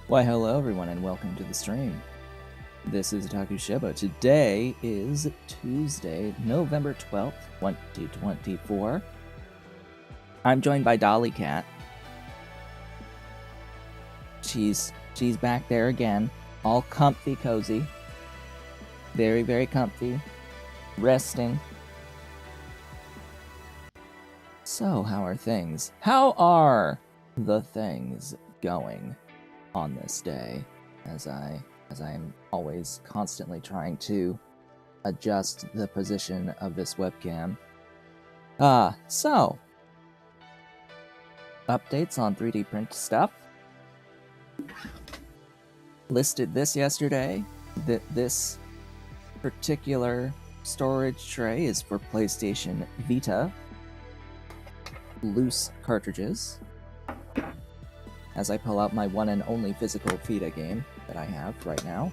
Why, hello everyone, and welcome to the stream. This is Otaku Shebo. Today is Tuesday, November 12th, 2024. I'm joined by Dolly Cat. She's back there again, all comfy, cozy. Very, very comfy. Resting. So, how are things? How are the things going on this day? As I'm always constantly trying to adjust the position of this webcam. So updates on 3D print stuff. Listed this yesterday. This particular storage tray is for PlayStation Vita loose cartridges. As I pull out my one and only physical Vita game that I have right now,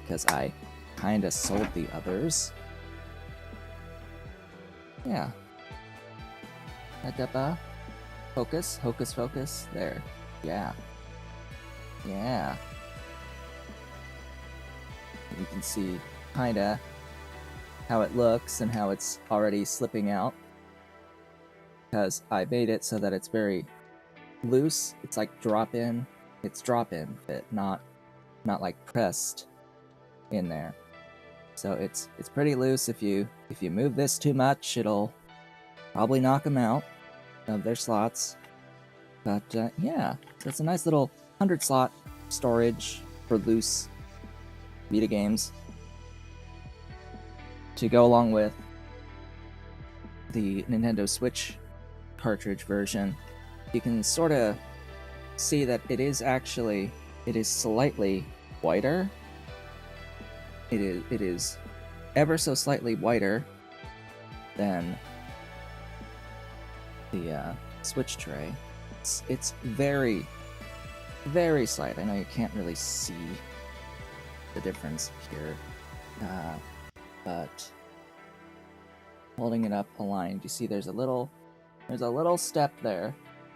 because I kinda sold the others. Yeah. Focus, hocus focus, there. Yeah. Yeah. You can see kinda how it looks and how it's already slipping out, because I made it so that it's very loose. It's like drop-in. It's drop-in fit, not like pressed in there. So it's pretty loose. If you move this too much, it'll probably knock them out of their slots. But yeah, so it's a nice little 100-slot storage for loose Vita games to go along with the Nintendo Switch cartridge version. You can sort of see that it is slightly whiter. It is ever so slightly whiter than the Switch tray. It's very, very slight. I know you can't really see the difference here, but holding it up aligned, you see there's a little step there.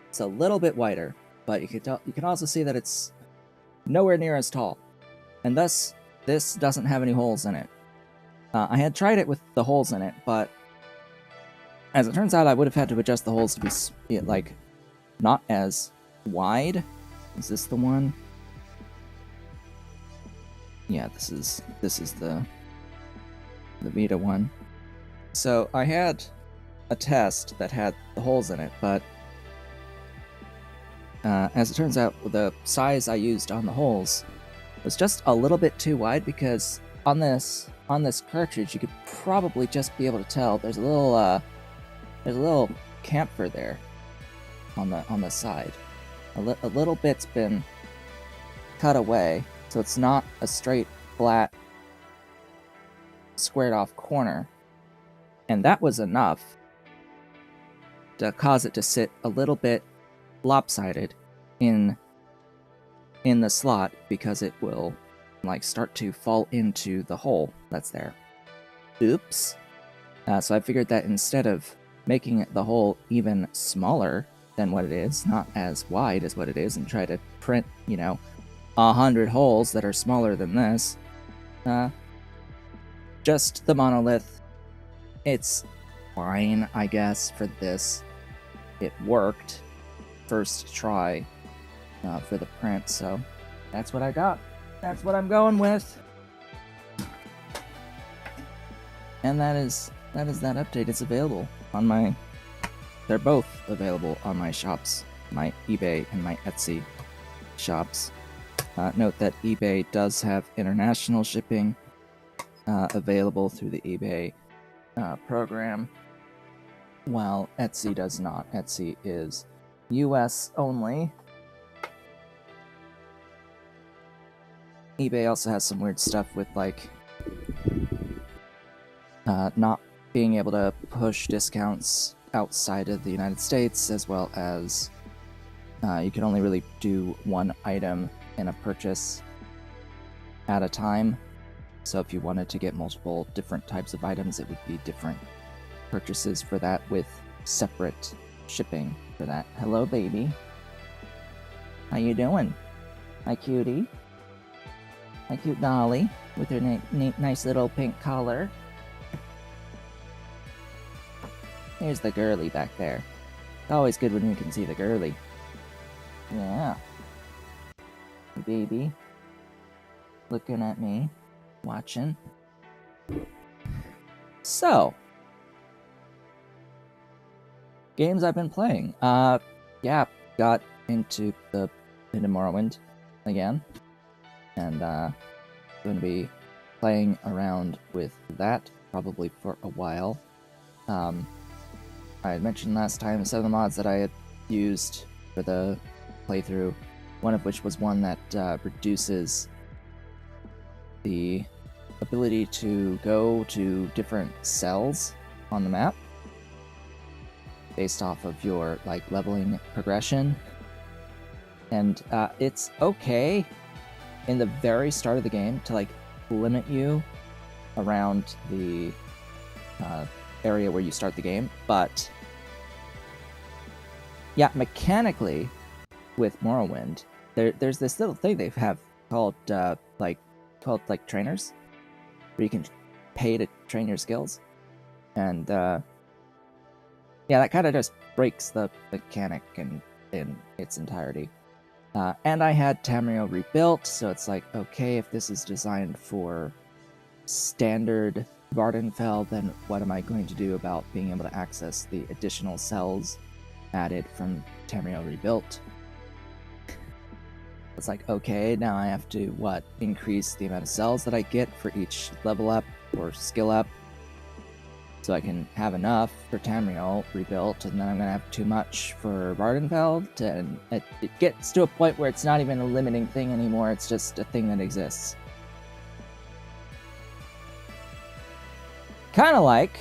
It's a little bit wider, but you can also see that it's nowhere near as tall, and thus this doesn't have any holes in it. I had tried it with the holes in it, but as it turns out, I would have had to adjust the holes to be like not as wide. Is this the one? Yeah, this is the Vita one. So I had a test that had the holes in it, but as it turns out, the size I used on the holes was just a little bit too wide, because on this cartridge you could probably just be able to tell there's a little chamfer there on the side. A little bit's been cut away, so it's not a straight, flat, squared off corner, and that was enough to cause it to sit a little bit lopsided in the slot, because it will like start to fall into the hole that's there. Oops. So I figured that instead of making the hole even smaller than what it is, not as wide as what it is, and try to print 100 holes that are smaller than this, just the monolith. It's fine, I guess, for this. It worked first try for the print, so that's what I got. That's what I'm going with. And that is that update. It's available on my... They're both available on my shops, my eBay and my Etsy shops. Note that eBay does have international shipping available through the eBay program, while Etsy does not. Etsy is US only. eBay also has some weird stuff with like not being able to push discounts outside of the United States, as well as you can only really do one item in a purchase at a time. So if you wanted to get multiple different types of items, it would be different purchases for that, with separate shipping for that. Hello, baby. How you doing? My cutie. My cute dolly with her nice little pink collar. Here's the girly back there. It's always good when you can see the girly. Yeah. Baby. Looking at me. Watching. So. Games I've been playing. Yeah, got into Morrowind again. And, going to be playing around with that probably for a while. I had mentioned last time some of the mods that I had used for the playthrough, one of which was one that reduces the ability to go to different cells on the map based off of your like leveling progression. And it's okay in the very start of the game to like limit you around the area where you start the game, but yeah, mechanically with Morrowind, there's this little thing they have called trainers, where you can pay to train your skills, and yeah, that kind of just breaks the mechanic in its entirety. And I had Tamriel rebuilt, so it's like, okay, if this is designed for standard Vardenfell, then what am I going to do about being able to access the additional cells added from Tamriel rebuilt? It's like, okay, now I have to, increase the amount of cells that I get for each level up or skill up, so I can have enough for Tamriel rebuilt, and then I'm going to have too much for Vardenfell, and it gets to a point where it's not even a limiting thing anymore, it's just a thing that exists. Kind of like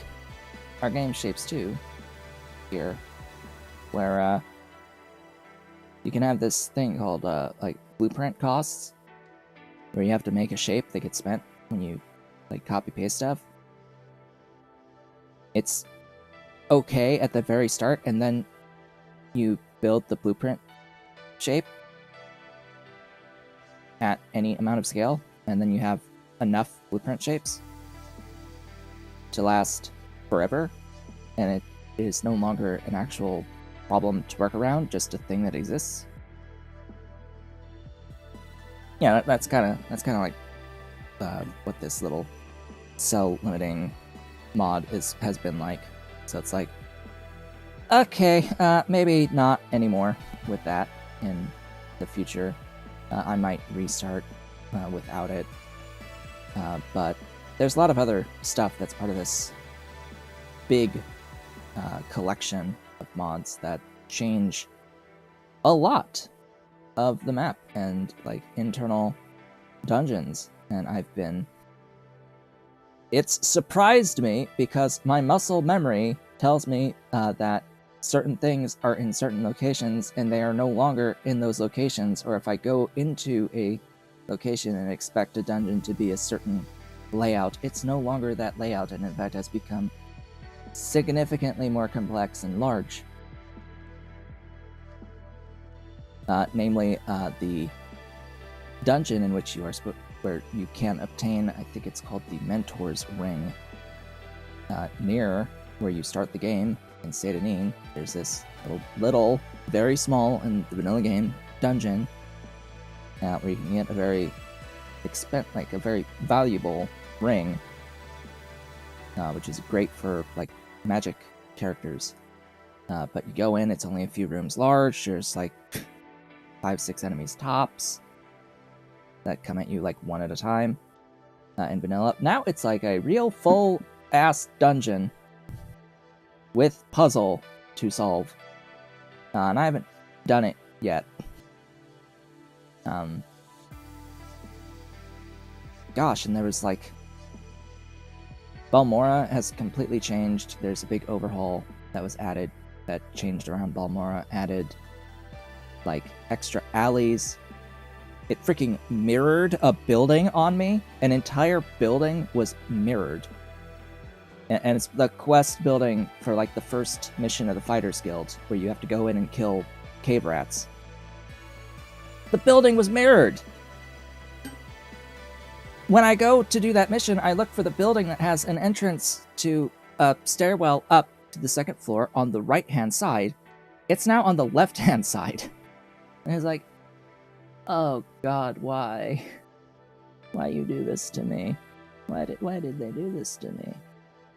our game Shapez 2 here, where you can have this thing called like blueprint costs, where you have to make a shape that gets spent when you like copy paste stuff. It's okay at the very start, and then you build the blueprint shape at any amount of scale, and then you have enough blueprint shapes to last forever, and it is no longer an actual problem to work around, just a thing that exists. Yeah, that's kind of like what this little cell limiting mod has been like. So it's like, okay, maybe not anymore with that in the future. I might restart without it, but there's a lot of other stuff that's part of this big collection of mods that change a lot of the map and like internal dungeons, and it's surprised me because my muscle memory tells me that certain things are in certain locations and they are no longer in those locations, or if I go into a location and expect a dungeon to be a certain layout, it's no longer that layout, and in fact has become significantly more complex and large. Namely, the dungeon in which you are where you can obtain, I think it's called the Mentor's Ring, near where you start the game in Sedanine. There's this little, very small in the vanilla game dungeon where you can get a very a very valuable ring, which is great for like magic characters. But you go in, it's only a few rooms large. There's like 5-6 enemies tops that come at you like one at a time in vanilla. Now it's like a real full ass dungeon with puzzle to solve, and I haven't done it yet. Gosh, and there was like Balmora has completely changed. There's a big overhaul that was added that changed around Balmora, added like extra alleys. It freaking mirrored a building on me. An entire building was mirrored. And it's the quest building for like the first mission of the Fighters Guild, where you have to go in and kill cave rats. The building was mirrored. When I go to do that mission, I look for the building that has an entrance to a stairwell up to the second floor on the right-hand side. It's now on the left-hand side. And it's like, oh God, why? Why you do this to me? Why did they do this to me?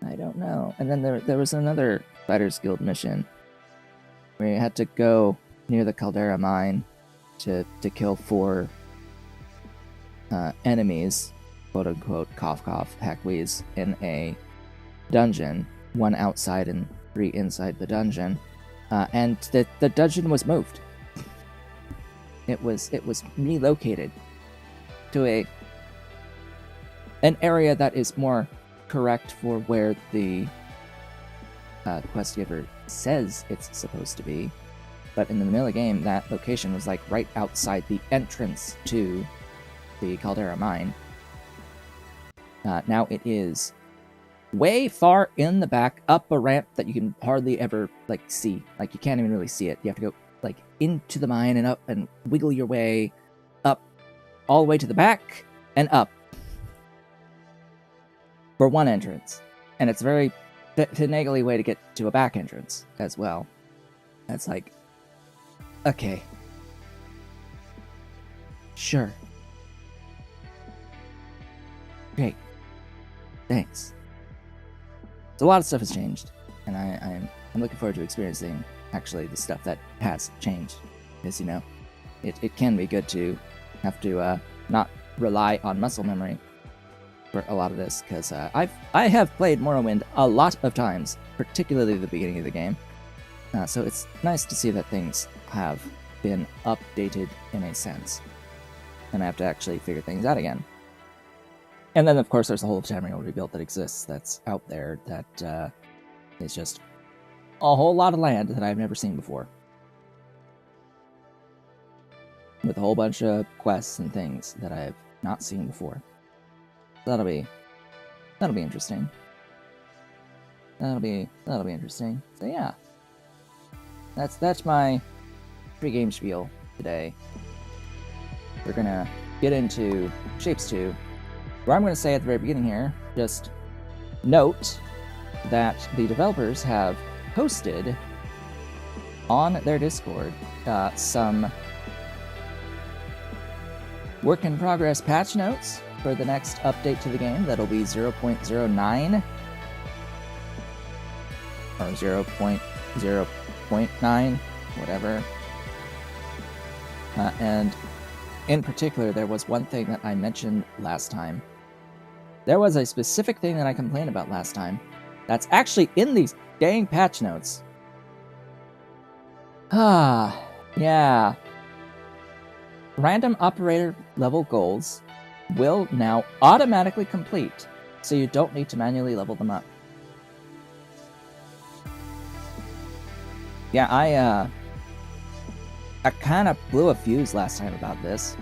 I don't know. And then there was another Fighters Guild mission where you had to go near the Caldera mine to kill 4 enemies, quote unquote, cough cough, hackwees, in a dungeon, 1 outside and 3 inside the dungeon, and the dungeon was moved. It was relocated to an area that is more correct for where the quest giver says it's supposed to be. But in the vanilla game, that location was like right outside the entrance to the Caldera mine. Now it is way far in the back, up a ramp that you can hardly ever like see. Like you can't even really see it. You have to go like into the mine and up and wiggle your way up all the way to the back and up for one entrance. And it's a very finagly way to get to a back entrance as well. That's like, okay, sure, great, thanks. So a lot of stuff has changed, and I'm looking forward to experiencing actually the stuff that has changed, because, you know, it can be good to have to not rely on muscle memory for a lot of this, because I have played Morrowind a lot of times, particularly the beginning of the game. So it's nice to see that things have been updated in a sense, and I have to actually figure things out again. And then, of course, there's a whole Tamriel rebuild that exists that's out there that is just a whole lot of land that I've never seen before, with a whole bunch of quests and things that I've not seen before. That'll be interesting. That'll be interesting. So yeah, that's my pre-game spiel today. We're gonna get into Shapez 2, where I'm gonna say at the very beginning here, just note that the developers have posted on their Discord some work-in-progress patch notes for the next update to the game. That'll be 0.09 or 0.0.9, whatever. And in particular, there was one thing that I mentioned last time. There was a specific thing that I complained about last time that's actually in these dang patch notes. Yeah. Random operator level goals will now automatically complete, so you don't need to manually level them up. Yeah, I kind of blew a fuse last time about this.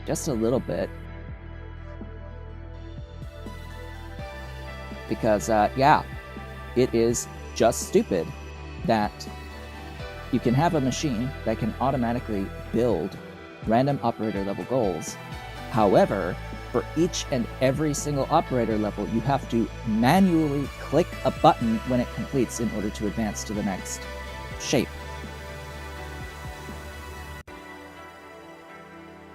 Just a little bit. Because, yeah, it is just stupid that you can have a machine that can automatically build random operator level goals. However, for each and every single operator level, you have to manually click a button when it completes in order to advance to the next shape.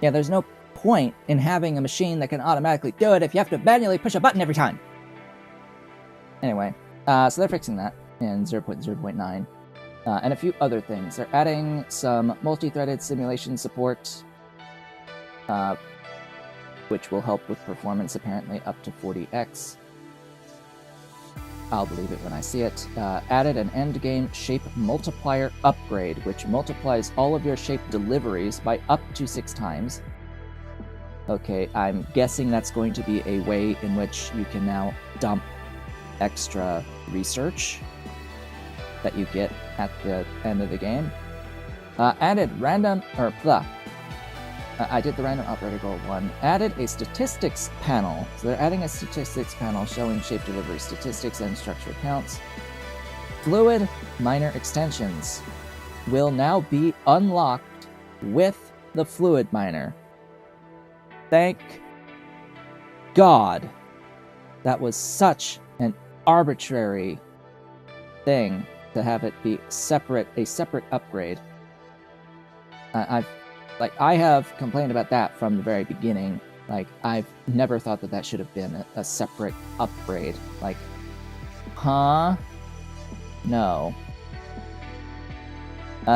Yeah, there's no point in having a machine that can automatically do it if you have to manually push a button every time. Anyway, so they're fixing that in 0.0.9. And a few other things. They're adding some multi-threaded simulation support, which will help with performance apparently up to 40x. I'll believe it when I see it. Added an endgame shape multiplier upgrade, which multiplies all of your shape deliveries by up to 6 times. Okay, I'm guessing that's going to be a way in which you can now dump extra research that you get at the end of the game. Added random, or blah. I did the random operator goal one. Added a statistics panel. So they're adding a statistics panel showing shape delivery statistics and structure counts. Fluid minor extensions will now be unlocked with the fluid miner. Thank God. That was such an arbitrary thing to have it be a separate upgrade. I have complained about that from the very beginning. Like, I've never thought that should have been a separate upgrade. Like, huh? No.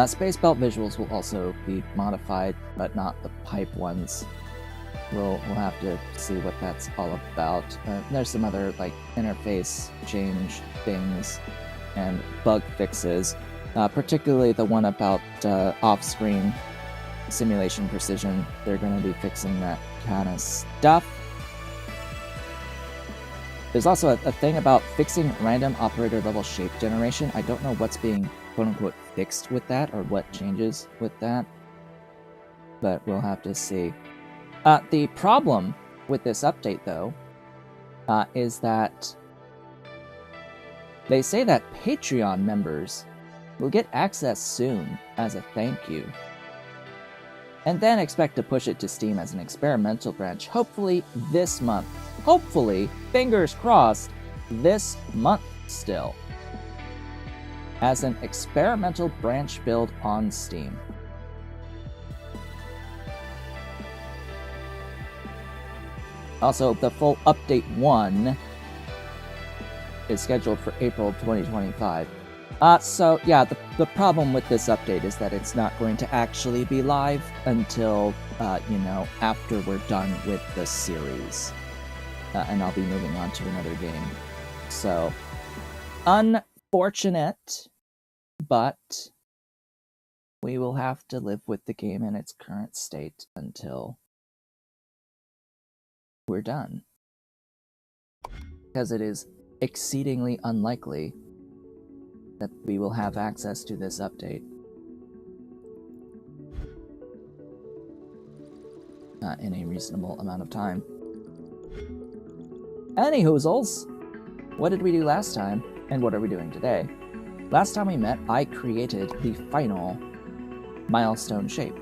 Space belt visuals will also be modified, but not the pipe ones. We'll have to see what that's all about. There's some other like interface change things and bug fixes, particularly the one about off-screen simulation precision. They're going to be fixing that kind of stuff. There's also a thing about fixing random operator level shape generation. I don't know what's being quote-unquote fixed with that, or what changes with that, but we'll have to see. The problem with this update, though, is that they say that Patreon members will get access soon as a thank you, and then expect to push it to Steam as an experimental branch, hopefully this month. Hopefully, fingers crossed, this month still, as an experimental branch build on Steam. Also, the full Update 1 is scheduled for April of 2025. So, yeah, the problem with this update is that it's not going to actually be live until, after we're done with the series. And I'll be moving on to another game. So, unfortunate, but we will have to live with the game in its current state until we're done. Because it is exceedingly unlikely that we will have access to this update in a reasonable amount of time. Anyhoozles, what did we do last time, and what are we doing today? Last time we met, I created the final milestone shape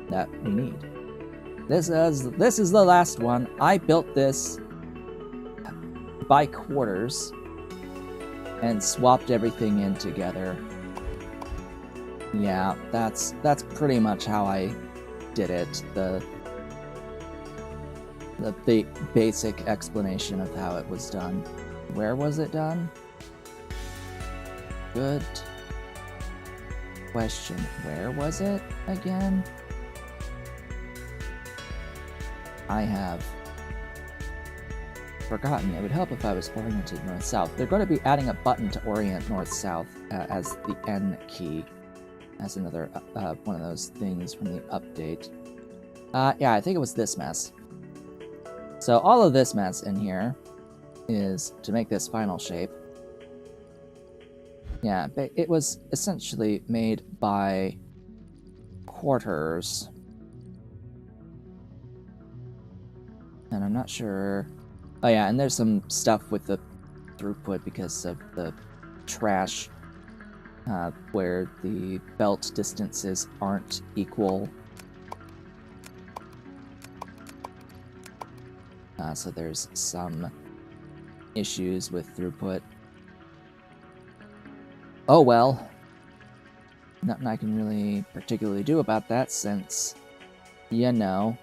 that we need. This is the last one. I built this by quarters and swapped everything in together. Yeah, that's pretty much how I did it. The basic explanation of how it was done. Where was it done? Good question. Where was it again? I have forgotten. It would help if I was oriented north-south. They're going to be adding a button to orient north-south as the N key, as another one of those things from the update. Yeah, I think it was this mess. So all of this mess in here is to make this final shape. Yeah, it was essentially made by quarters. And I'm not sure... Oh yeah, and there's some stuff with the throughput because of the trash, where the belt distances aren't equal. So there's some issues with throughput. Oh well. Nothing I can really particularly do about that since, the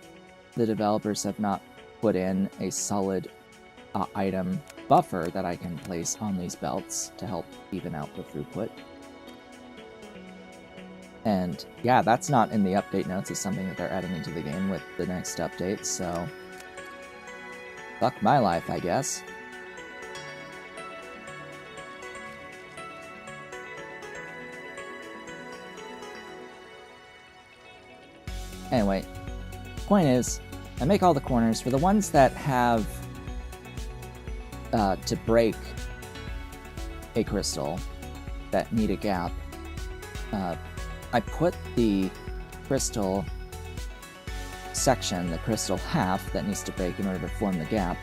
developers have not put in a solid item buffer that I can place on these belts to help even out the throughput. And yeah, that's not in the update notes. It's something that they're adding into the game with the next update, so fuck my life, I guess. Anyway, point is, I make all the corners. For the ones that have to break a crystal that need a gap, I put the crystal section, the crystal half that needs to break in order to form the gap,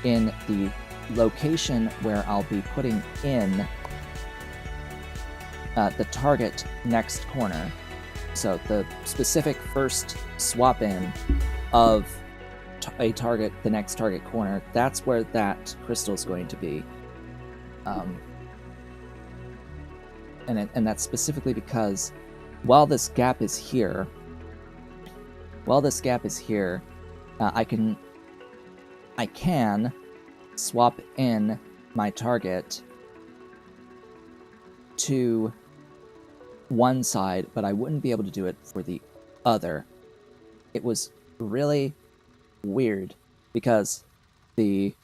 in the location where I'll be putting in the target next corner. So the specific first swap in of a target, the next target corner, that's where that crystal is going to be. And that's specifically because while this gap is here, I can swap in my target to one side, but I wouldn't be able to do it for the other. It was really weird because the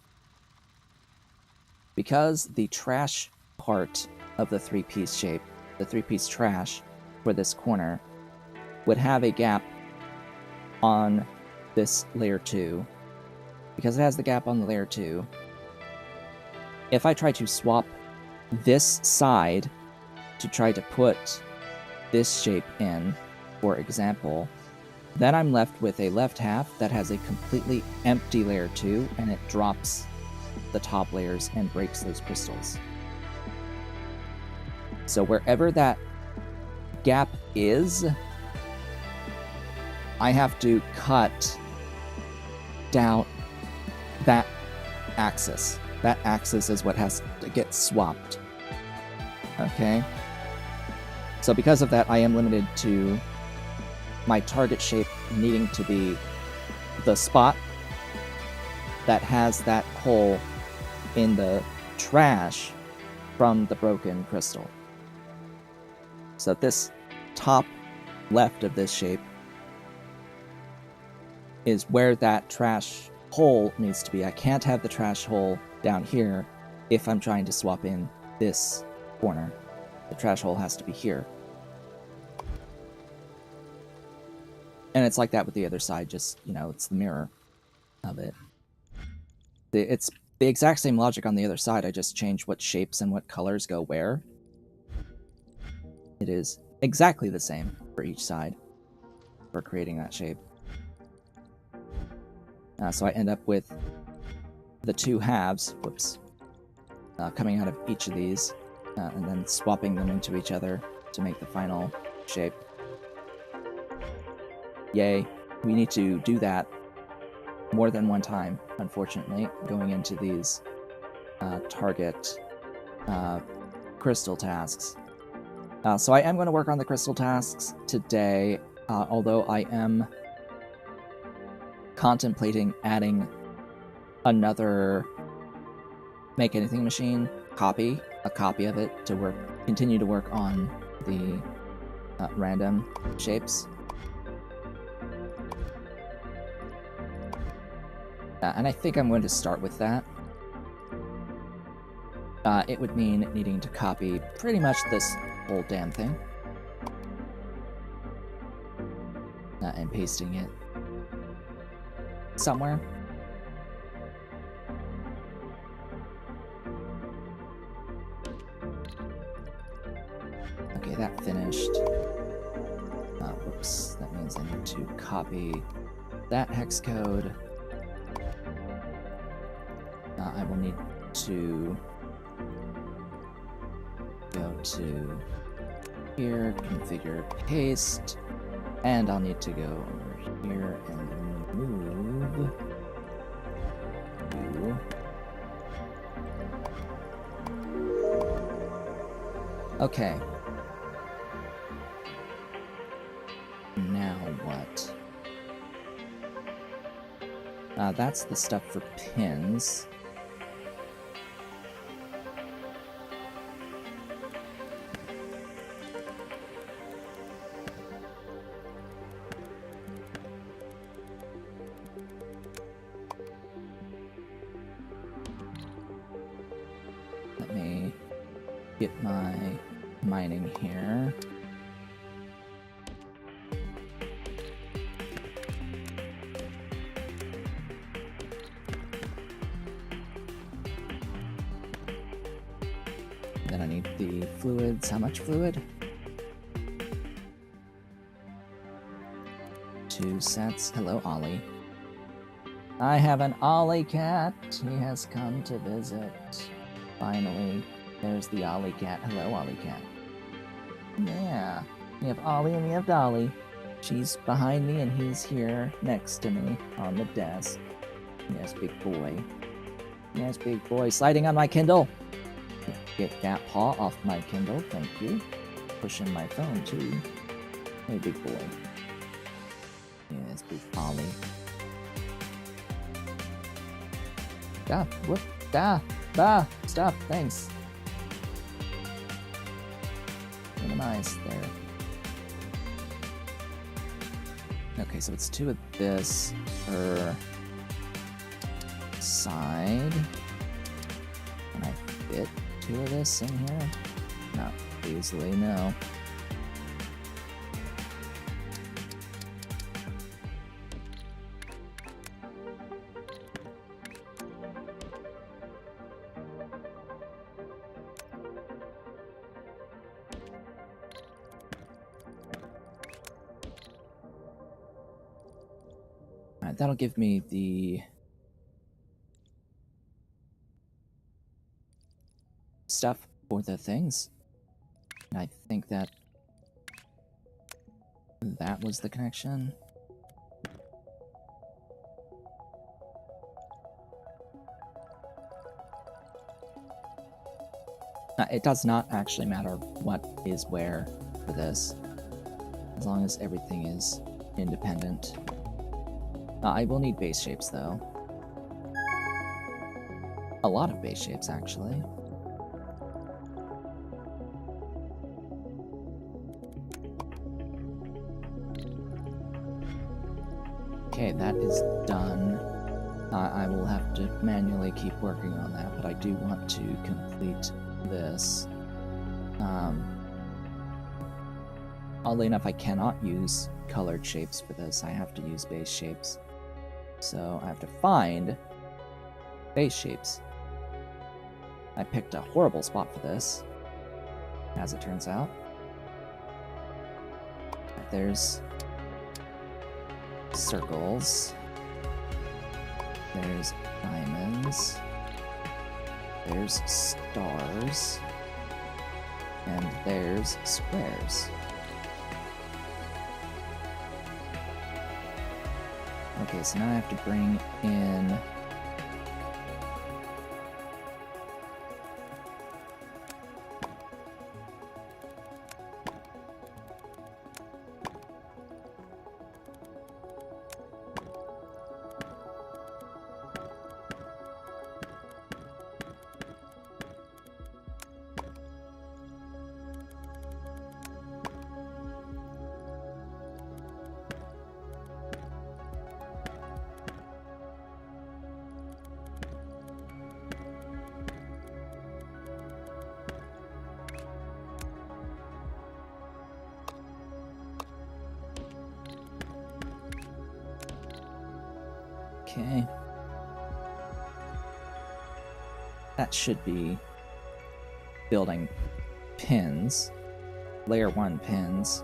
trash part of the three-piece shape, the three-piece trash for this corner, would have a gap on this layer 2. Because it has the gap on the layer 2, if I try to swap this side to try to put this shape in, for example, then I'm left with a left half that has a completely empty layer 2, and it drops the top layers and breaks those crystals. So wherever that gap is, I have to cut down that axis. That axis is what has to get swapped. Okay? So because of that, I am limited to my target shape needing to be the spot that has that hole in the trash from the broken crystal. So this top left of this shape is where that trash hole needs to be. I can't have the trash hole down here if I'm trying to swap in this corner. The trash hole has to be here. And it's like that with the other side, just, it's the mirror of it. It's the exact same logic on the other side, I just change what shapes and what colors go where. It is exactly the same for each side for creating that shape. So I end up with the two halves, coming out of each of these, and then swapping them into each other to make the final shape. Yay. We need to do that more than one time, unfortunately, going into these target crystal tasks. So I am going to work on the crystal tasks today, although I am contemplating adding another Make Anything machine a copy of it to continue to work on the random shapes. And I think I'm going to start with that. It would mean needing to copy pretty much this whole damn thing. And pasting it somewhere. Okay, that finished. Whoops, that means I need to copy that hex code. I will need to go to here, configure paste, and I'll need to go over here and move you. Okay. Now what? That's the stuff for pins. Let me get my mining here. Then I need the fluids. How much fluid? 2 sets. Hello, Ollie. I have an Ollie cat. He has come to visit. Finally, there's the Ollie cat. Hello, Ollie cat. Yeah. We have Ollie and we have Dolly. She's behind me and he's here next to me on the desk. Yes, big boy. Yes, big boy. Sliding on my Kindle. Get that paw off my Kindle, thank you. Pushing my phone too. Hey, big boy. Yes, big Ollie. Ah, whoop, stop, thanks. Minimize there. Okay, so it's 2 of this per side. Can I fit 2 of this in here? Not easily, no. Alright, that'll give me the stuff for the things. And I think that was the connection. It does not actually matter what is where for this, as long as everything is independent. I will need base shapes, though. A lot of base shapes, actually. Okay, that is done. I will have to manually keep working on that, but I do want to complete this. Oddly enough, I cannot use colored shapes for this. I have to use base shapes. So I have to find base shapes. I picked a horrible spot for this, as it turns out. There's circles. There's diamonds. There's stars. And there's squares. Okay, so now I have to bring in okay. That should be building pins. Layer 1 pins.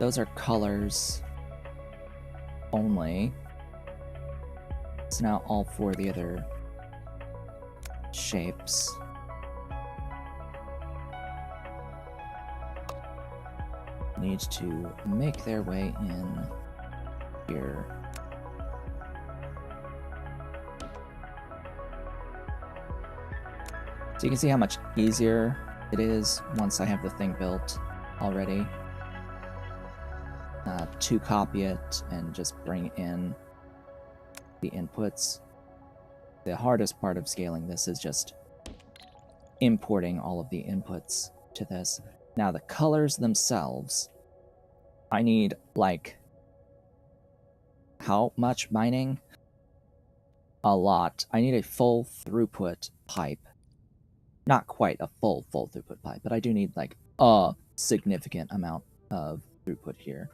Those are colors only. So now all 4 of the other shapes. Need to make their way in here. So you can see how much easier it is once I have the thing built already. To copy it and just bring in the inputs. The hardest part of scaling this is just importing all of the inputs to this. Now the colors themselves, I need like, how much mining? A lot. I need a full throughput pipe. Not quite a full throughput pipe, but I do need like a significant amount of throughput here.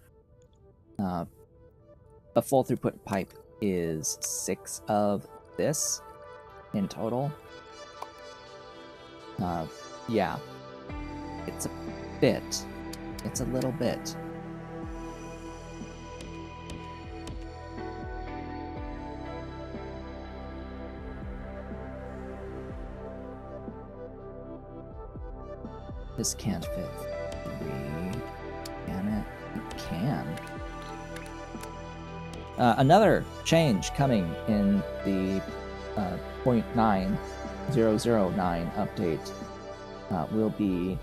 A full throughput pipe is 6 of this in total. Yeah. It's a bit. It's a little bit. This can't fit 3. Can it? It can. Another change coming in the 0.9009 update will be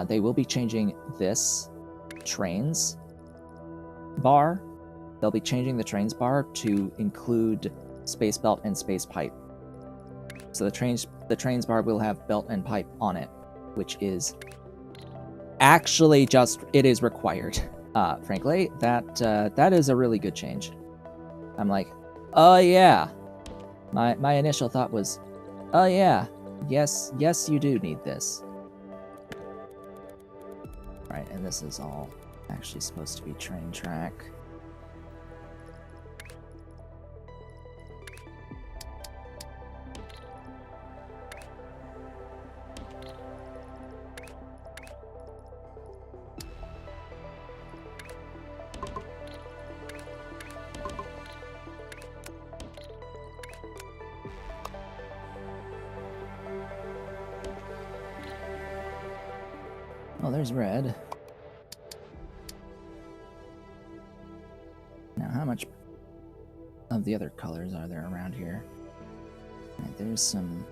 they will be changing this trains bar. They'll be changing the trains bar to include space belt and space pipe. So the trains bar will have belt and pipe on it, which is actually it is required. Frankly, that is a really good change. I'm like, oh yeah. My initial thought was, oh yeah, yes you do need this. Right, and this is all actually supposed to be train track. Oh, there's red. Now, how much of the other colors are there around here? Right, there's some...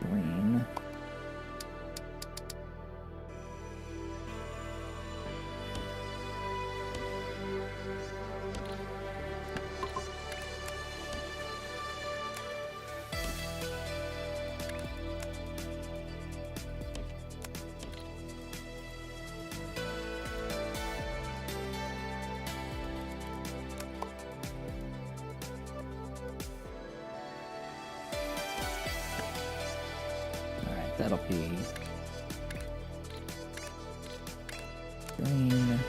green. That'll be green.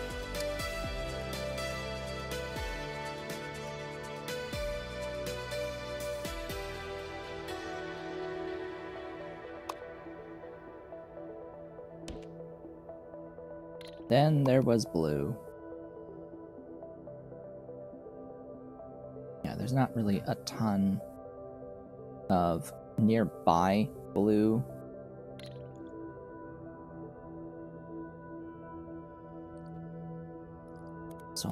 Then there was blue. Yeah, there's not really a ton of nearby blue. So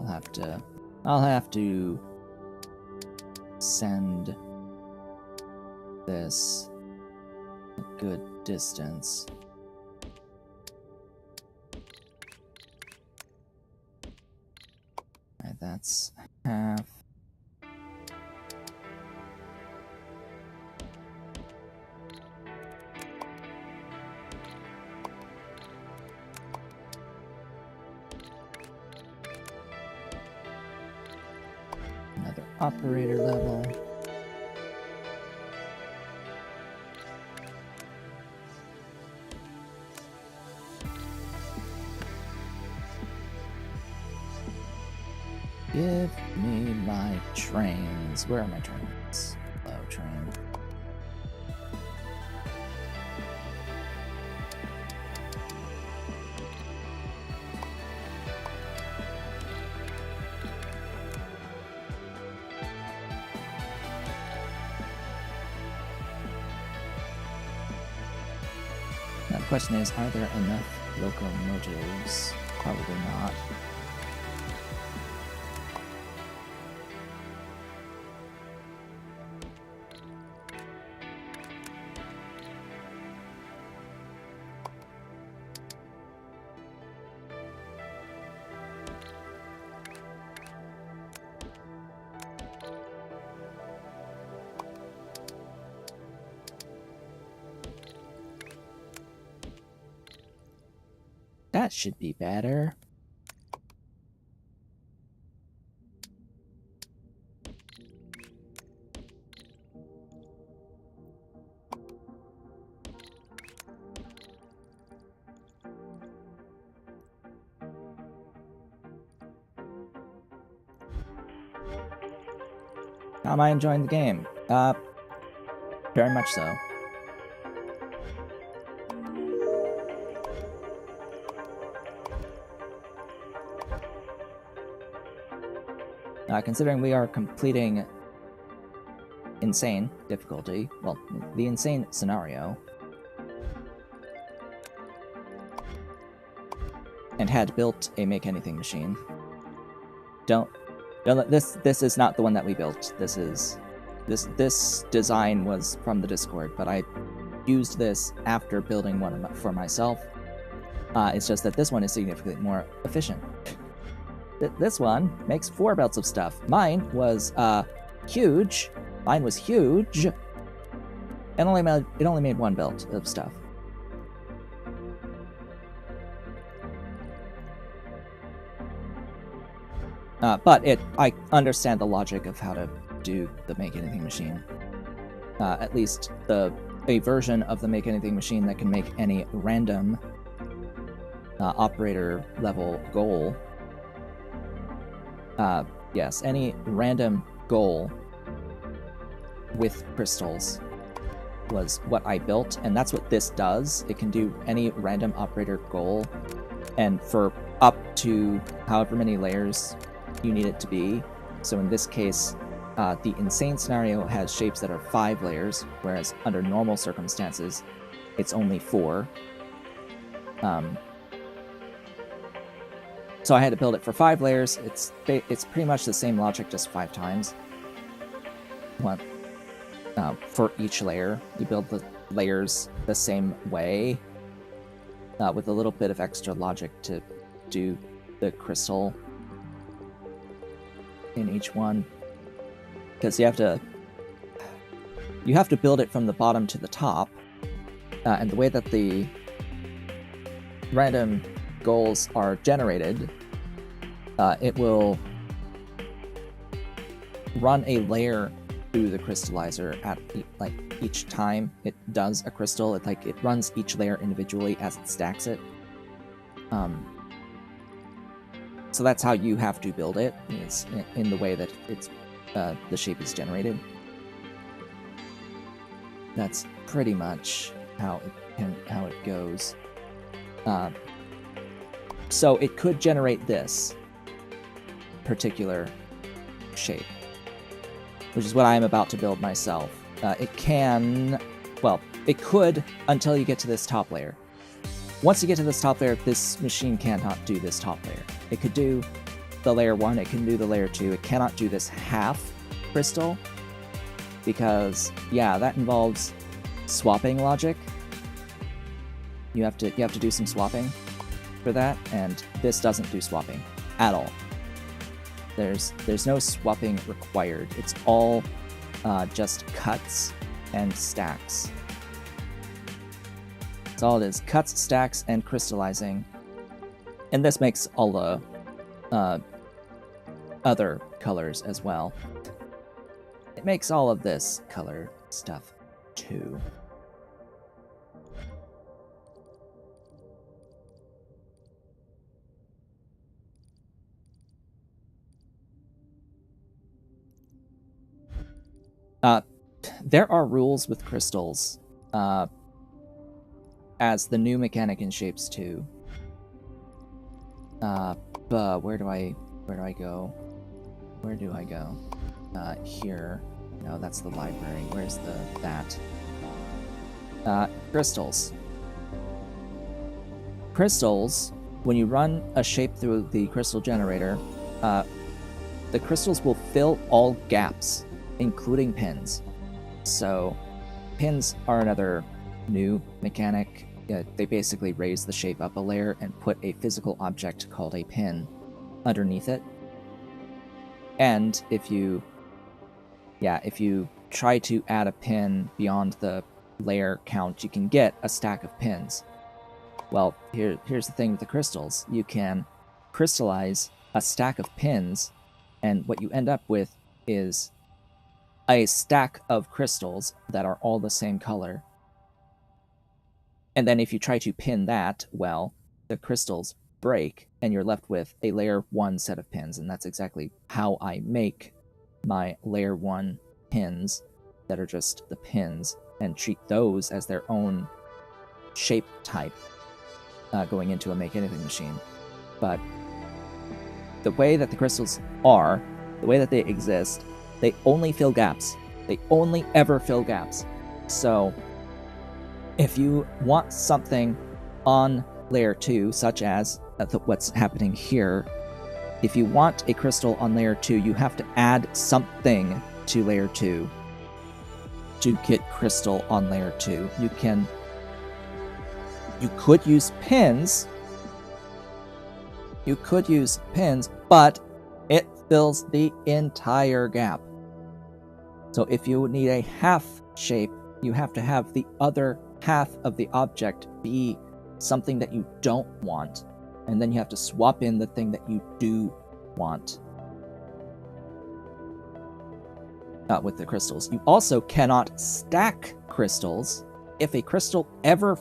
I'll have to send this a good distance. Right, that's half. Operator level. Give me my trains. Where are my trains? Hello, train. Now the question is, are there enough locomotives? Probably not. That should be better. How am I enjoying the game? Very much so. Considering we are completing insane difficulty, well, the insane scenario, and had built a make anything machine. Don't this is not the one that we built. This design was from the Discord, but I used this after building one for myself. It's just that this one is significantly more efficient. This one makes 4 belts of stuff. Mine was huge. Mine was huge. It only made 1 belt of stuff. But I understand the logic of how to do the make anything machine. At least a version of the make anything machine that can make any random operator level goal. Yes, any random goal with crystals was what I built, and that's what this does. It can do any random operator goal, and for up to however many layers you need it to be. So in this case, the insane scenario has shapes that are 5 layers, whereas under normal circumstances, it's only 4. So I had to build it for 5 layers. It's pretty much the same logic, just 5 times. For each layer, you build the layers the same way, with a little bit of extra logic to do the crystal in each one, because you have to build it from the bottom to the top, and the way that the random goals are generated, it will run a layer through the crystallizer at each time it does a crystal. It runs each layer individually as it stacks it. So that's how you have to build it, is in the way that it's the shape is generated. That's pretty much how it goes. So it could generate this particular shape, which is what I am about to build myself. It could until you get to this top layer. Once you get to this top layer, this machine cannot do this top layer. It could do the layer 1, it can do the layer 2, it cannot do this half crystal, because, yeah, that involves swapping logic. You have to do some swapping for that, and this doesn't do swapping at all. There's no swapping required. It's all just cuts and stacks. That's all it is. Cuts, stacks, and crystallizing. And this makes all the other colors as well. It makes all of this color stuff too. There are rules with crystals, as the new mechanic in Shapes 2. But where do I go? Where do I go? Here. No, that's the library. Where's that? Crystals. Crystals, when you run a shape through the crystal generator, the crystals will fill all gaps, including pins. So, pins are another new mechanic. They basically raise the shape up a layer and put a physical object called a pin underneath it. And if you try to add a pin beyond the layer count, you can get a stack of pins. Well, here's the thing with the crystals. You can crystallize a stack of pins, and what you end up with is a stack of crystals that are all the same color. And then if you try to pin that, well, the crystals break, and you're left with a layer 1 set of pins, and that's exactly how I make my layer 1 pins that are just the pins, and treat those as their own shape type going into a make anything machine. But the way that the crystals are the way that they exist, they only fill gaps. They only ever fill gaps. So if you want something on layer 2, such as what's happening here, if you want a crystal on layer 2, you have to add something to layer 2 to get crystal on layer 2. You could use pins. You could use pins, but it fills the entire gap. So if you need a half shape, you have to have the other half of the object be something that you don't want, and then you have to swap in the thing that you do want with the crystals. You also cannot stack crystals. If a crystal ever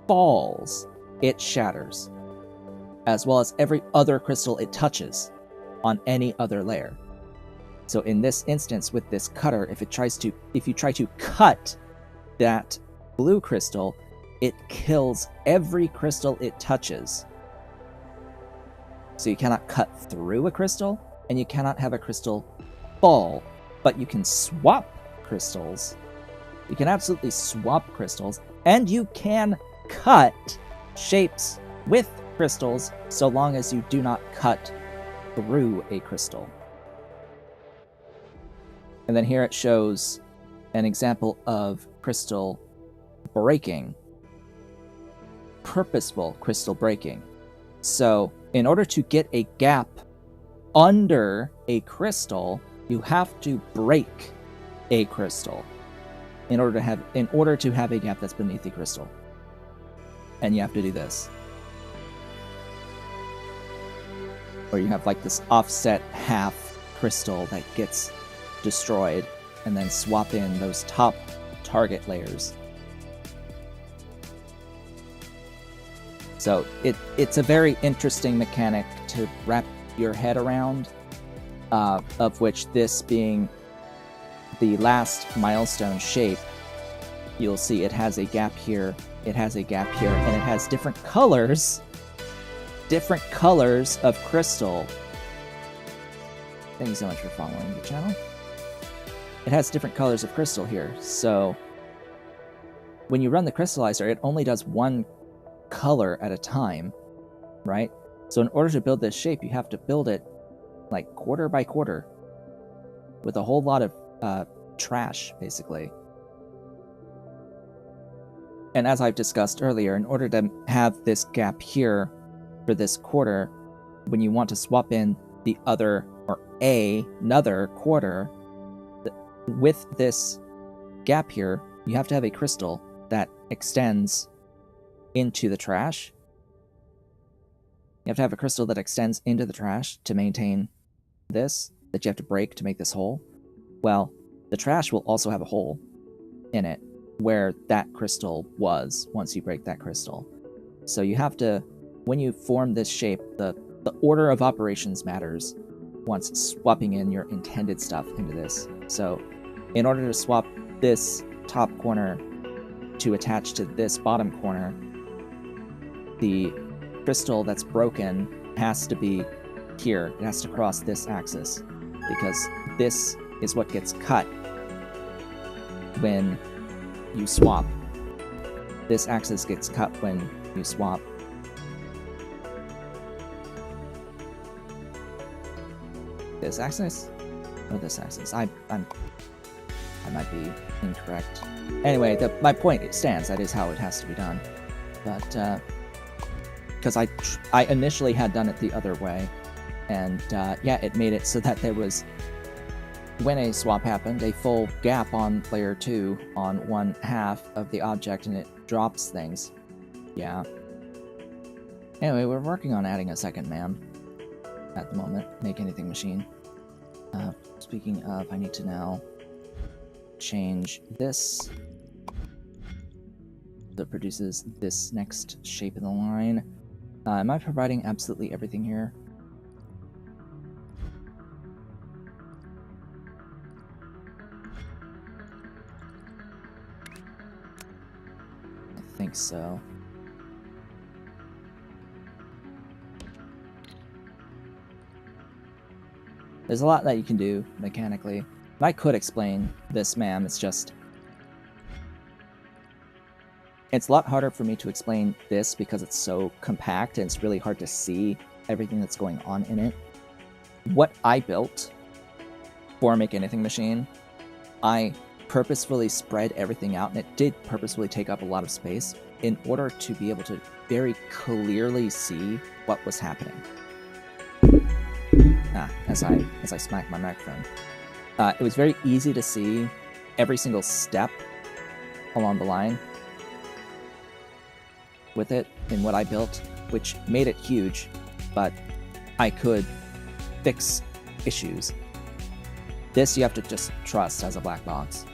falls, it shatters, as well as every other crystal it touches on any other layer. So in this instance with this cutter, if you try to cut that blue crystal, it kills every crystal it touches. So you cannot cut through a crystal, and you cannot have a crystal fall, but you can swap crystals. You can absolutely swap crystals, and you can cut shapes with crystals so long as you do not cut through a crystal. And then here it shows an example of crystal breaking. Purposeful crystal breaking. So in order to get a gap under a crystal, you have to break a crystal in order to have a gap that's beneath the crystal. And you have to do this. Or you have like this offset half crystal that gets destroyed, and then swap in those top target layers. So it's a very interesting mechanic to wrap your head around, of which this being the last milestone shape. You'll see it has a gap here, it has a gap here, and it has different colors of crystal. Thank you so much for following the channel. It has different colors of crystal here, so when you run the crystallizer, it only does one color at a time, right? So in order to build this shape, you have to build it like quarter by quarter with a whole lot of trash, basically. And as I've discussed earlier, in order to have this gap here for this quarter, when you want to swap in the other or another quarter, with this gap here, you have to have a crystal that extends into the trash. You have to have a crystal that extends into the trash to maintain this, that you have to break to make this hole. Well, the trash will also have a hole in it where that crystal was once you break that crystal. So you have to, when you form this shape, the order of operations matters once swapping in your intended stuff into this. So in order to swap this top corner to attach to this bottom corner, the crystal that's broken has to be here. It has to cross this axis, because this is what gets cut when you swap. This axis gets cut when you swap. This axis? Or this axis? I might be incorrect. Anyway, my point stands. That is how it has to be done. But because I initially had done it the other way, and yeah, it made it so that there was, when a swap happened, a full gap on layer 2 on one half of the object, and it drops things. Yeah. Anyway, we're working on adding a second man at the moment. Make anything machine. Speaking of, I need to now change this that produces this next shape in the line. Am I providing absolutely everything here? I think so. There's a lot that you can do mechanically. And I could explain this, ma'am. It's just... It's a lot harder for me to explain this because it's so compact and it's really hard to see everything that's going on in it. What I built for Make Anything Machine, I purposefully spread everything out, and it did purposefully take up a lot of space in order to be able to very clearly see what was happening. As I smack my microphone. It was very easy to see every single step along the line with it in what I built, which made it huge, but I could fix issues. This you have to just trust as a black box.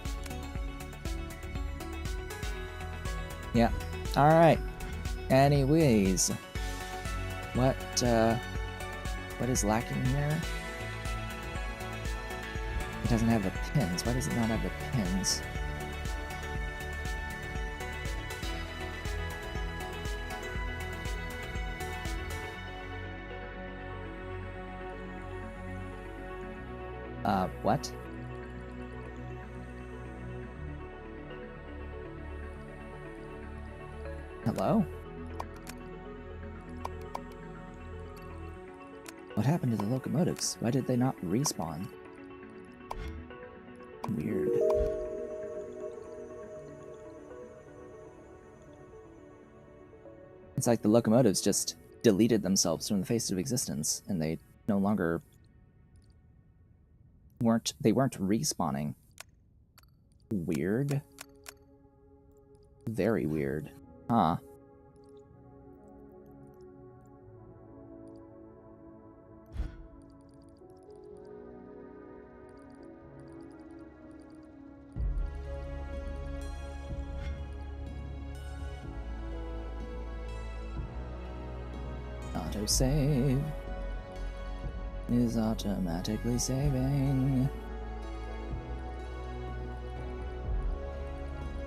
Yeah. Alright. Anyways. What is lacking here? It doesn't have the pins. Why does it not have the pins? What? Hello? What happened to the locomotives? Why did they not respawn? Weird. It's like the locomotives just deleted themselves from the face of existence, and they no longer weren't respawning. Weird. Very weird. Huh. Autosave is automatically saving.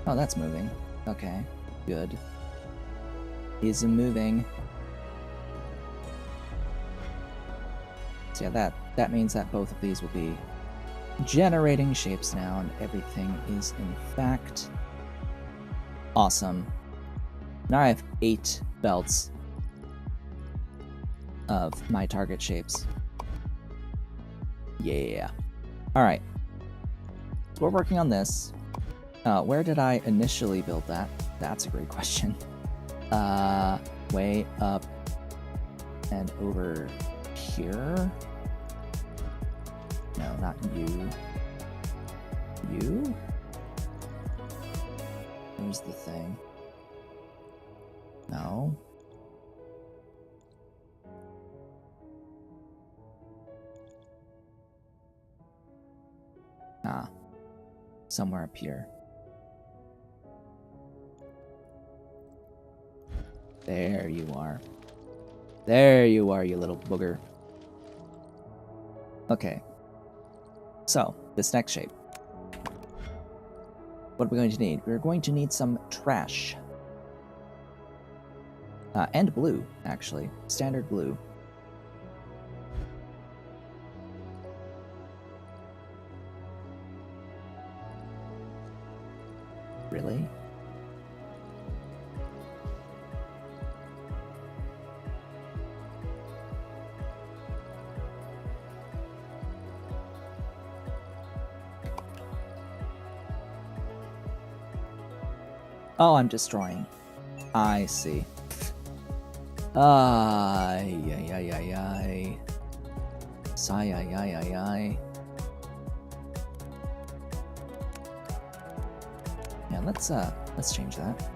Oh, that's moving. Okay, good. Is moving. So yeah, that means that both of these will be generating shapes now, and everything is in fact awesome. Now I have 8 belts of my target shapes. Yeah. Alright. So we're working on this. Where did I initially build that? That's a great question. Way up and over here? No, not you. You? Here's the thing. No. Somewhere up here. There you are. There you are, you little booger. Okay. So, this next shape. What are we going to need? We're going to need some trash. And blue, actually. Standard blue. Really? Oh, I'm destroying. I see. Ay, ay, ay, ay, ay. Sigh, ay, ay, ay, ay. Yeah, let's change that.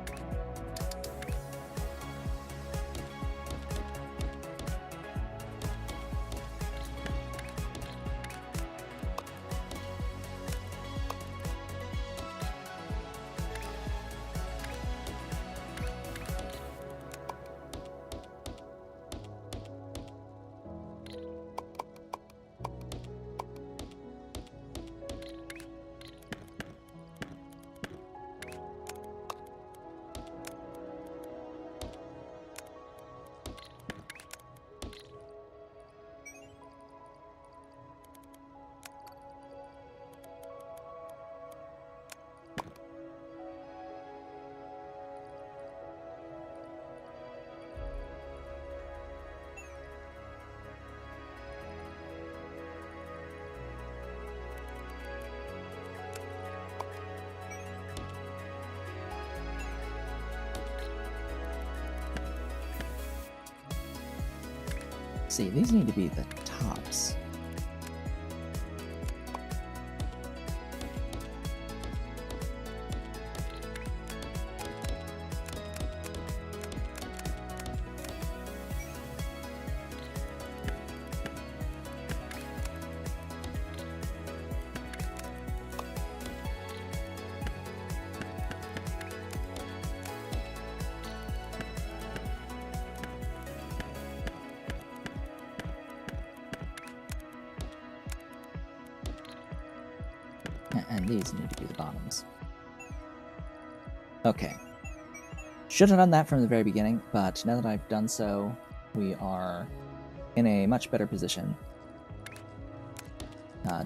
see, these need to be the tops. And these need to be the bottoms. Okay. Should have done that from the very beginning, but now that I've done so, we are in a much better position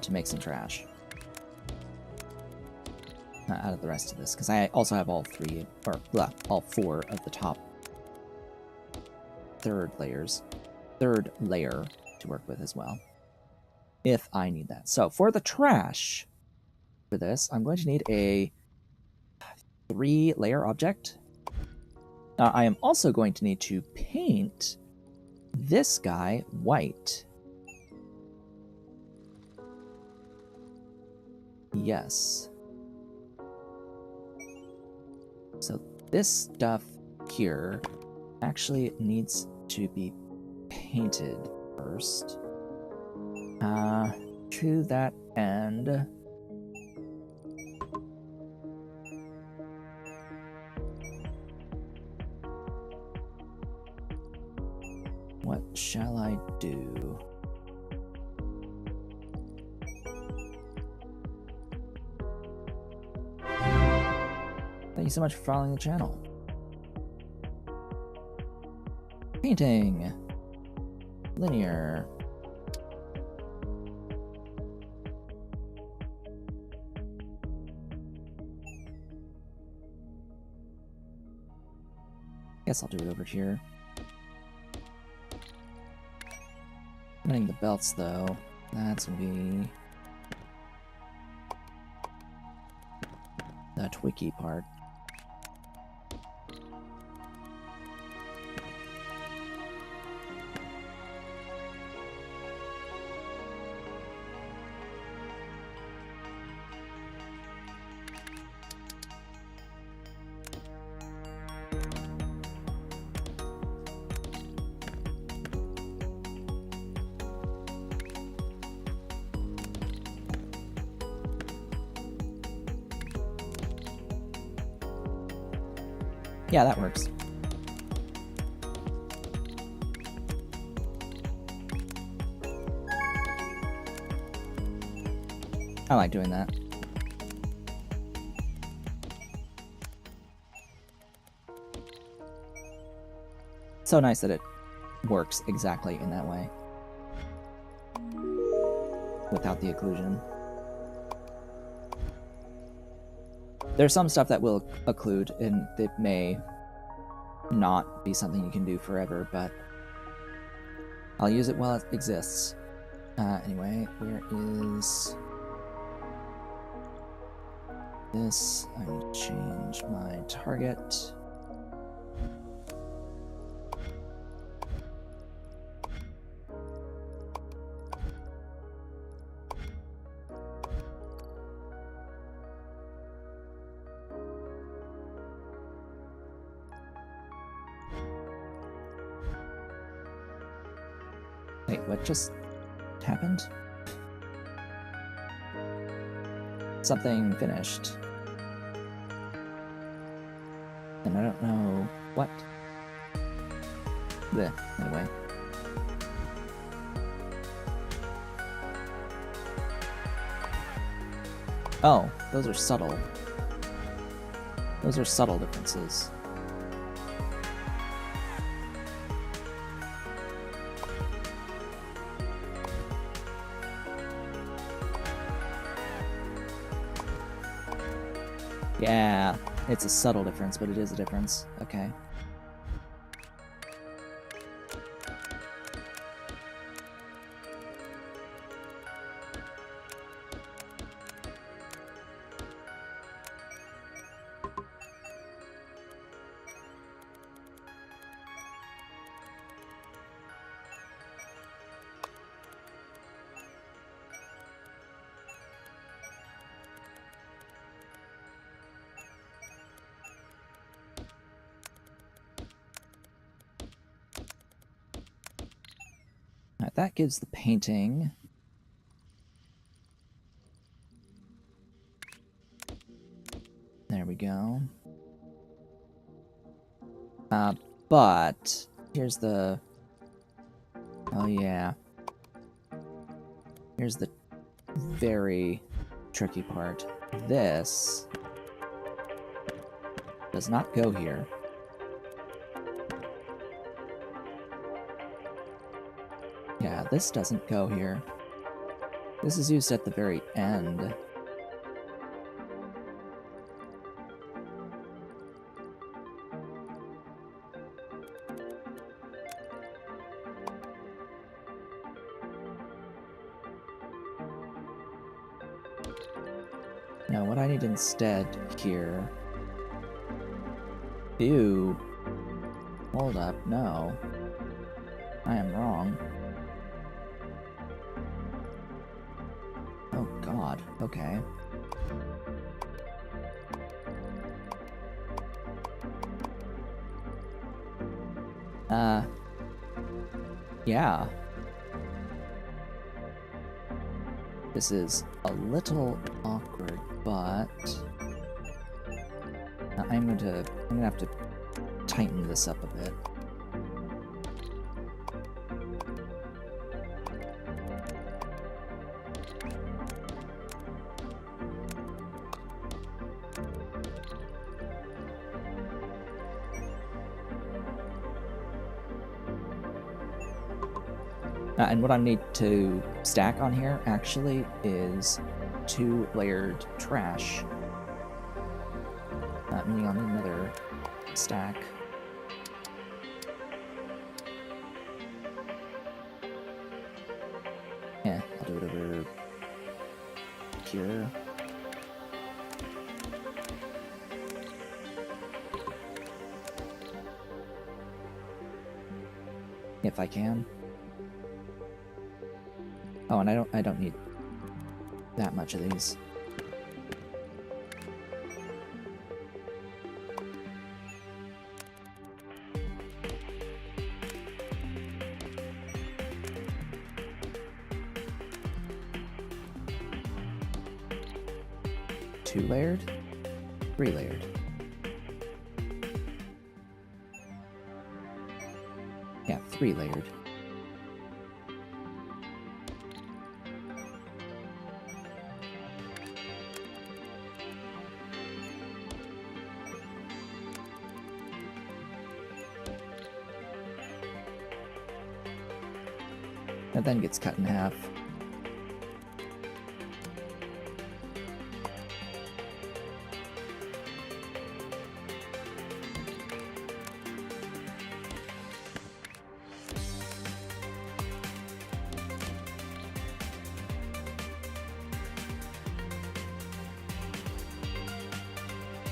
to make some trash out of the rest of this, because I also have all three, or all four of the top third layer to work with as well, if I need that. So for the trash, for this, I'm going to need a 3-layer object. I am also going to need to paint this guy white. Yes. So this stuff here actually needs to be painted first. To that end, what shall I do? Thank you so much for following the channel. Painting. Linear. Guess I'll do it over here. Running the belts though, that's gonna be the twicky part. Yeah, that works. I like doing that. So nice that it works exactly in that way. Without the occlusion. There's some stuff that will occlude, and it may not be something you can do forever, but I'll use it while it exists. Anyway, where is this? I need to change my target. Wait, what just happened? Something finished. And I don't know what. Blech, anyway. Oh, those are subtle. Those are subtle differences. Yeah, it's a subtle difference, but it is a difference. Okay. That gives the painting. There we go. But here's the... Oh yeah. Here's the very tricky part. This does not go here. Yeah, this doesn't go here. This is used at the very end. Now, what I need instead here... Ew. Hold up, no. I am wrong. Oh god, okay. Yeah. This is a little awkward, but I'm gonna have to tighten this up a bit. And what I need to stack on here, actually, is 2-layered trash. Meaning I'll need another stack. Yeah, I'll do it over here. If I can. Oh, and I don't need that much of these. Two-layered? 3-layered. Yeah, 3-layered. That then gets cut in half.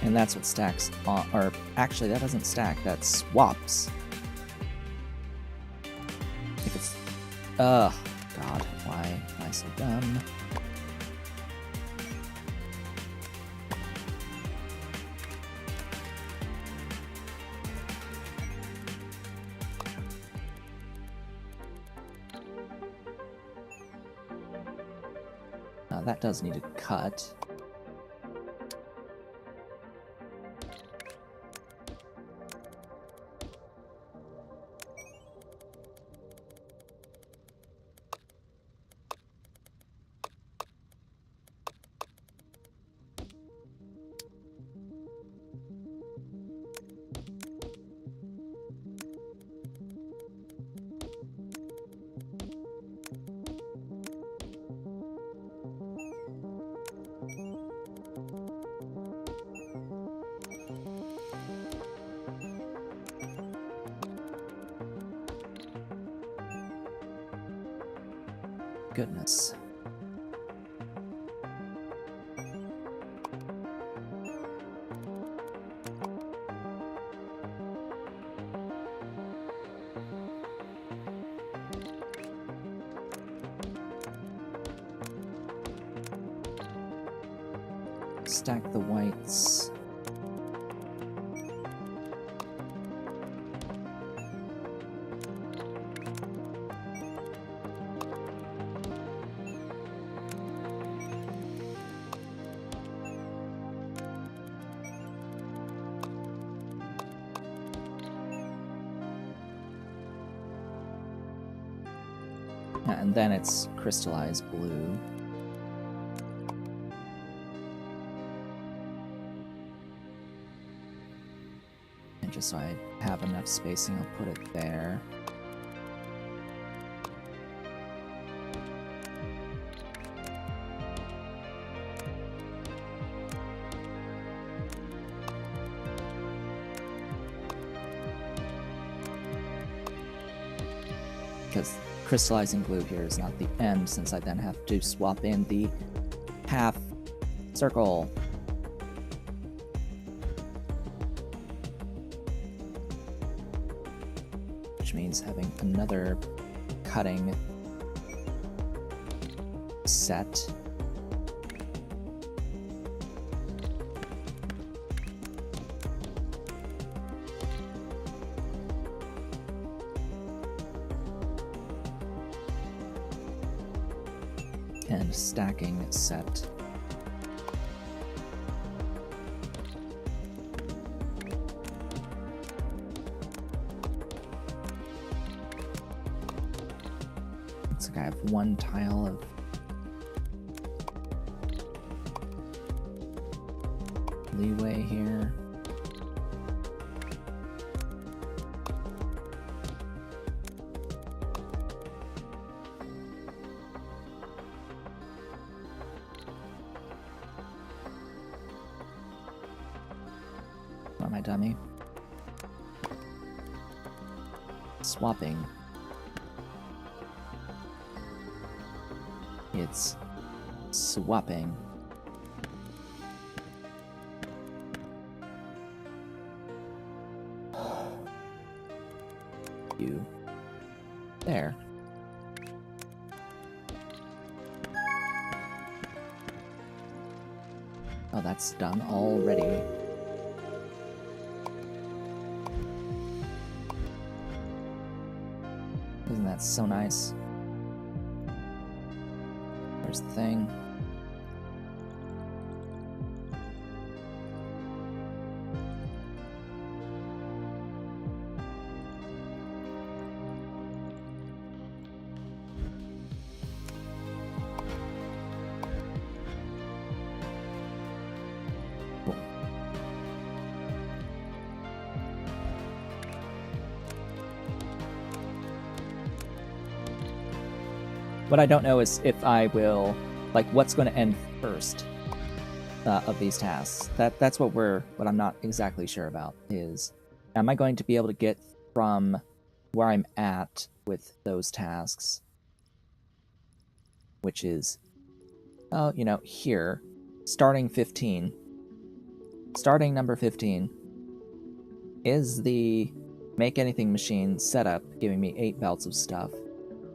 And that's what stacks on, or actually that doesn't stack, that swaps. If it's, God, why am I so dumb? That does need a cut. Goodness. Stack the whites. And then it's crystallized blue. And just so I have enough spacing, I'll put it there. Because crystallizing blue here is not the end, since I then have to swap in the half circle. Which means having another cutting set. And stacking set. Looks like I have one tile of leeway here. My dummy. Swapping. It's swapping. You. There. Oh, that's done already. Isn't that so nice? There's the thing. Cool. What I don't know is if I will, like, what's going to end first of these tasks. That's what I'm not exactly sure about is, am I going to be able to get from where I'm at with those tasks, which is, oh, you know, here, starting number 15 is the make anything machine setup, giving me 8 belts of stuff.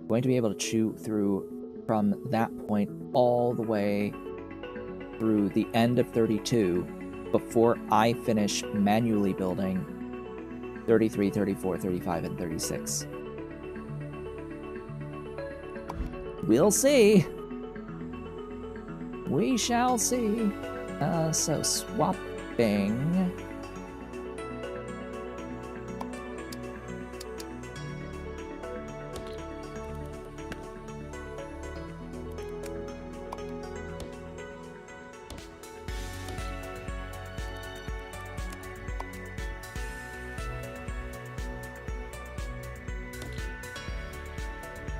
Going to be able to chew through from that point all the way through the end of 32 before I finish manually building 33, 34, 35, and 36. We'll see. We shall see. So swapping.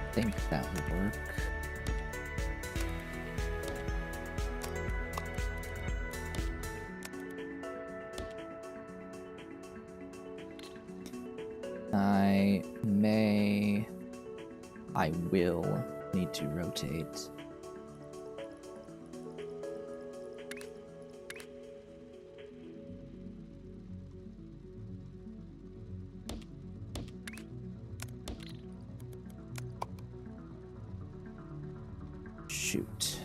I think that would work. I will need to rotate. Shoot.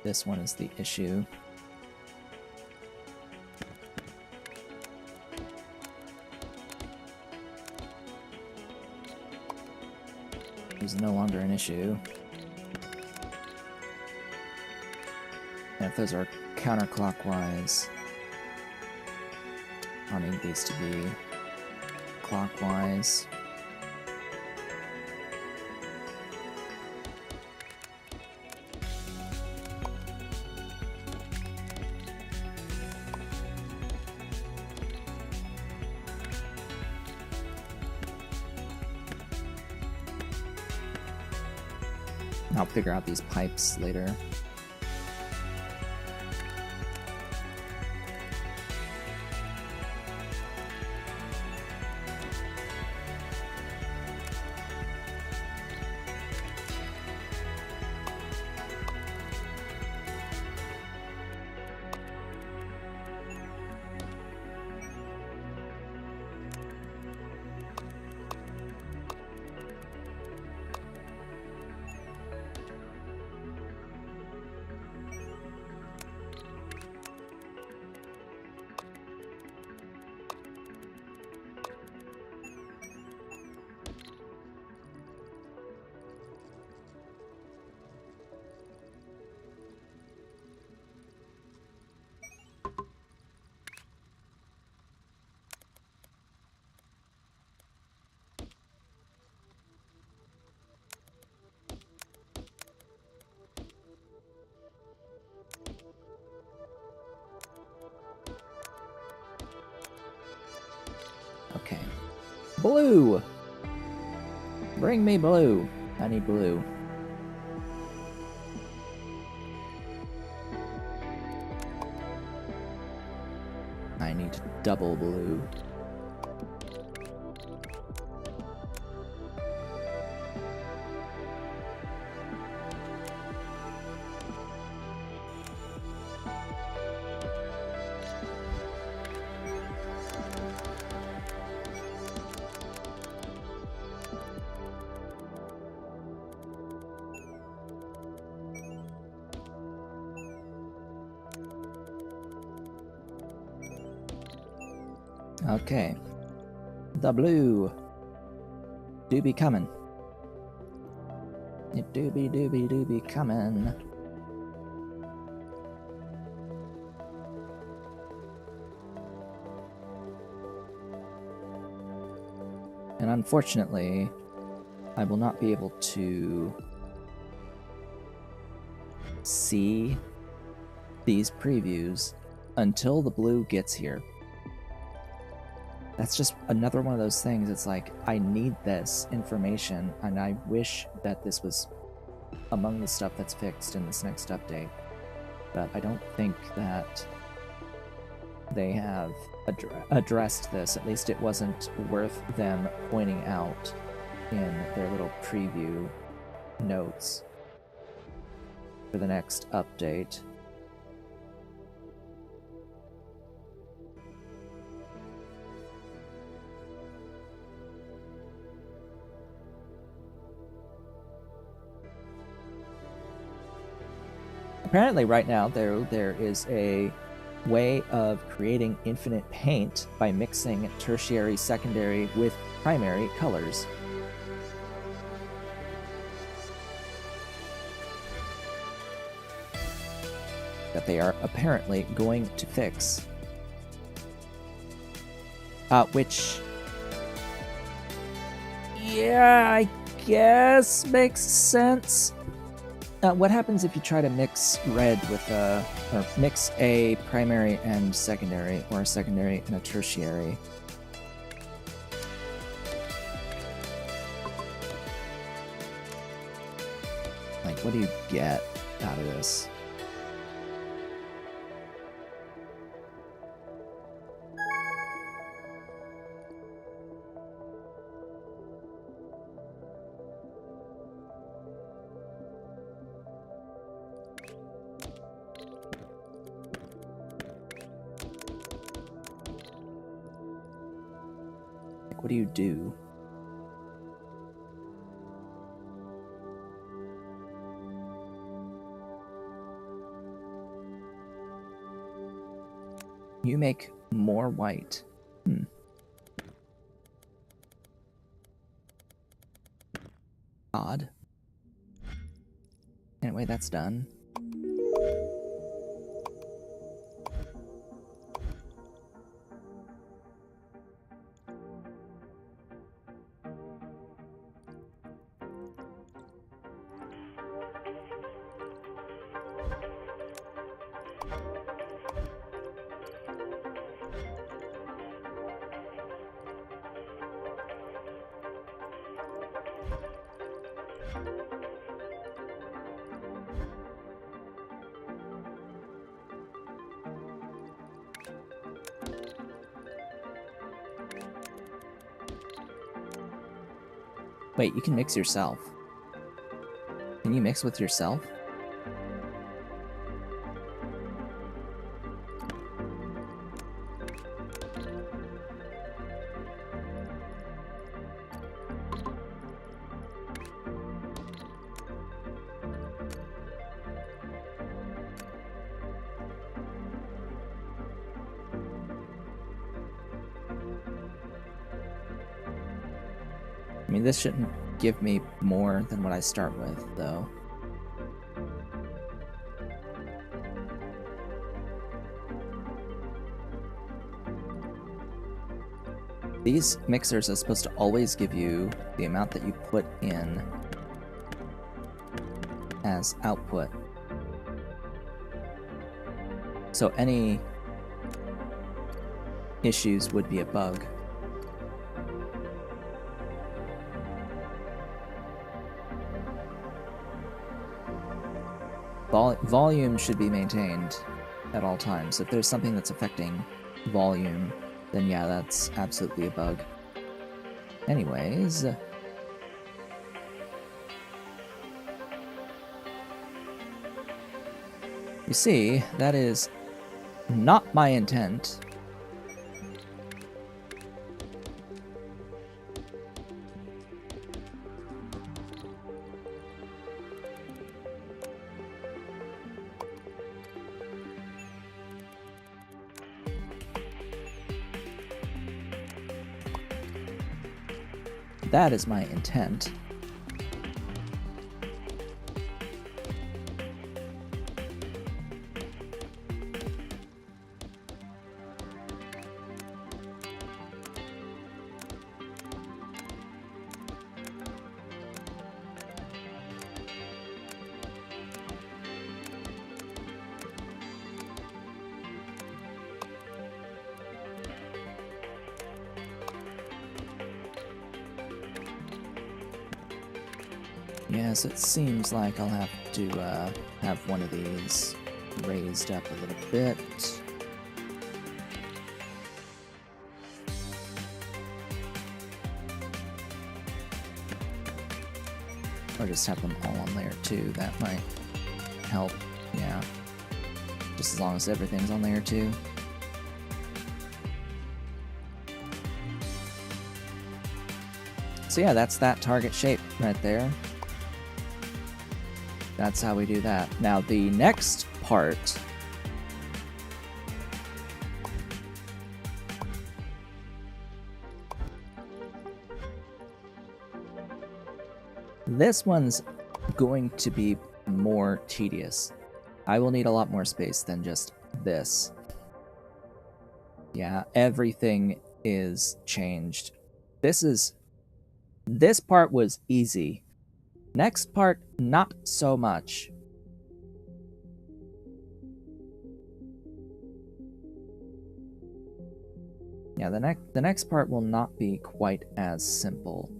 This one is the issue. is no longer an issue. And if those are counterclockwise, I'll need these to be clockwise. I'll figure out these pipes later. Okay. Blue! Bring me blue. I need blue. I need double blue. Okay. The blue do be coming. It do be coming. And unfortunately, I will not be able to see these previews until the blue gets here. That's just another one of those things. It's like, I need this information, and I wish that this was among the stuff that's fixed in this next update. But I don't think that they have addressed this. At least it wasn't worth them pointing out in their little preview notes for the next update. Apparently right now there is a way of creating infinite paint by mixing tertiary, secondary with primary colors. That they are apparently going to fix. Which, yeah, I guess makes sense. What happens if you try to mix red with or mix a primary and secondary, or a secondary and a tertiary? Like, what do you get out of this? What do you do? You make more white. Odd. Anyway, that's done. Wait, you can mix yourself. Can you mix with yourself? I mean, this shouldn't give me more than what I start with, though. These mixers are supposed to always give you the amount that you put in as output. So any issues would be a bug. Volume should be maintained at all times. If there's something that's affecting volume, then yeah, that's absolutely a bug. Anyways, you see, that is not my intent. That is my intent. Yes, it seems like I'll have to have one of these raised up a little bit. Or just have them all on layer 2, that might help, yeah. Just as long as everything's on layer 2. So yeah, that's that target shape right there. That's how we do that. Now the next part this one's going to be more tedious. I will need a lot more space than just this. Yeah, everything is changed. This part was easy. Next part, not so much. Yeah, the next part will not be quite as simple.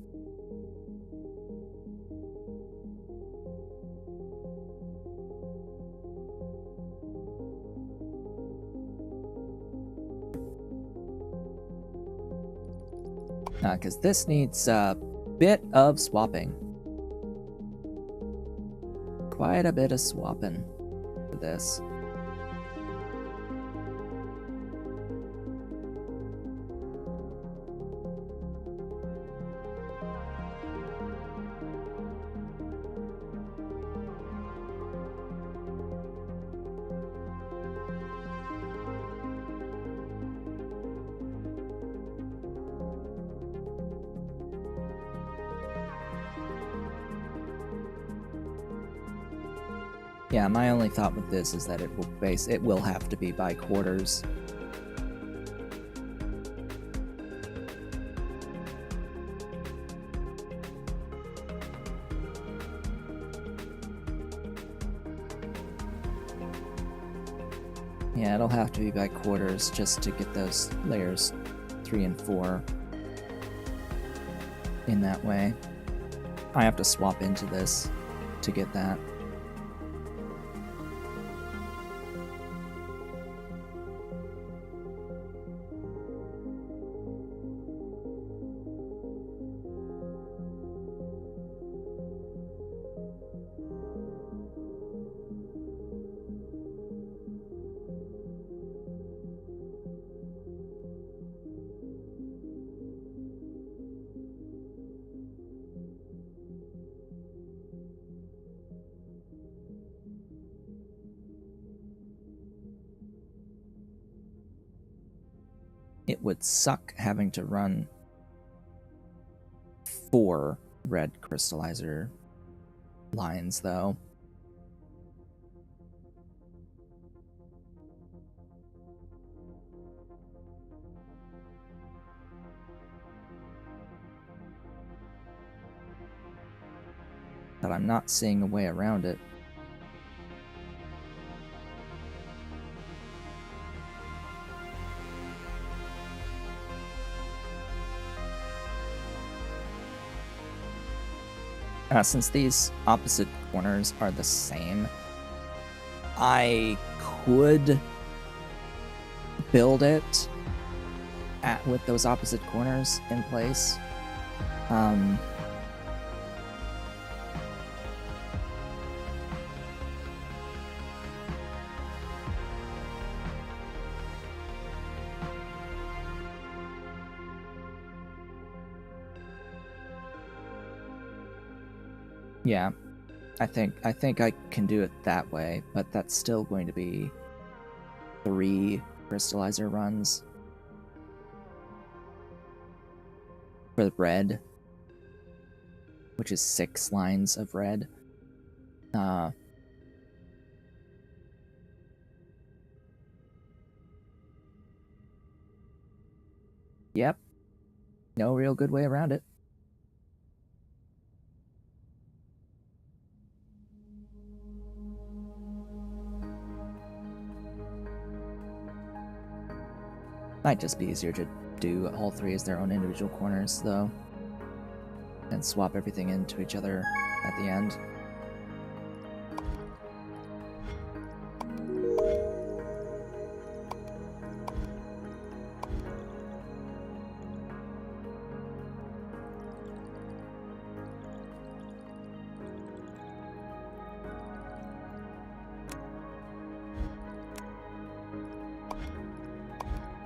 Because this needs a bit of swapping. Quite a bit of swapping for this. Yeah, my only thought with this is that it will have to be by quarters. Yeah, it'll have to be by quarters just to get those layers 3 and 4 in that way. I have to swap into this to get that. It would suck having to run 4 red crystallizer lines, though. But I'm not seeing a way around it. Since these opposite corners are the same, I could build it with those opposite corners in place. Yeah, I think I can do it that way, but that's still going to be 3 crystallizer runs for the red, which is 6 lines of red. Yep, no real good way around it. Might just be easier to do all 3 as their own individual corners, though, and swap everything into each other at the end.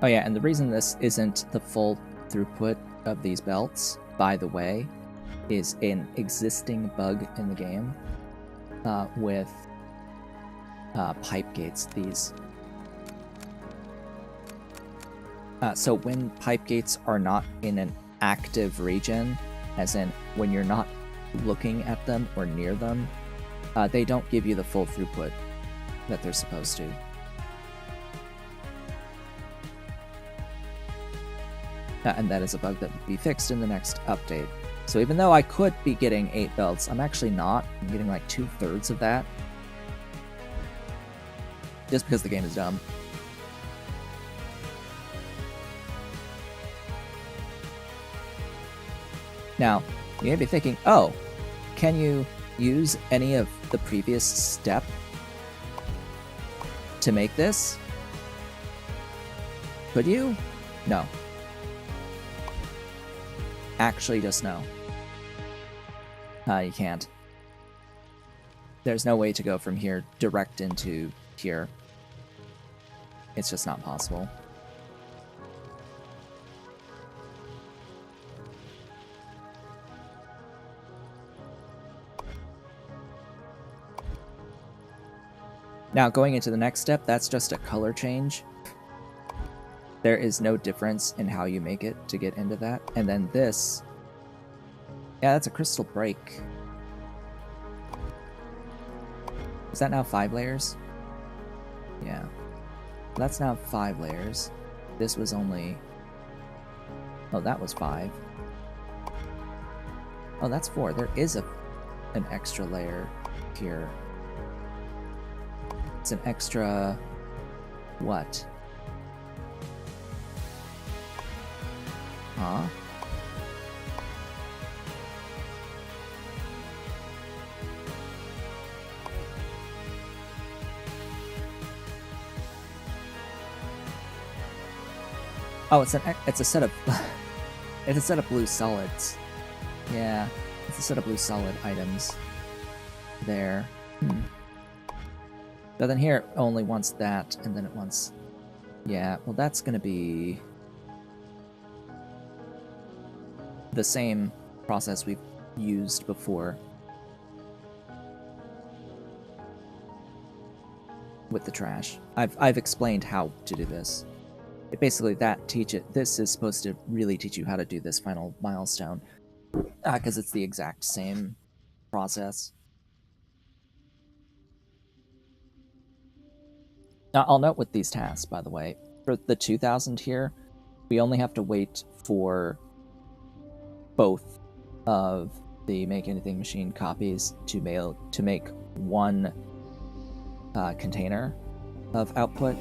Oh yeah, and the reason this isn't the full throughput of these belts, by the way, is an existing bug in the game with pipe gates. So when pipe gates are not in an active region, as in when you're not looking at them or near them, they don't give you the full throughput that they're supposed to. And that is a bug that will be fixed in the next update. So even though I could be getting 8 belts, I'm actually not. I'm getting like 2/3 of that. Just because the game is dumb. Now, you may be thinking, oh, can you use any of the previous step to make this? Could you? No. Actually, just no. You can't. There's no way to go from here direct into here. It's just not possible. Now, going into the next step, that's just a color change. There is no difference in how you make it to get into that. And then this... yeah, that's a crystal break. Is that now 5 layers? Yeah. That's now 5 layers. This was only... Oh, that was 5. Oh, that's 4. There is an extra layer here. It's an extra... what? Huh? Oh, it's a set of it's a set of blue solids. Yeah, it's a set of blue solid items there. But then here it only wants that, and then it wants... Yeah, well that's gonna be the same process we've used before with the trash. I've explained how to do this. Basically, this is supposed to really teach you how to do this final milestone, because it's the exact same process. Now, I'll note with these tasks, by the way, for the 2000 here, we only have to wait for both of the Make Anything Machine copies to make one container of output,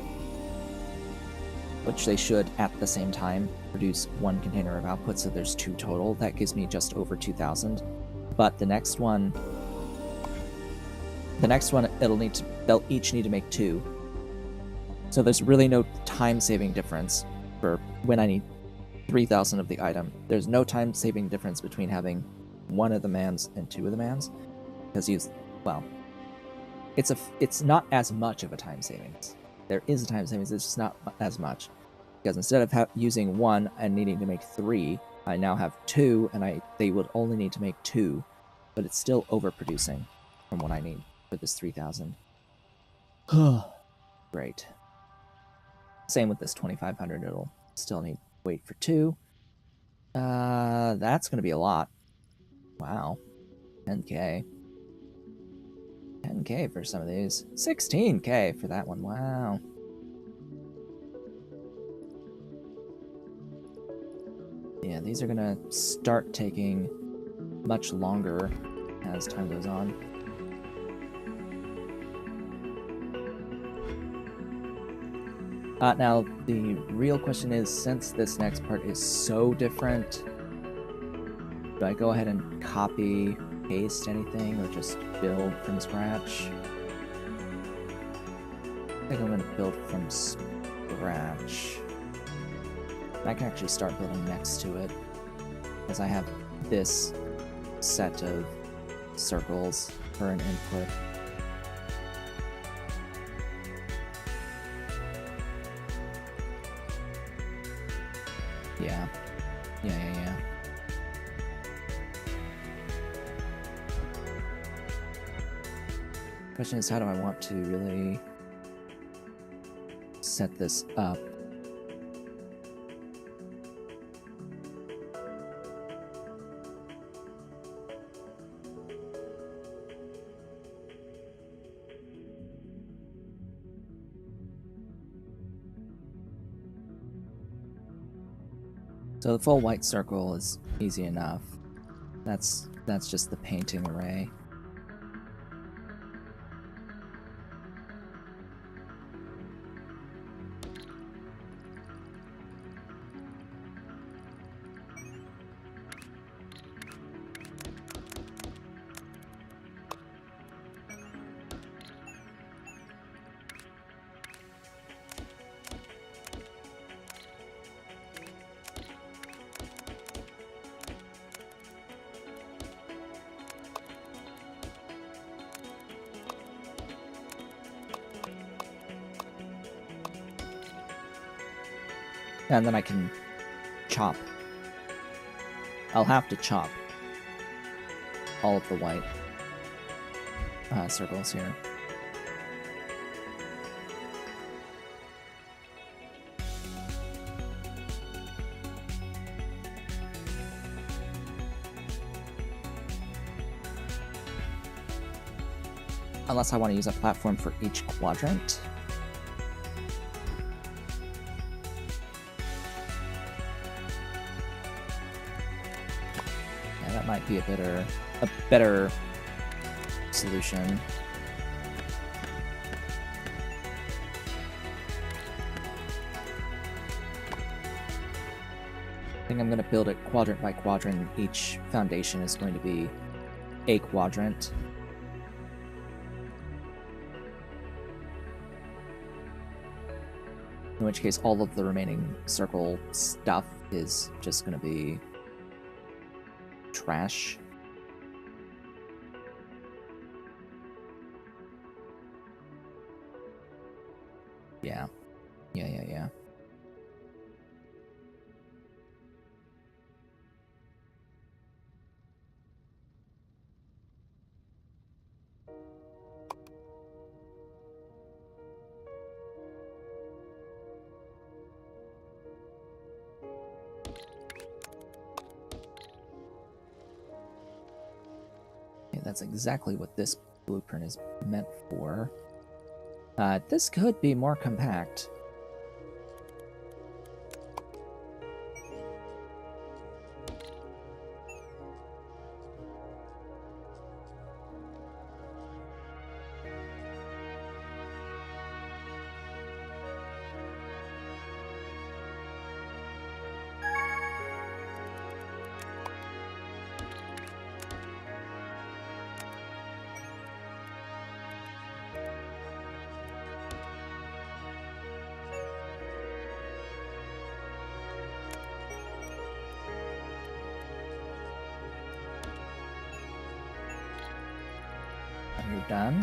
which they should at the same time produce one container of output, so there's 2 total. That gives me just over 2000. But the next one, they'll each need to make 2. So there's really no time-saving difference for when I need 3000 of the item. There's no time-saving difference between having 1 of the mans and 2 of the mans, because well, it's not as much of a time savings. There is a time savings, it's just not as much. Because instead of using 1 and needing to make 3, I now have 2, and they would only need to make 2, but it's still overproducing from what I need for this 3000. Great. Same with this 2500, it'll still need to wait for 2. That's gonna be a lot. Wow. 10k. 10k for some of these. 16k for that one. Wow. Yeah, these are gonna start taking much longer as time goes on. Now, the real question is, since this next part is so different, do I go ahead and copy, paste anything, or just build from scratch? I think I'm going to build from scratch. I can actually start building next to it, because I have this set of circles for an input. Yeah. Question is, how do I want to really set this up? So the full white circle is easy enough. That's just the painting array. And then I can chop. I'll have to chop all of the white circles here. unless I want to use a platform for each quadrant. Yeah, that might be a better solution. I think I'm going to build it quadrant by quadrant. Each foundation is going to be a quadrant. In which case, all of the remaining circle stuff is just going to be trash. Yeah. Yeah. That's exactly what this blueprint is meant for. This could be more compact. And you're done.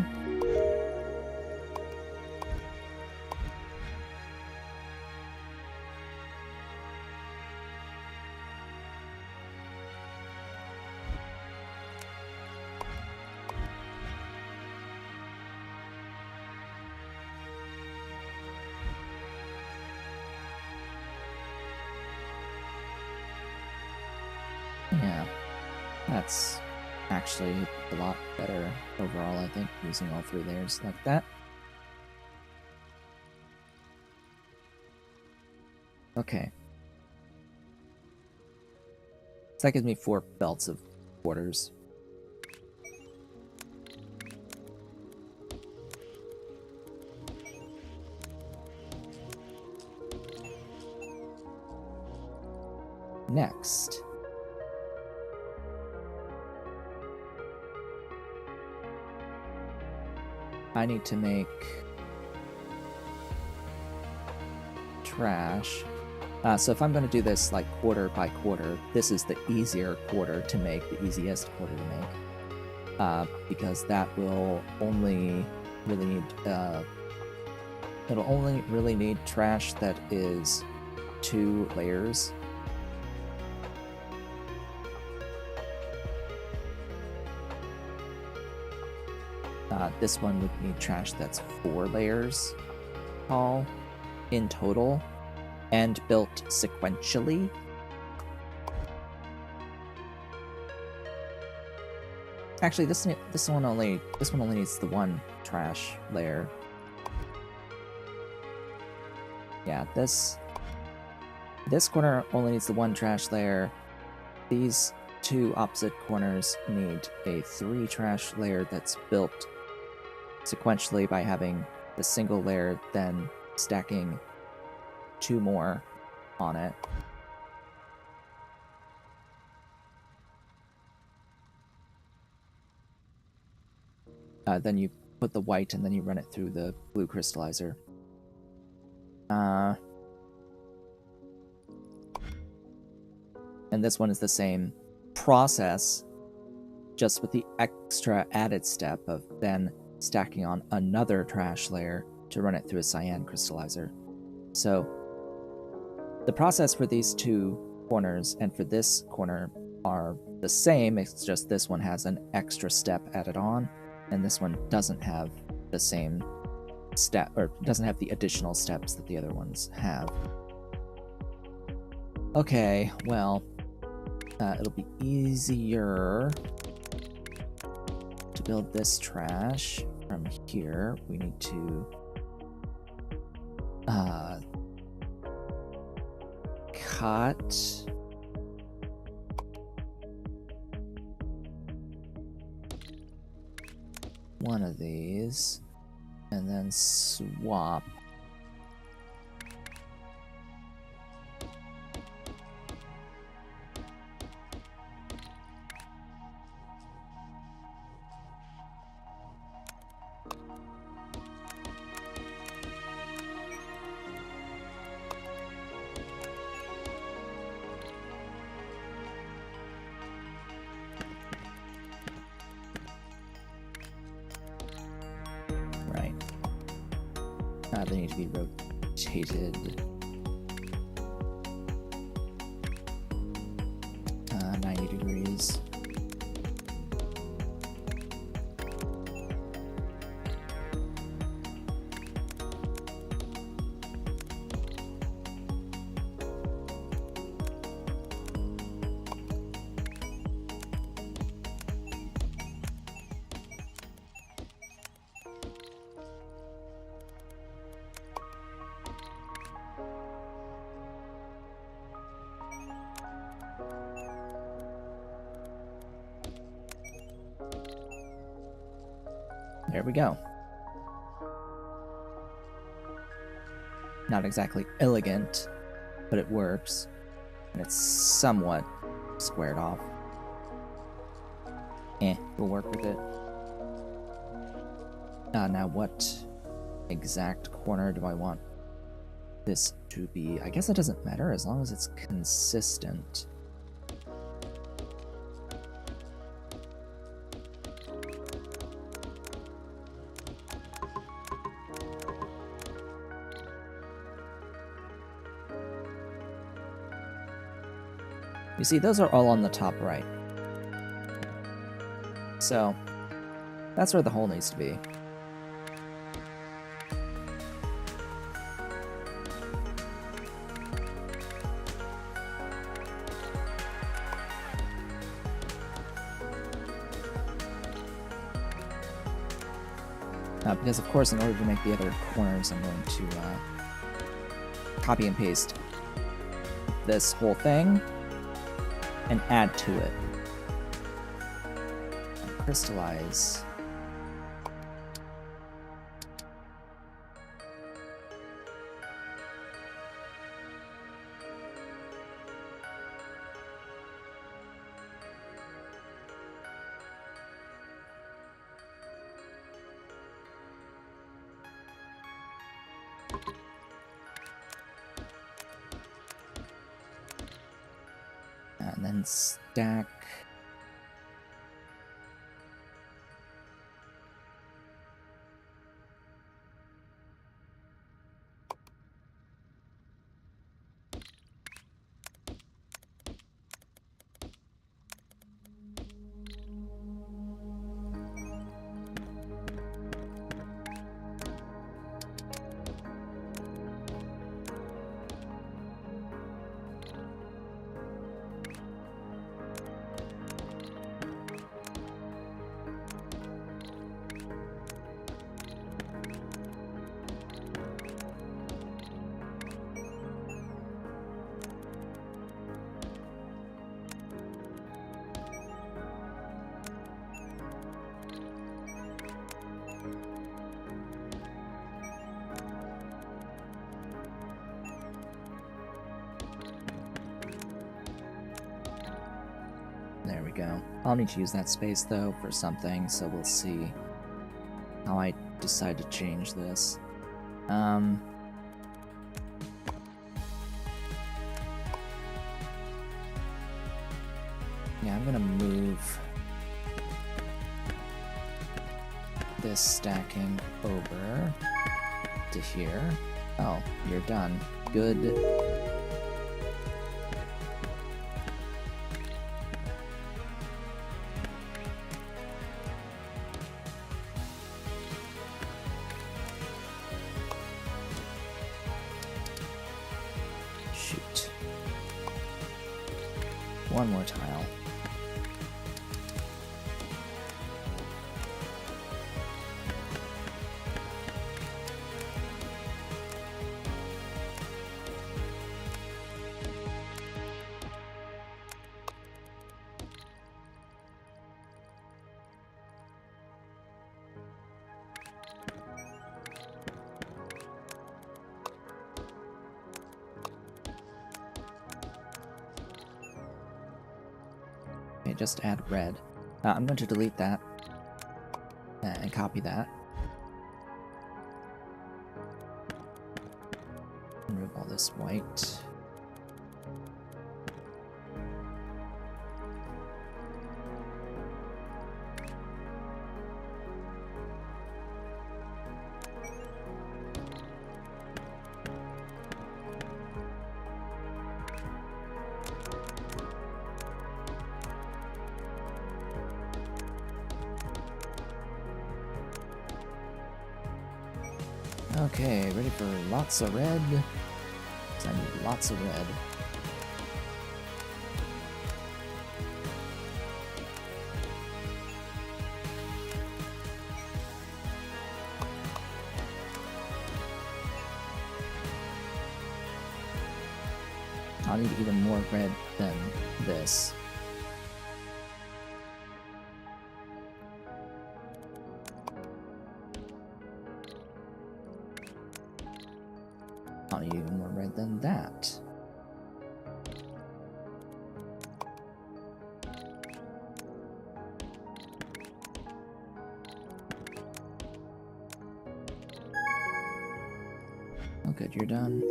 Yeah, that's actually a lot better overall, I think, using all 3 layers like that. Okay. So that gives me 4 belts of quarters. Next, I need to make trash. So if I'm going to do this like quarter by quarter, this is the easier quarter to make, the easiest quarter to make, because that will only really need it'll only really need trash that is 2 layers. This one would need trash that's 4 layers tall in total and built sequentially. Actually, this one only needs the 1 trash layer. Yeah, this corner only needs the 1 trash layer. These 2 opposite corners need a 3 trash layer that's built sequentially by having the single layer, then stacking 2 more on it. Then you put the white and then you run it through the blue crystallizer. And this one is the same process, just with the extra added step of then stacking on another trash layer to run it through a cyan crystallizer. So the process for these 2 corners and for this corner are the same, it's just this one has an extra step added on, and this one doesn't have the same step, or doesn't have the additional steps that the other ones have. Okay, well, it'll be easier to build this trash from here, we need to cut one of these and then swap they need to be rotated 90 degrees. There we go. Not exactly elegant, but it works. And it's somewhat squared off. We'll work with it. Now what exact corner do I want this to be? I guess it doesn't matter as long as it's consistent. You see, those are all on the top right. So, that's where the hole needs to be. Because, of course, in order to make the other corners, I'm going to copy and paste this whole thing and add to it. And crystallize. And then stack. There we go. I'll need to use that space, though, for something, so we'll see how I decide to change this. Yeah, I'm gonna move this stacking over to here. Oh, you're done. Good. Shoot. One more tile. just add red. I'm going to delete that and copy that. Remove all this white. Okay, ready for lots of red. 'Cause I need lots of red. I'll need even more red than this. I'll need even more red than that. Oh good, you're done.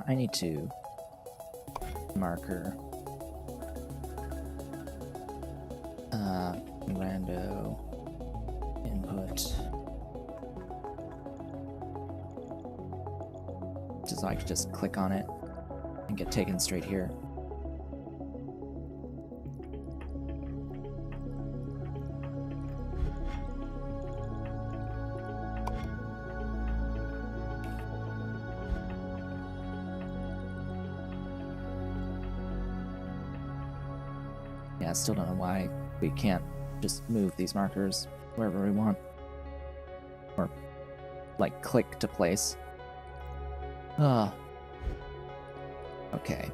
I need to marker rando input so I can just click on it and get taken straight here. Yeah, I still don't know why we can't just move these markers wherever we want. Or, like, click to place. Ah. Okay.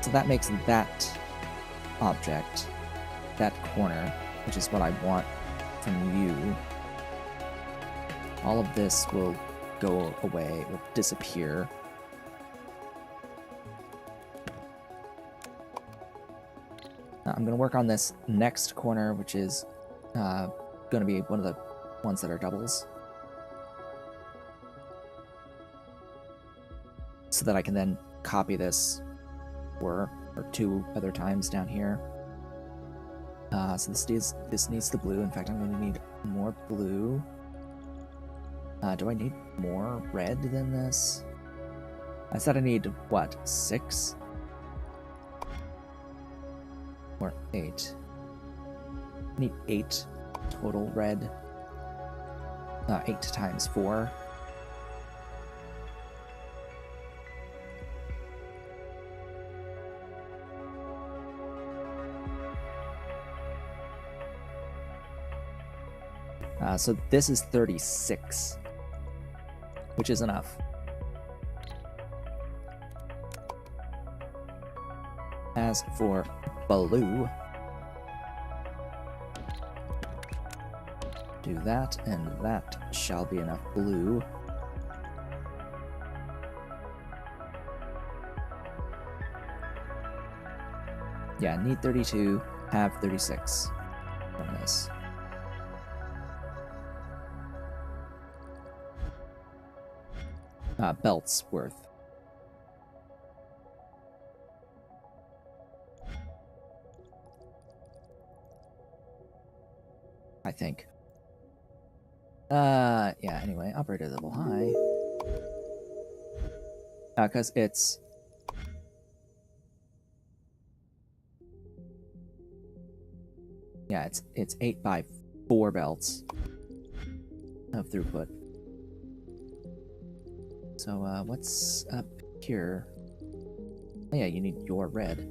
So that makes that object, that corner, which is what I want from you. All of this will go away, it will disappear. I'm going to work on this next corner, which is going to be one of the ones that are doubles. So that I can then copy this or two other times down here. So this needs the blue. In fact, I'm going to need more blue. Do I need more red than this? I said I need, what, 6? Or 8? I need 8 total red. 8 times 4. So this is 36, which is enough. As for blue, do that, and that shall be enough blue. Yeah, need 32, have 36 from this. Belts worth. I think. Yeah, anyway, operator level high. Because it's... Yeah, it's 8 by 4 belts of throughput. So, what's up here? Oh yeah, you need your red.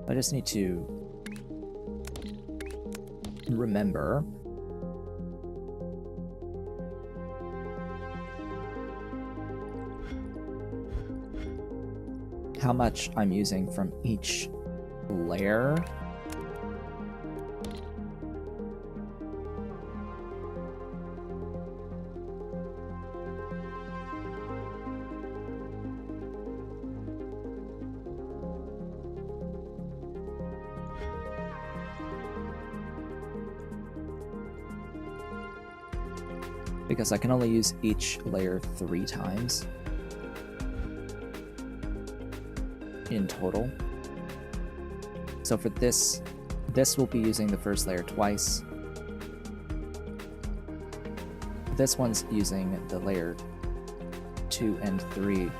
I just need to remember how much I'm using from each layer. Because I can only use each layer 3 times in total. So for this will be using the first layer twice. This one's using the layer 2 and 3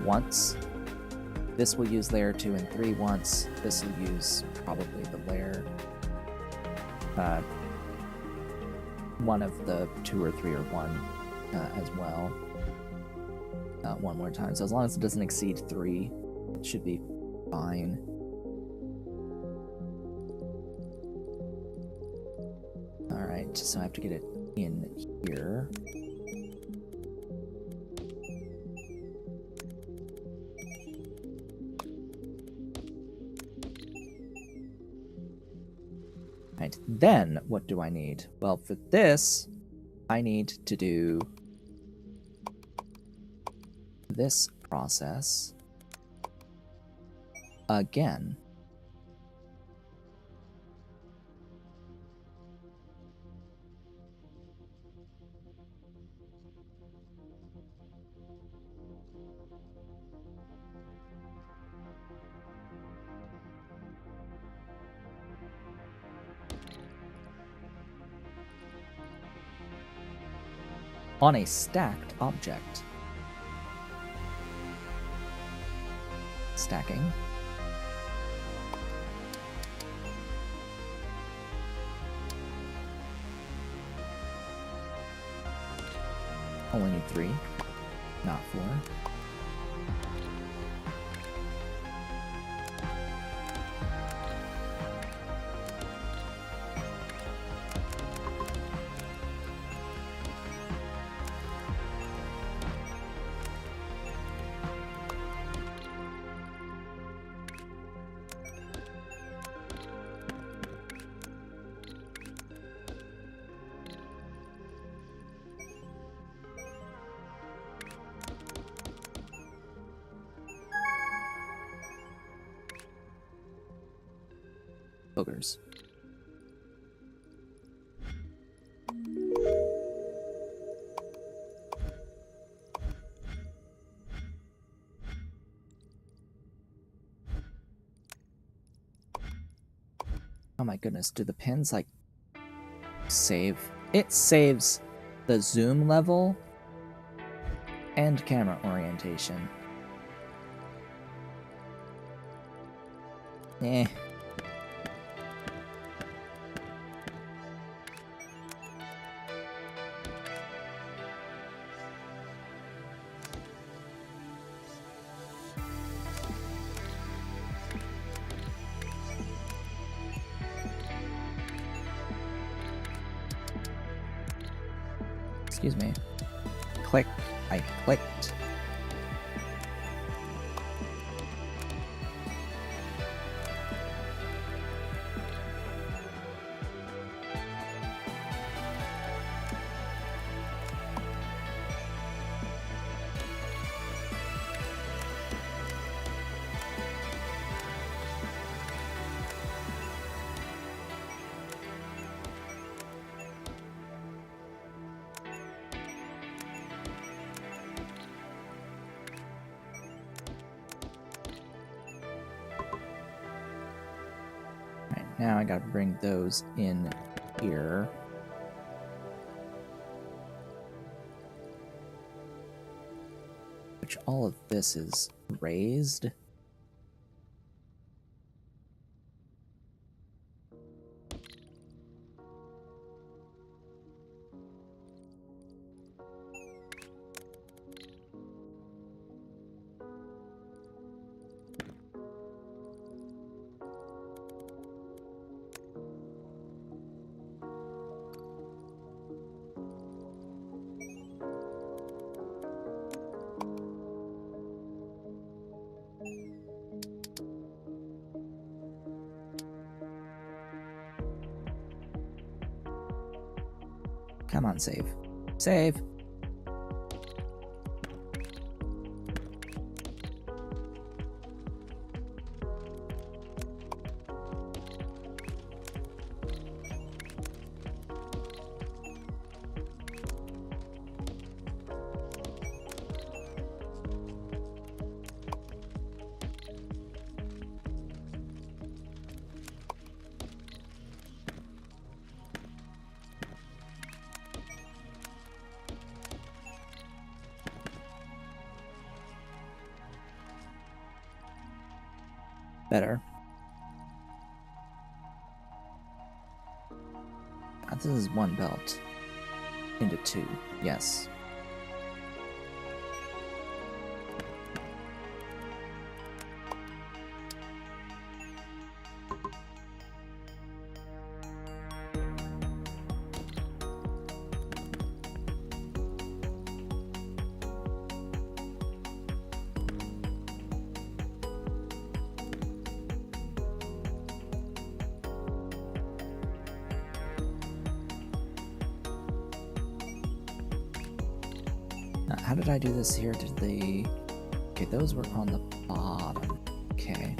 once. This will use layer 2 and 3 once. This will use probably the layer one of the 2 or 3 or 1 as well. One more time. So as long as it doesn't exceed 3, it should be fine. Alright, so I have to get it in here. Right, then what do I need? Well, for this, I need to do this process again. On a stacked object. Stacking. Only need 3, not 4. Boogers. Oh my goodness, do the pins like save? It saves the zoom level and camera orientation. Eh. Excuse me. Click. I clicked. Now I gotta bring those in here. Which all of this is raised. Come on, save. Save! Better. This is one belt. Into two, yes. How did I do this here? Did they... Okay, those were on the bottom. Okay.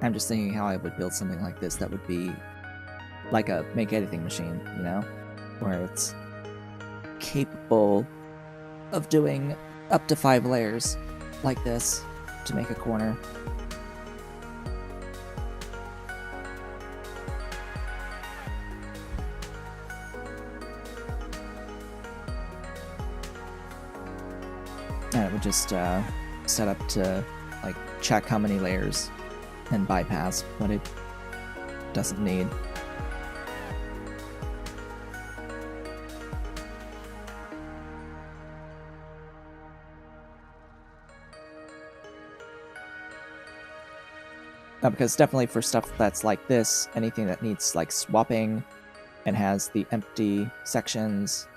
I'm just thinking how I would build something like this that would be like a make anything machine, you know? Where it's capable of doing up to 5 layers like this to make a corner. And it would just set up to like check how many layers and bypass what it doesn't need. Because definitely for stuff that's like this, anything that needs like swapping and has the empty sections,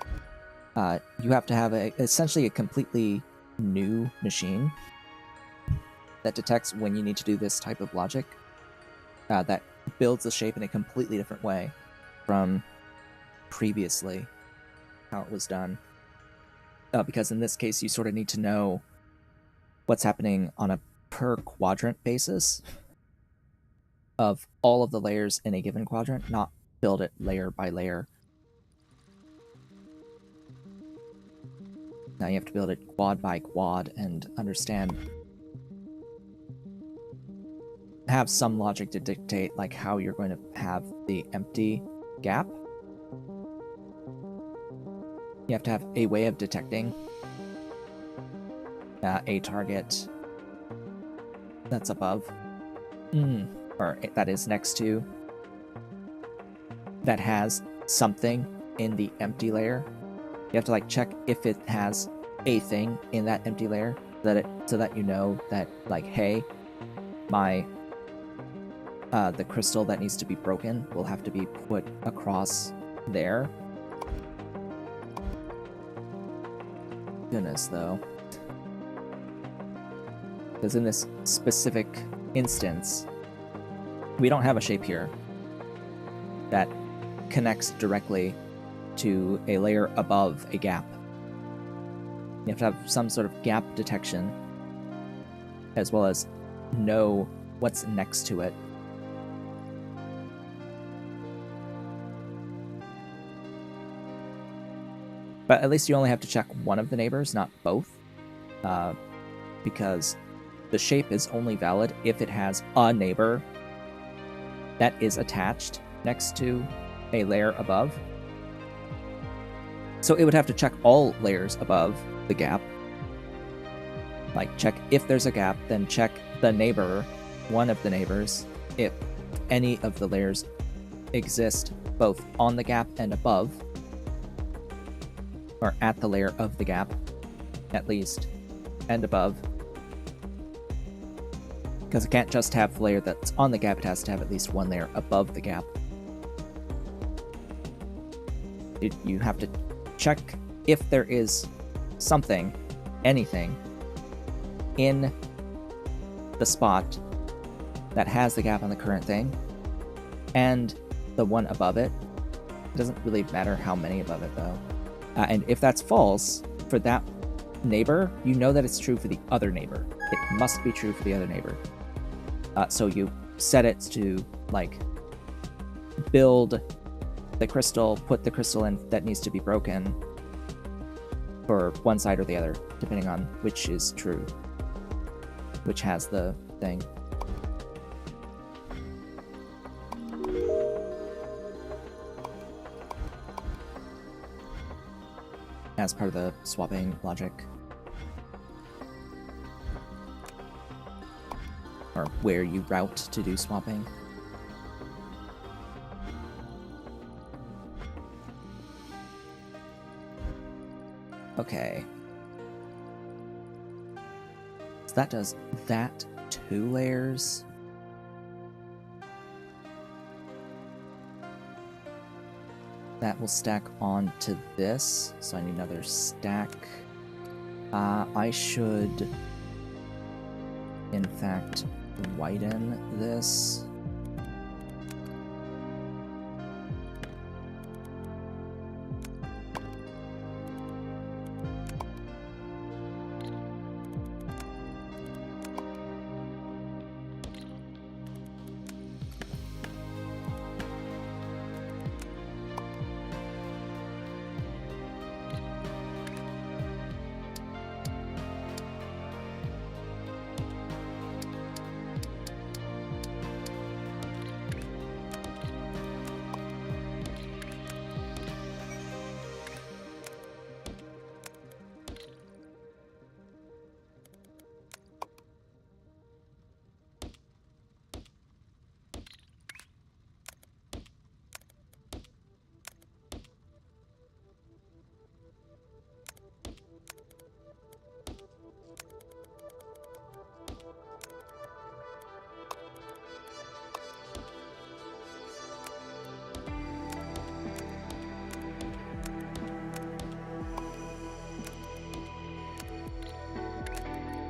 you have to have essentially a completely new machine that detects when you need to do this type of logic, that builds the shape in a completely different way from previously how it was done. Because in this case, you sort of need to know what's happening on a per quadrant basis of all of the layers in a given quadrant, not build it layer by layer. Now you have to build it quad by quad and understand, have some logic to dictate like how you're going to have the empty gap. You have to have a way of detecting a target that's above, or that is next to, that has something in the empty layer. You have to like check if it has a thing in that empty layer, so that you know that like, hey, my the crystal that needs to be broken will have to be put across there. Goodness, though. Because in this specific instance, we don't have a shape here that connects directly to a layer above a gap. You have to have some sort of gap detection, as well as know what's next to it. But at least you only have to check one of the neighbors, not both, because the shape is only valid if it has a neighbor that is attached next to a layer above. So it would have to check all layers above the gap. Like, check if there's a gap, then check the neighbor, one of the neighbors, if any of the layers exist both on the gap and above, or at the layer of the gap, at least, and above. Because it can't just have the layer that's on the gap, it has to have at least one layer above the gap. You have to check if there is something, anything, in the spot that has the gap on the current thing, and the one above it. It doesn't really matter how many above it, though. And if that's false, for that neighbor, you know that it's true for the other neighbor. It must be true for the other neighbor. So you set it to, like, build the crystal, put the crystal in that needs to be broken for one side or the other, depending on which is true, which has the thing. As part of the swapping logic. Or where you route to do swapping. Okay. So that does that 2 layers. That will stack onto this, so I need another stack. I should, in fact, widen this.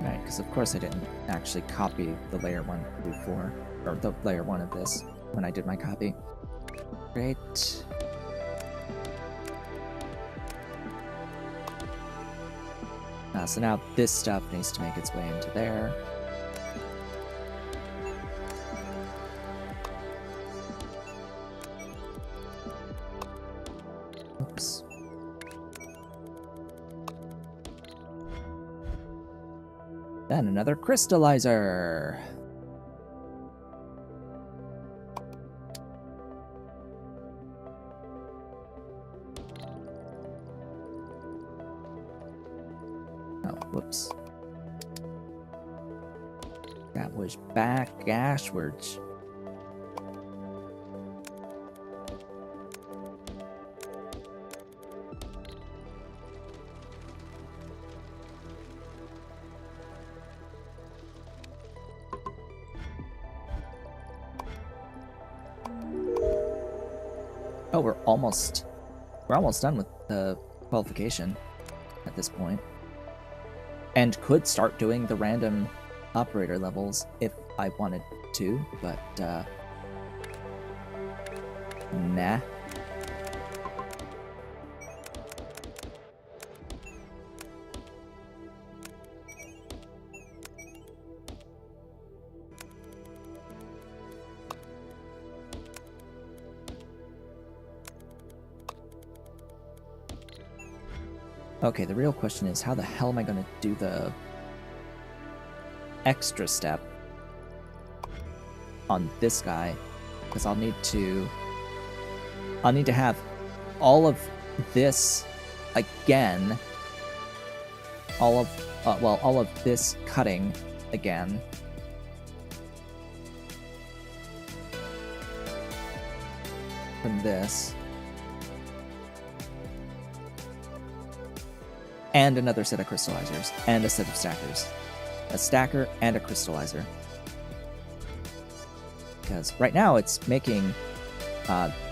Right, because of course I didn't actually copy the layer 1 before, or the layer 1 of this when I did my copy. Great. So now this stuff needs to make its way into there. Oops. Then another crystallizer. Oh, whoops. That was back ashwards. Oh, we're almost done with the qualification at this point. And could start doing the random operator levels if I wanted to, but nah. Okay, the real question is, how the hell am I going to do the extra step on this guy? Because I'll need to have all of this again. All of this cutting again. From this. And another set of crystallizers, and a set of stackers. A stacker and a crystallizer. Because right now it's making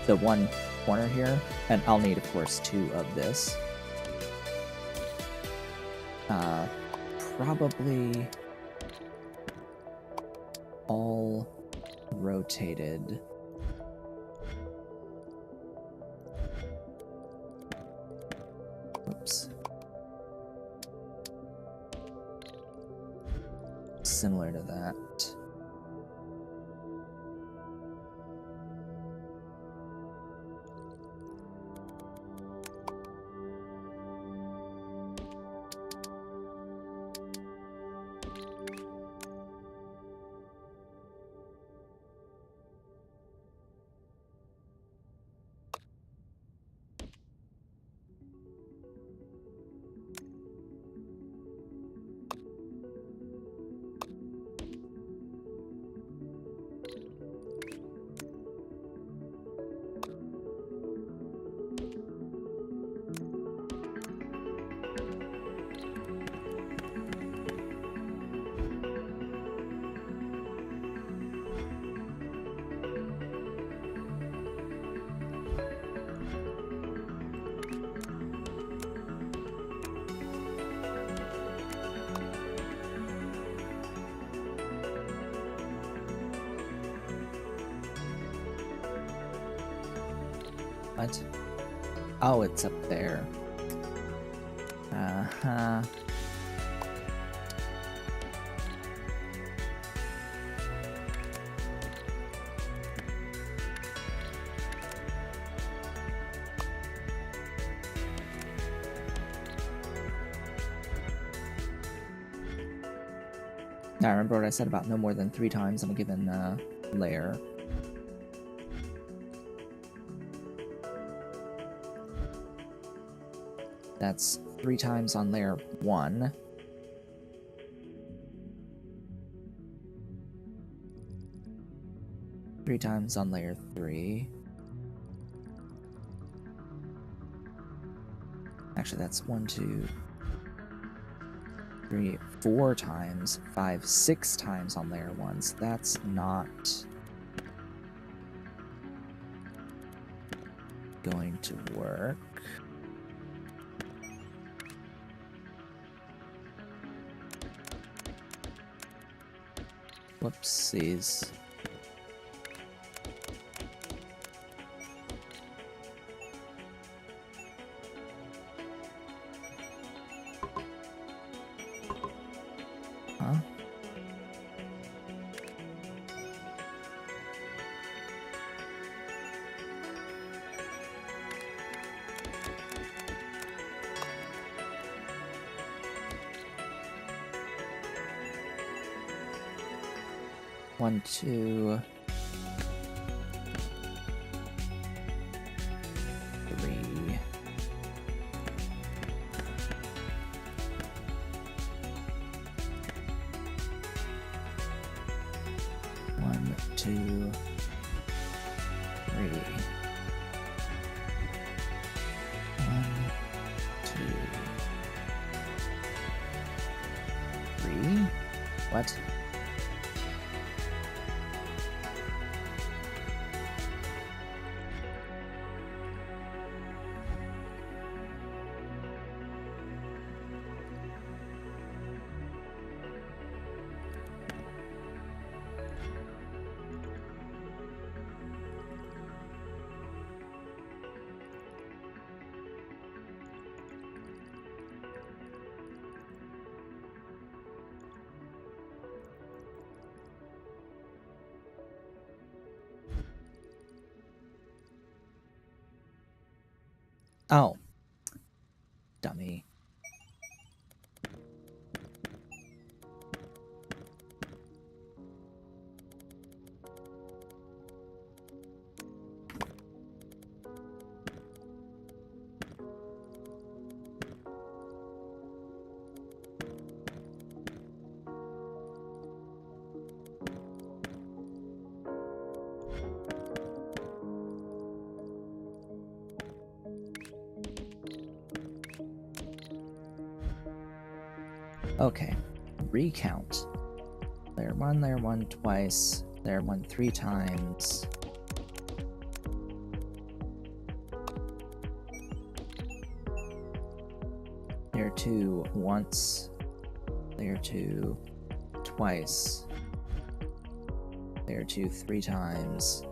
the one corner here, and I'll need, of course, 2 of this. Probably all rotated. Oops. Similar to that. What? Oh, it's up there. Uh-huh. Now, remember what I said about no more than 3 times on a given layer. That's 3 times on layer 1. Three times on layer 3. Actually, that's 1, 2, 3, 4 times. 5, 6 times on layer 1. So that's not going to work. Whoopsies. Huh? One, 2, 3. One, 2, 3. 1, 2, 3. What? Oh. Dummy. Okay. Recount. Layer 1 twice, layer 1 3 times. Layer 2 once, layer 2 twice, layer 2 3 times.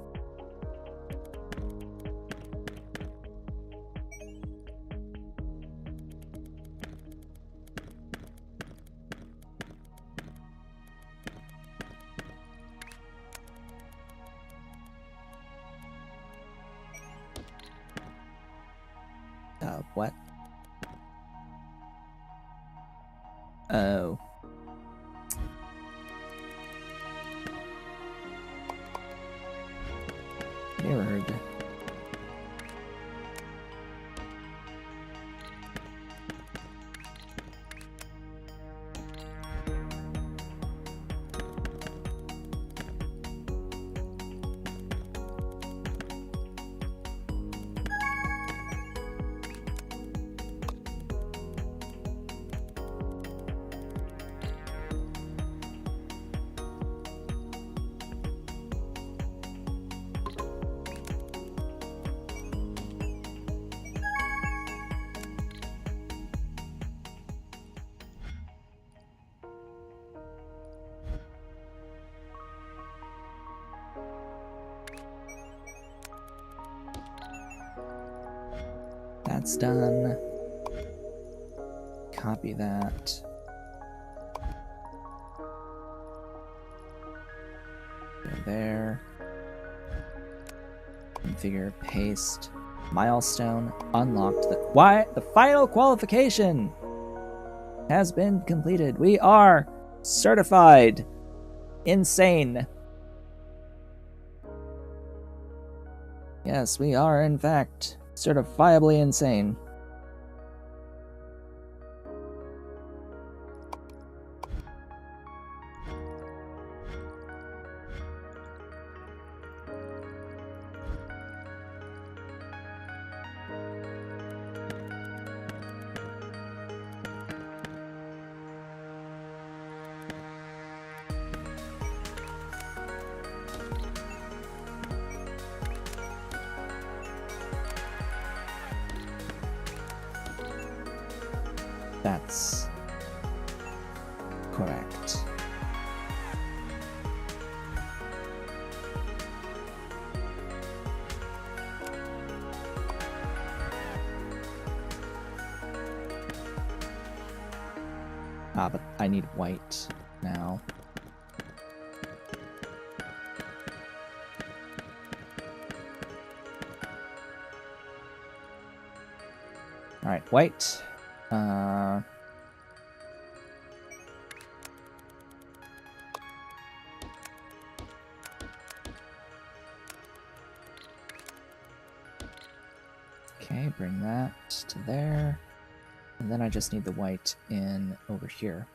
What? Oh. Mirrored. That's done. Copy that. Go there. Configure, paste. Milestone unlocked. The final qualification has been completed. We are certified. Insane. Yes, we are in fact certifiably insane. That's correct. But I need white now. Alright, white. Okay, bring that to there. And then I just need the white in over here.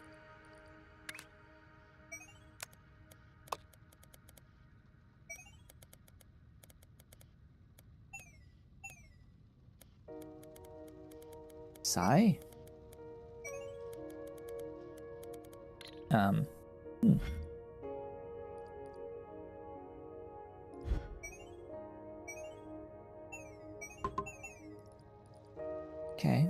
Sigh? Okay.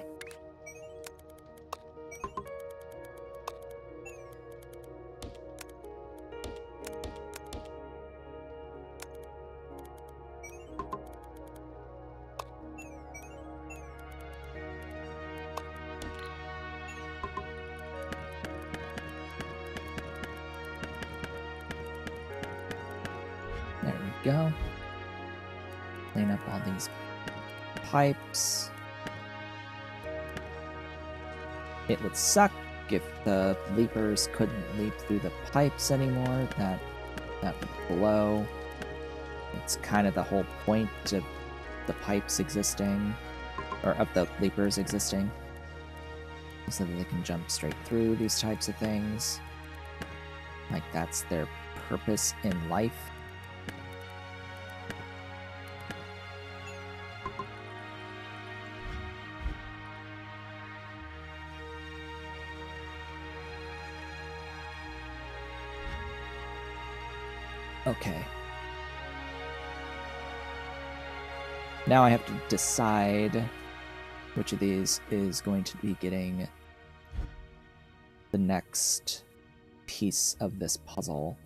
There we go. Clean up all these pipes. It would suck if the leapers couldn't leap through the pipes anymore. That would blow. It's kind of the whole point of the pipes existing, or of the leapers existing, so that they can jump straight through these types of things. Like, that's their purpose in life. Okay. Now I have to decide which of these is going to be getting the next piece of this puzzle,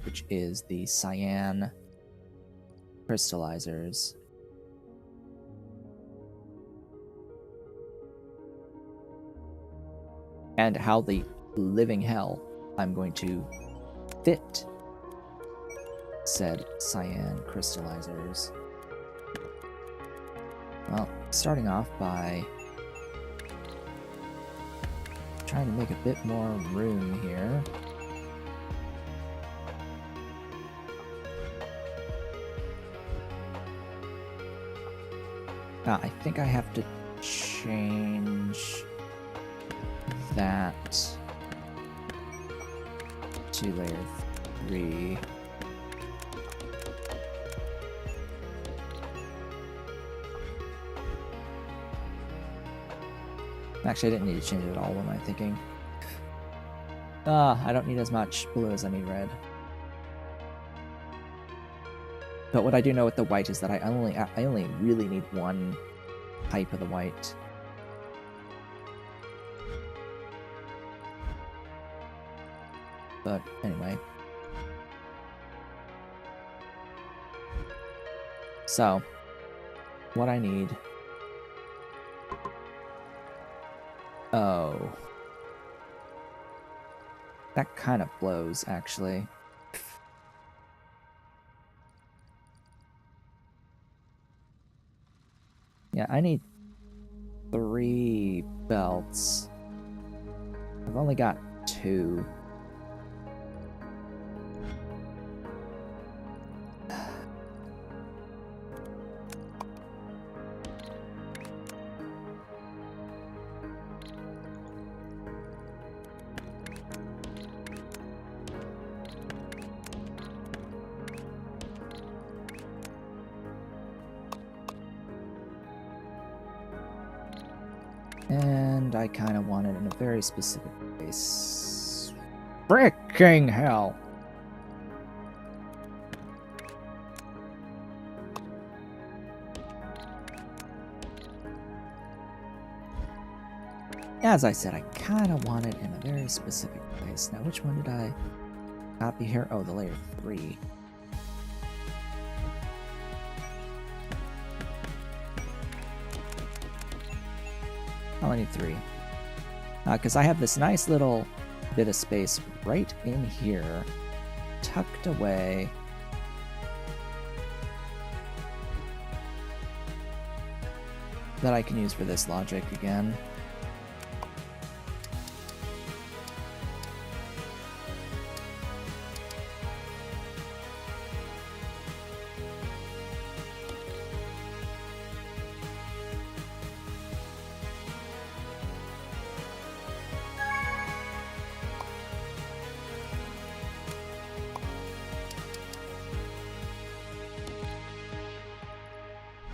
which is the cyan crystallizers. And how the living hell I'm going to fit said cyan crystallizers. Well, starting off by trying to make a bit more room here. I think I have to change that to layer 3. Actually, I didn't need to change it at all. What am I thinking? I don't need as much blue as I need red. But what I do know with the white is that I only really need one type of the white. But anyway. So, what I need... Oh. That kind of blows, actually. Yeah, I need 3 belts. I've only got 2. And I kind of want it in a very specific place. Fricking hell! As I said, I kind of want it in a very specific place. Now, which one did I copy here? Oh, the layer 3. I only need 3. Because I have this nice little bit of space right in here, tucked away. That I can use for this logic again.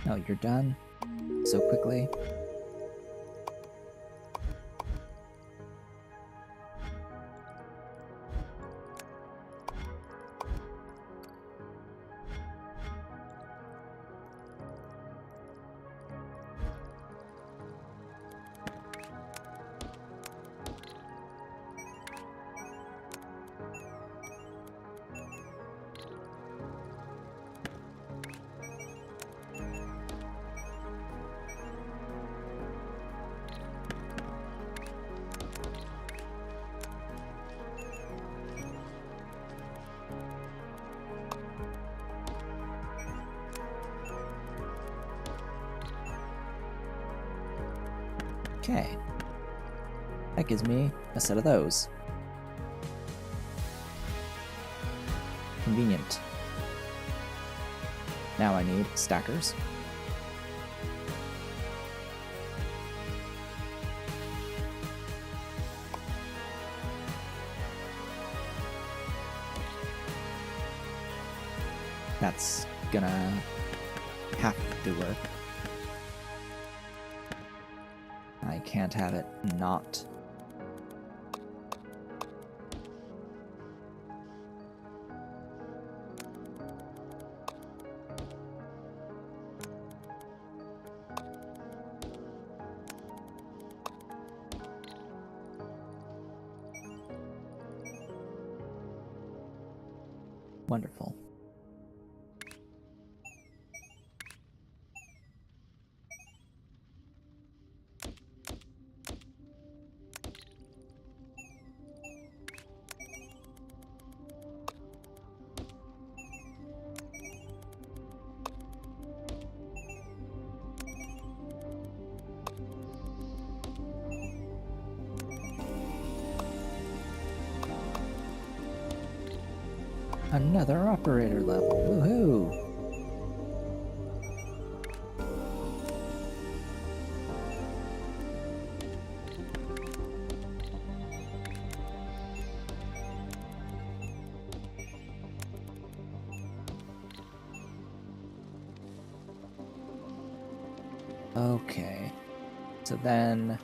Oh, you're done? So quickly? Okay. That gives me a set of those. Convenient. Now I need stackers. That's gonna have to work. I can't have it not. Wonderful. Another operator level. Woohoo! Okay. So then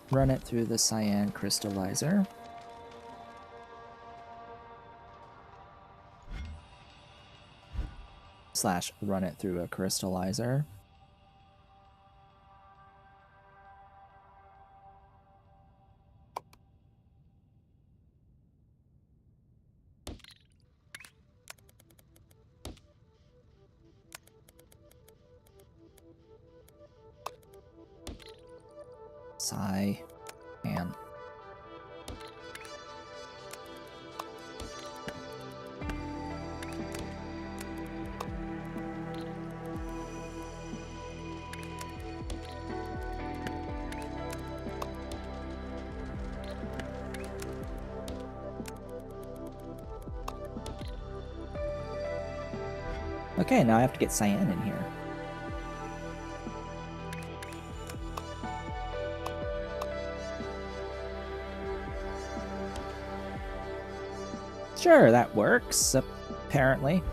run it through the cyan crystallizer. Slash run it through a crystallizer. Cyan. Okay, now I have to get cyan in here. Sure, that works, apparently.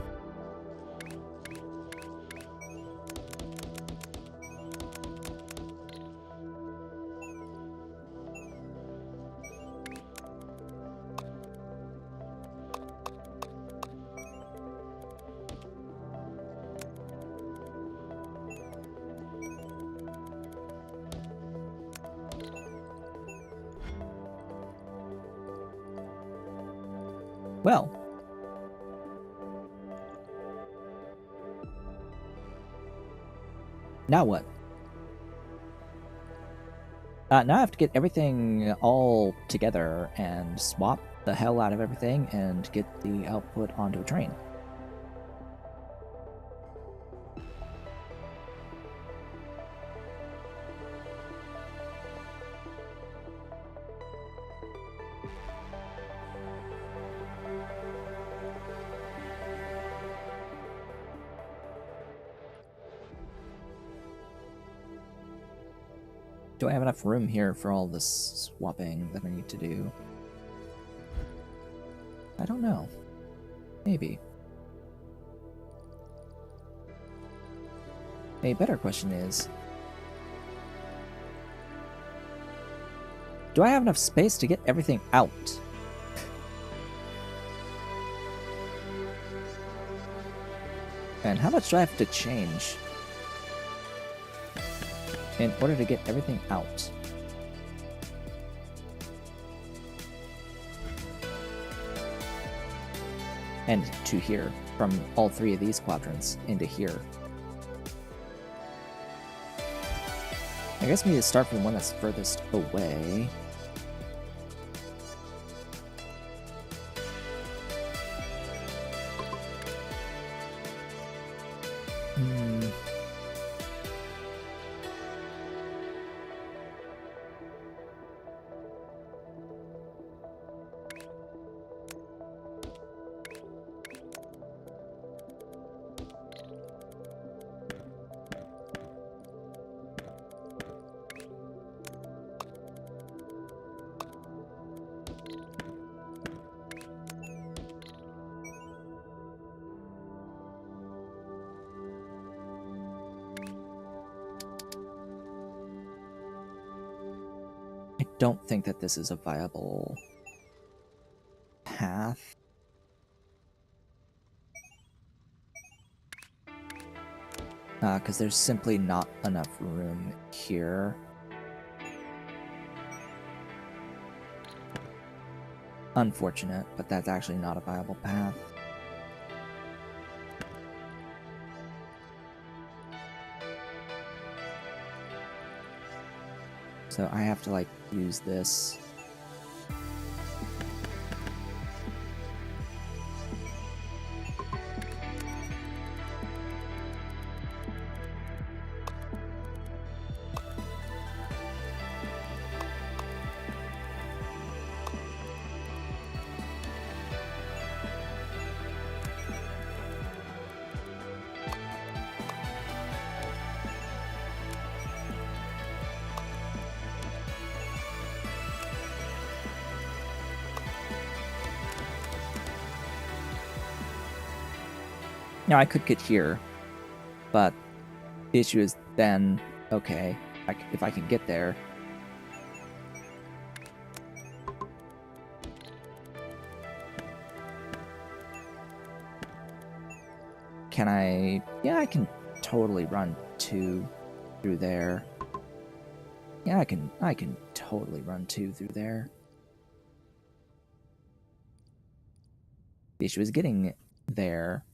Well, now what? Now I have to get everything all together and swap the hell out of everything and get the output onto a train. Do I have enough room here for all this swapping that I need to do? I don't know. Maybe. A better question is, do I have enough space to get everything out? And how much do I have to change in order to get everything out? And to here, from all three of these quadrants into here. I guess we need to start from the one that's furthest away. I don't think that this is a viable path. Because there's simply not enough room here. Unfortunate, but that's actually not a viable path. So I have to, like, use this. Now, I could get here, but the issue is then, okay, if I can get there. Can I? Yeah, I can totally run 2 through there. Yeah, I can totally run 2 through there. The issue is getting there.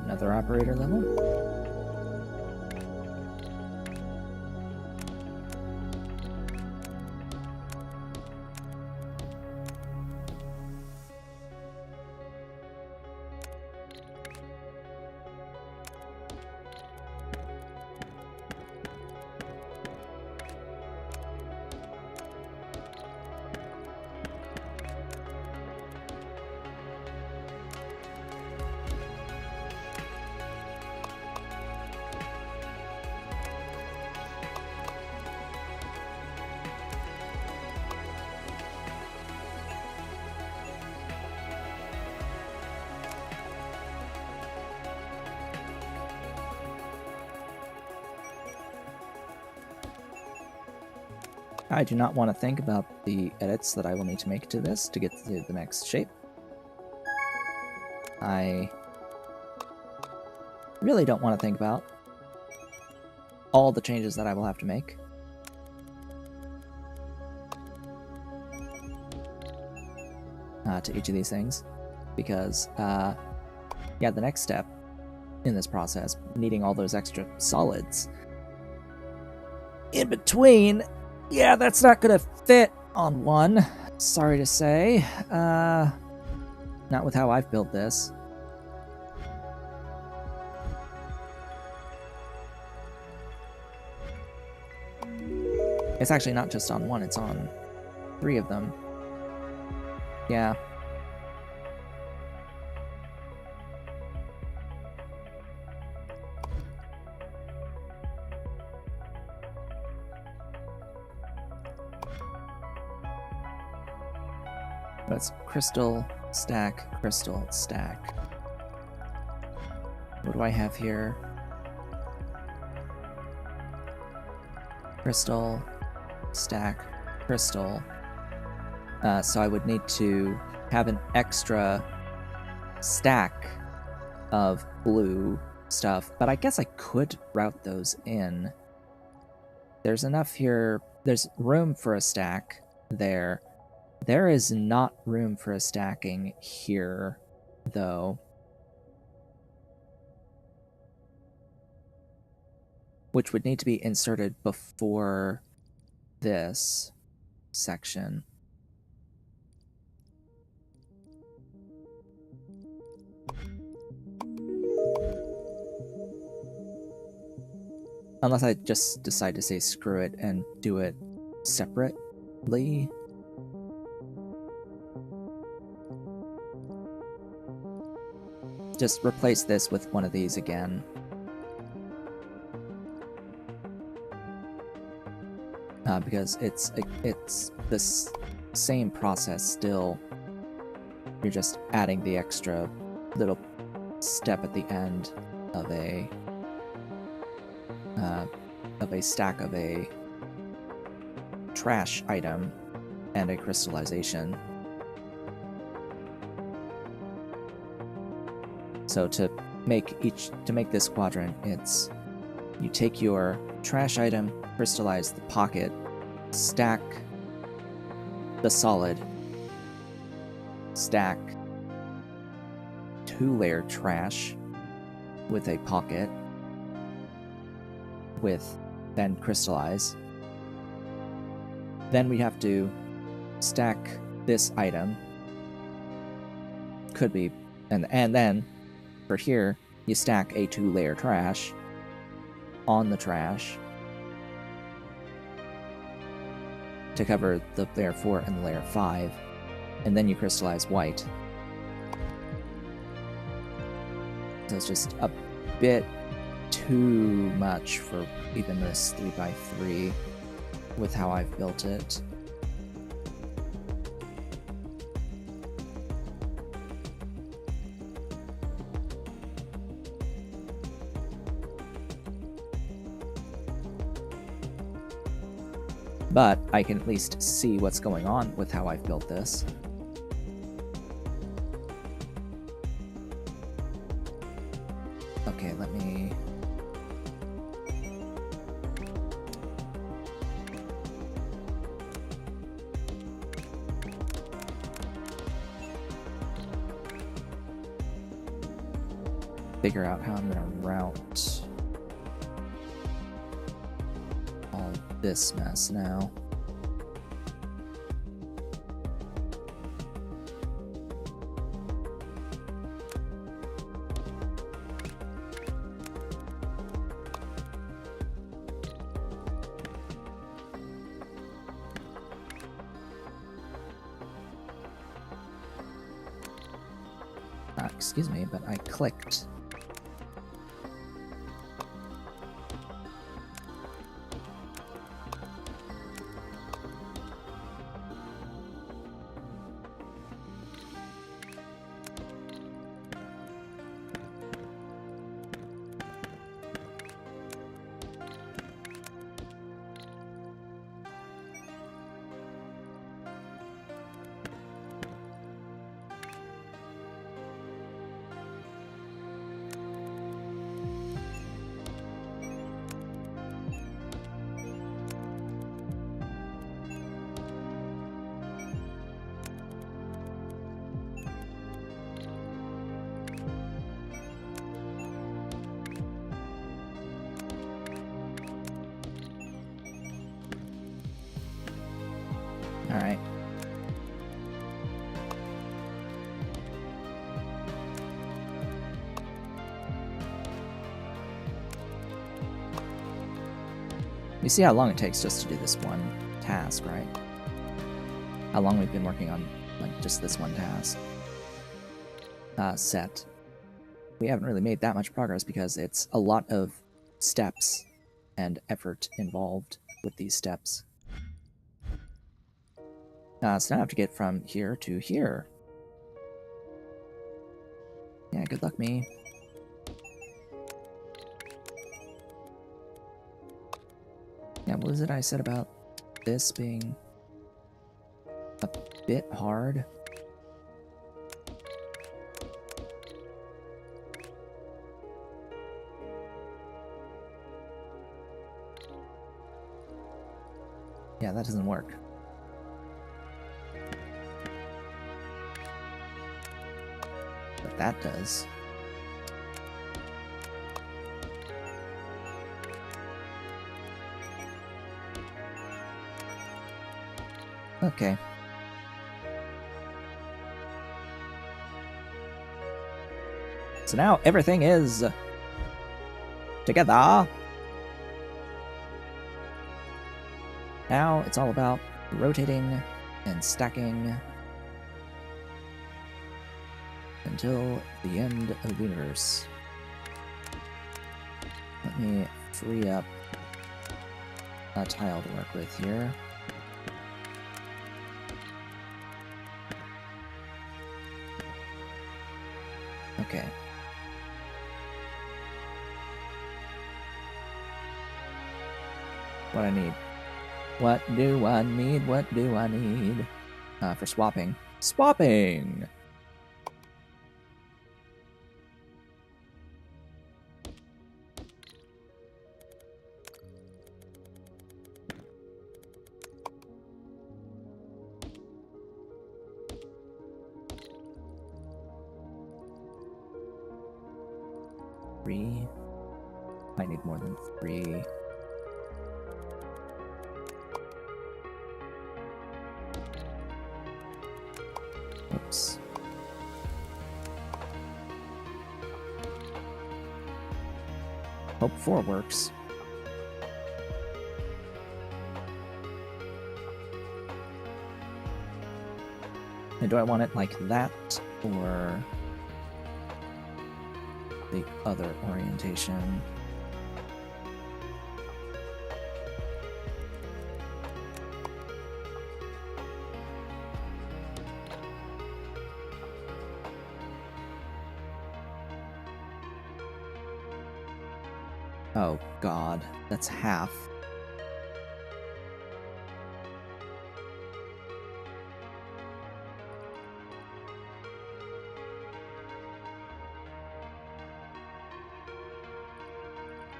Another operator level. I do not want to think about the edits that I will need to make to this to get to the next shape. I really don't want to think about all the changes that I will have to make. To each of these things. Because, yeah, the next step in this process, needing all those extra solids in between, yeah, that's not gonna fit on one, sorry to say. Not with how I've built this. It's actually not just on one, it's on 3 of them. Yeah. That's crystal, stack, crystal, stack. What do I have here? Crystal, stack, crystal. So I would need to have an extra stack of blue stuff, but I guess I could route those in. There's enough here. There's room for a stack there. There is not room for a stacking here, though. Which would need to be inserted before this section. Unless I just decide to say screw it and do it separately. Just replace this with one of these again. Because it's this same process still. You're just adding the extra little step at the end of a stack of a trash item and a crystallization. So to make this quadrant, it's you take your trash item, crystallize the pocket, stack the solid, stack 2-layer trash with a pocket, then crystallize. Then we have to stack this item. Could be, and then for here, you stack a 2-layer trash on the trash to cover the layer 4 and the layer 5, and then you crystallize white. So it's just a bit too much for even this 3x3 with how I've built it. But I can at least see what's going on with how I've built this. Okay, let me... figure out how I'm going to route all this mess now. Excuse me, but I clicked. All right. You see how long it takes just to do this one task, right? How long we've been working on like just this one task set. We haven't really made that much progress because it's a lot of steps and effort involved with these steps. So now I have to get from here to here. Yeah, good luck, me. Yeah, what was it I said about this being a bit hard? Yeah, that doesn't work. But that does. Okay. So now everything is together. Now it's all about rotating and stacking until the end of the universe. Let me free up a tile to work with here. Okay. What I need? What do I need? What do I need? For swapping. Swapping! Three. I need more than 3. Oops. Hope 4 works. And do I want it like that, or the other orientation? Oh god, that's half.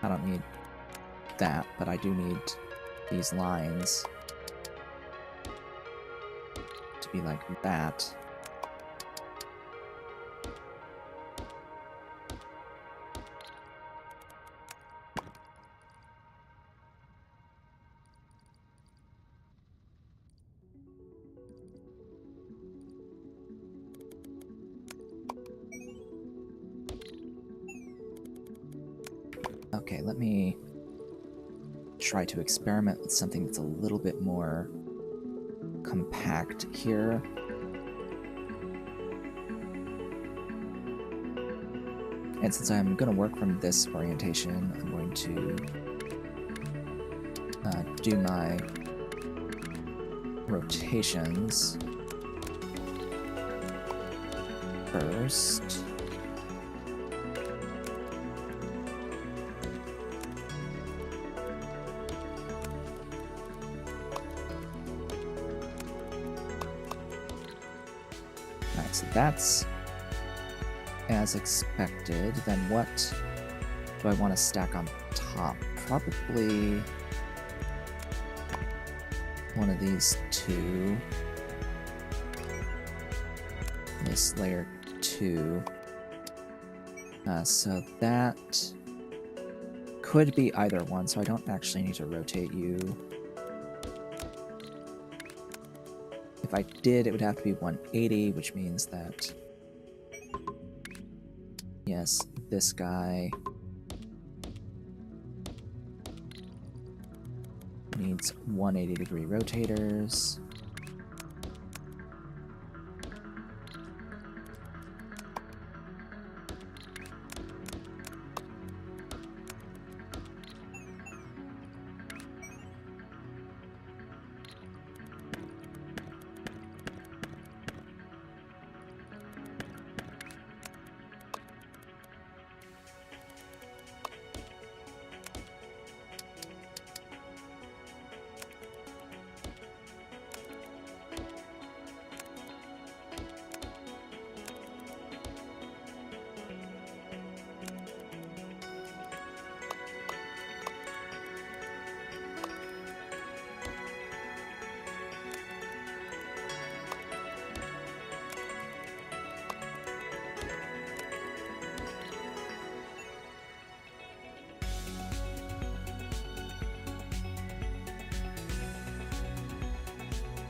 I don't need that, but I do need these lines to be like that. Okay, let me try to experiment with something that's a little bit more compact here. And since I'm going to work from this orientation, I'm going to do my rotations first. So that's as expected. Then what do I want to stack on top? Probably one of these 2. This layer 2. So that could be either one, so I don't actually need to rotate you. If I did, it would have to be 180, which means that, yes, this guy needs 180-degree rotators.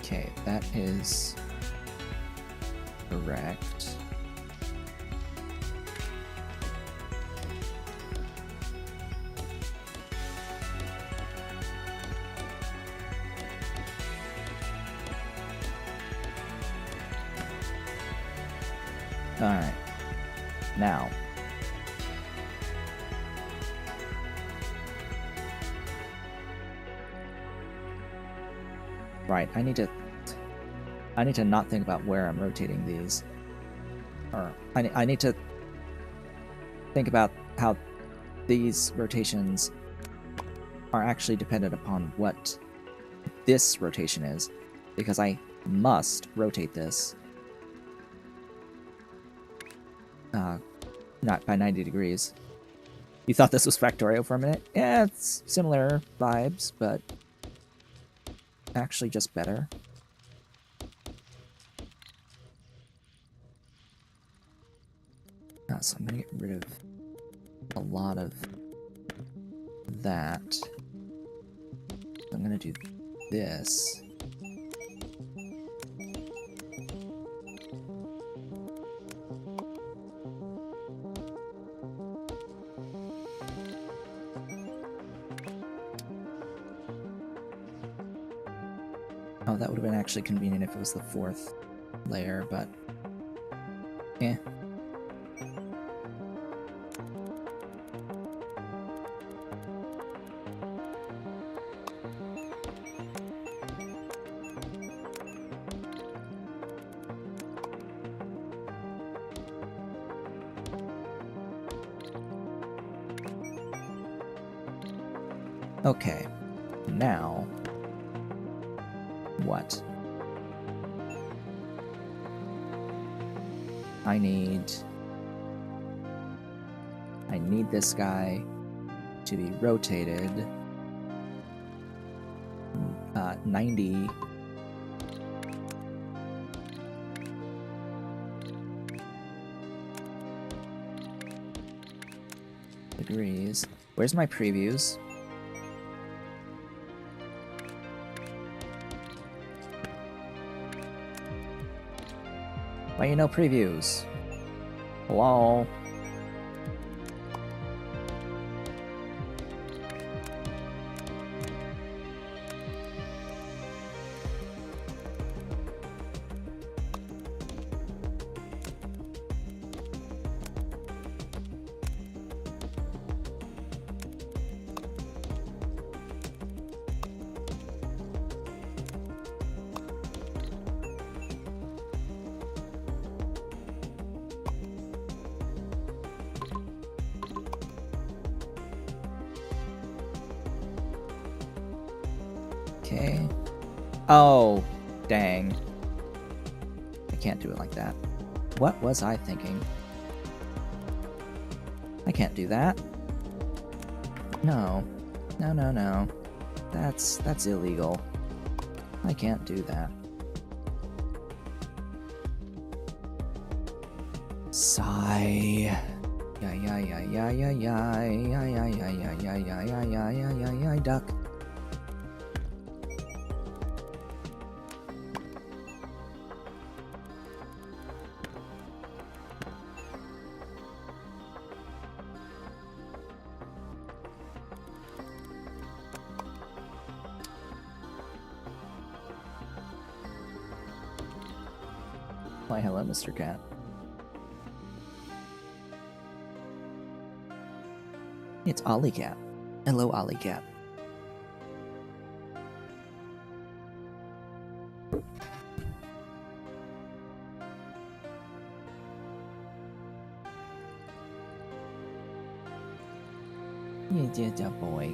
Okay, that is correct. Alright. Now. Right, I need to not think about where I'm rotating these. Or I need to think about how these rotations are actually dependent upon what this rotation is, because I must rotate this not by 90 degrees. You thought this was Factorio for a minute? Yeah, it's similar vibes, but actually just better. So I'm gonna get rid of a lot of that. I'm gonna do this. Oh, that would have been actually convenient if it was the fourth layer, but eh. Okay, now what? I need this guy to be rotated 90 degrees. Where's my previews? Why you no previews? Hello? Okay. Oh, dang. I can't do it like that. What was I thinking? I can't do that. No. No, no, no. That's illegal. I can't do that. Sigh. Yeah, yeah, yeah, yeah, yeah, yeah, yeah, yeah, yeah, yeah, yeah, yeah, yeah, yeah, yeah, yeah, yeah, duck. Why, hello, Mr. Cat. It's Ollie Cat. Hello, Ollie Cat. Yes, yes, boy.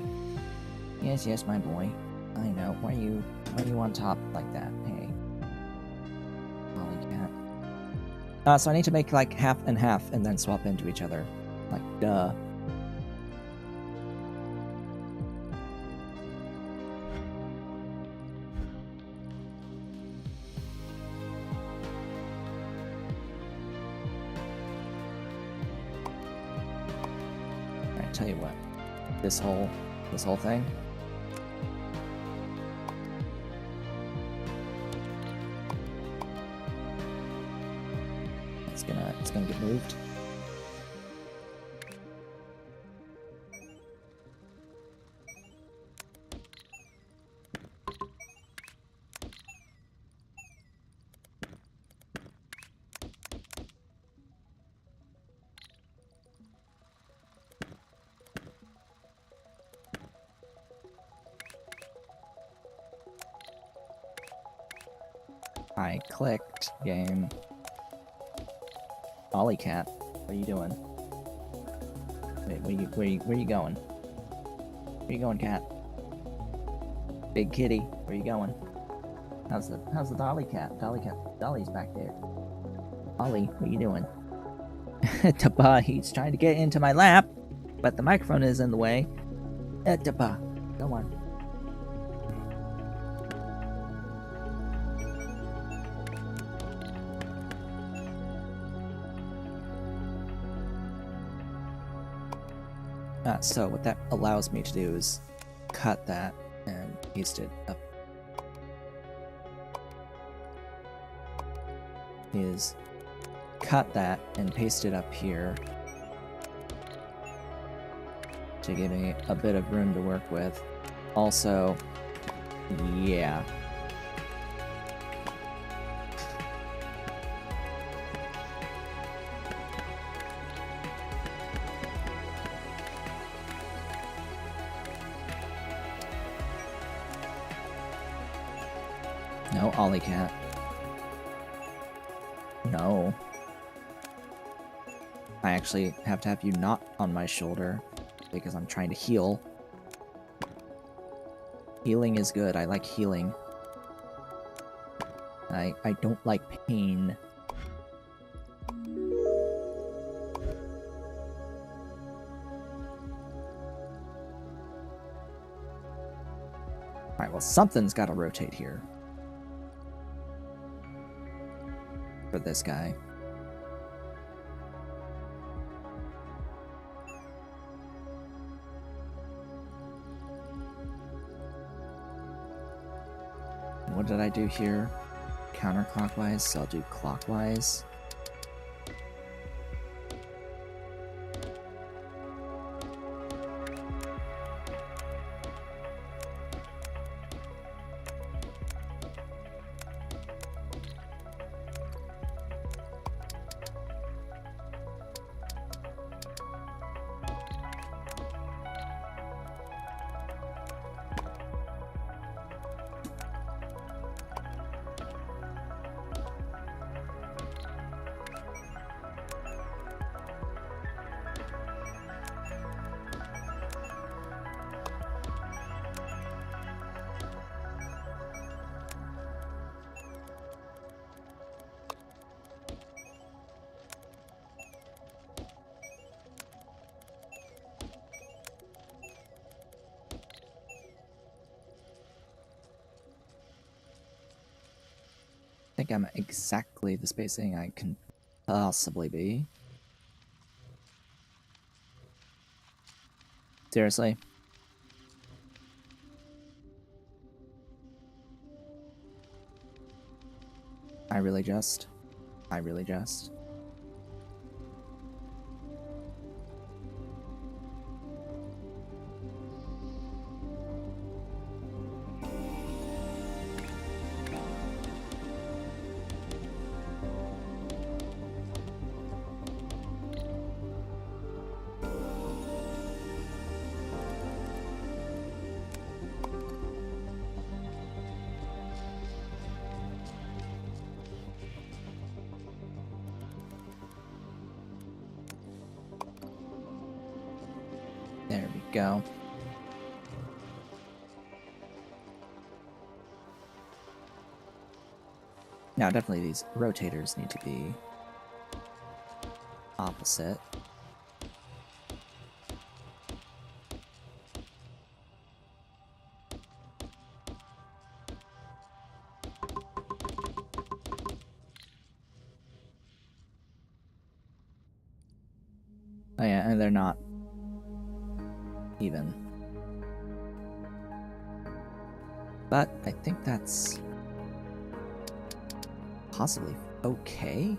Yes, yes, my boy. I know. Why are you on top like that? Hey. Ollie Cat. So I need to make like half and half and then swap into each other. Like, duh. Alright, tell you what. This whole thing. It's gonna get moved. I clicked game. Ollie cat, what are you doing? Wait, where you going? Where you going, cat? Big kitty, where you going? How's the Dolly cat? Dolly's back there. Ollie, what you doing? Tapa, he's trying to get into my lap, but the microphone is in the way. Tapa, go on. So what that allows me to do is cut that and paste it up. Is cut that and paste it up here to give me a bit of room to work with. Also, yeah. No, Ollie cat. No. I actually have to have you not on my shoulder because I'm trying to heal. Healing is good. I like healing. I don't like pain. Alright, well, something's got to rotate here. For this guy. What did I do here? Counterclockwise, so I'll do clockwise. I think I'm exactly the spacing I can possibly be. Seriously? I really just. There we go. Now, definitely these rotators need to be opposite. Oh yeah, and they're not even. But I think that's possibly okay.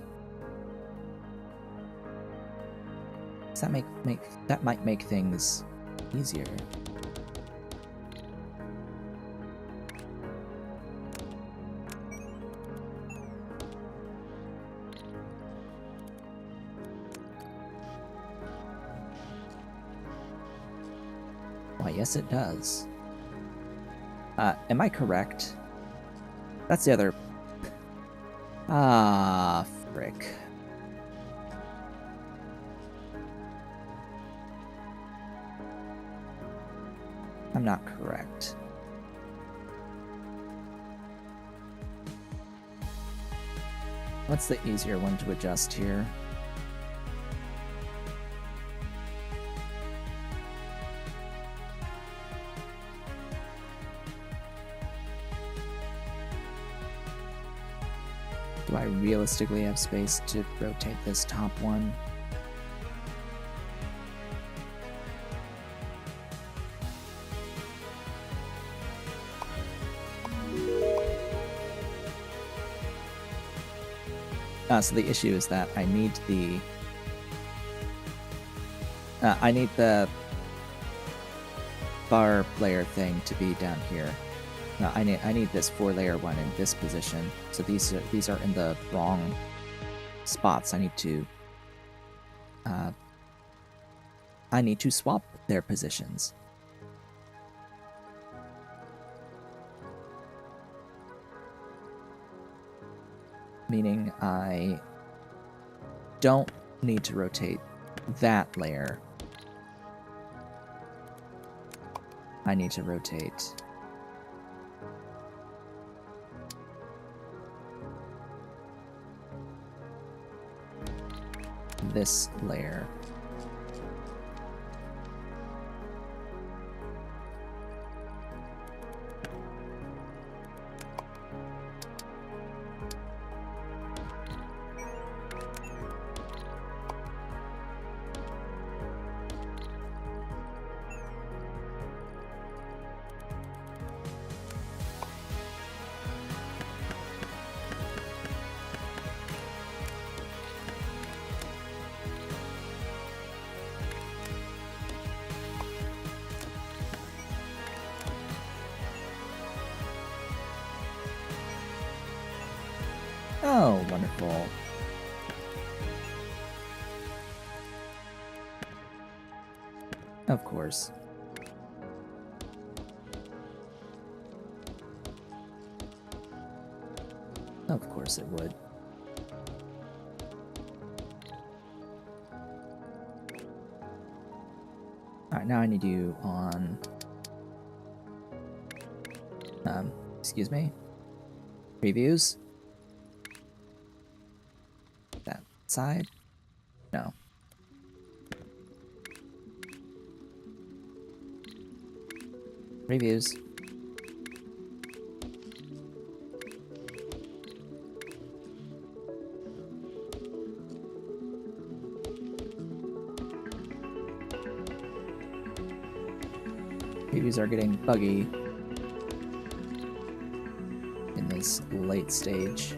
Does that that might make things easier. Why, yes it does. Am I correct? That's the other Ah, frick. I'm not correct. What's the easier one to adjust here? Do I realistically have space to rotate this top one? So the issue is that I need the bar layer thing to be down here. No, I need this 4-layer one in this position. So these are in the wrong spots. I need to swap their positions. Meaning I don't need to rotate that layer. I need to rotate this layer. Oh, wonderful. Of course. Of course it would. Alright, now I need you on... excuse me? Previews? That side? No. Previews. Previews are getting buggy in this late stage.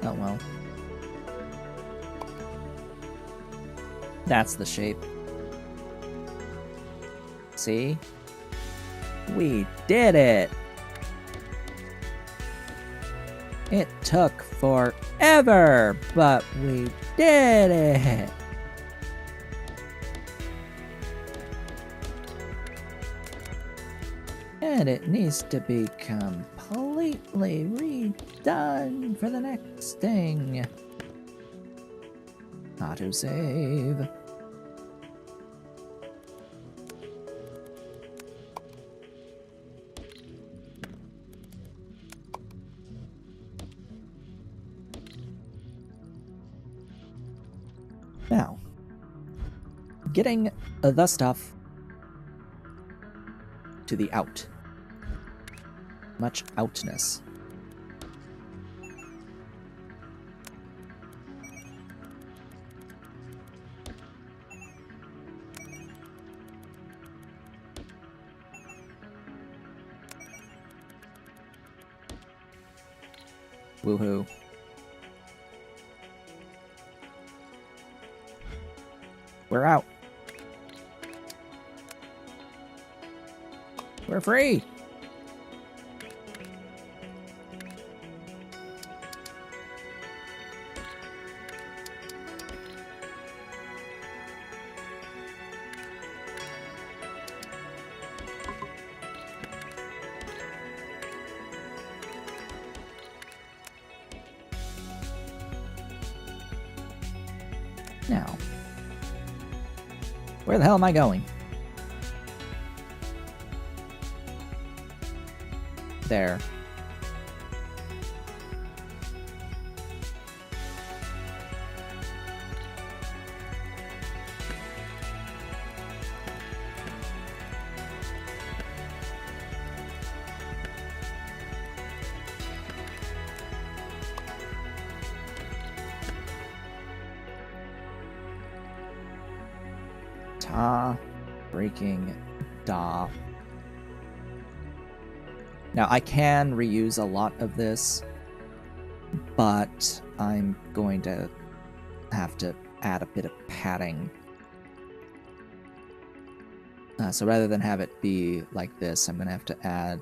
Oh well. That's the shape. See? We did it! It took forever, but we did it! And it needs to be completely redone for the next thing. Autosave. Now, getting the stuff to the out. Much outness. Woohoo. We're out. We're free. Now, where the hell am I going? There. Ta, breaking, da. Now I can reuse a lot of this, but I'm going to have to add a bit of padding. So rather than have it be like this, I'm going to have to add...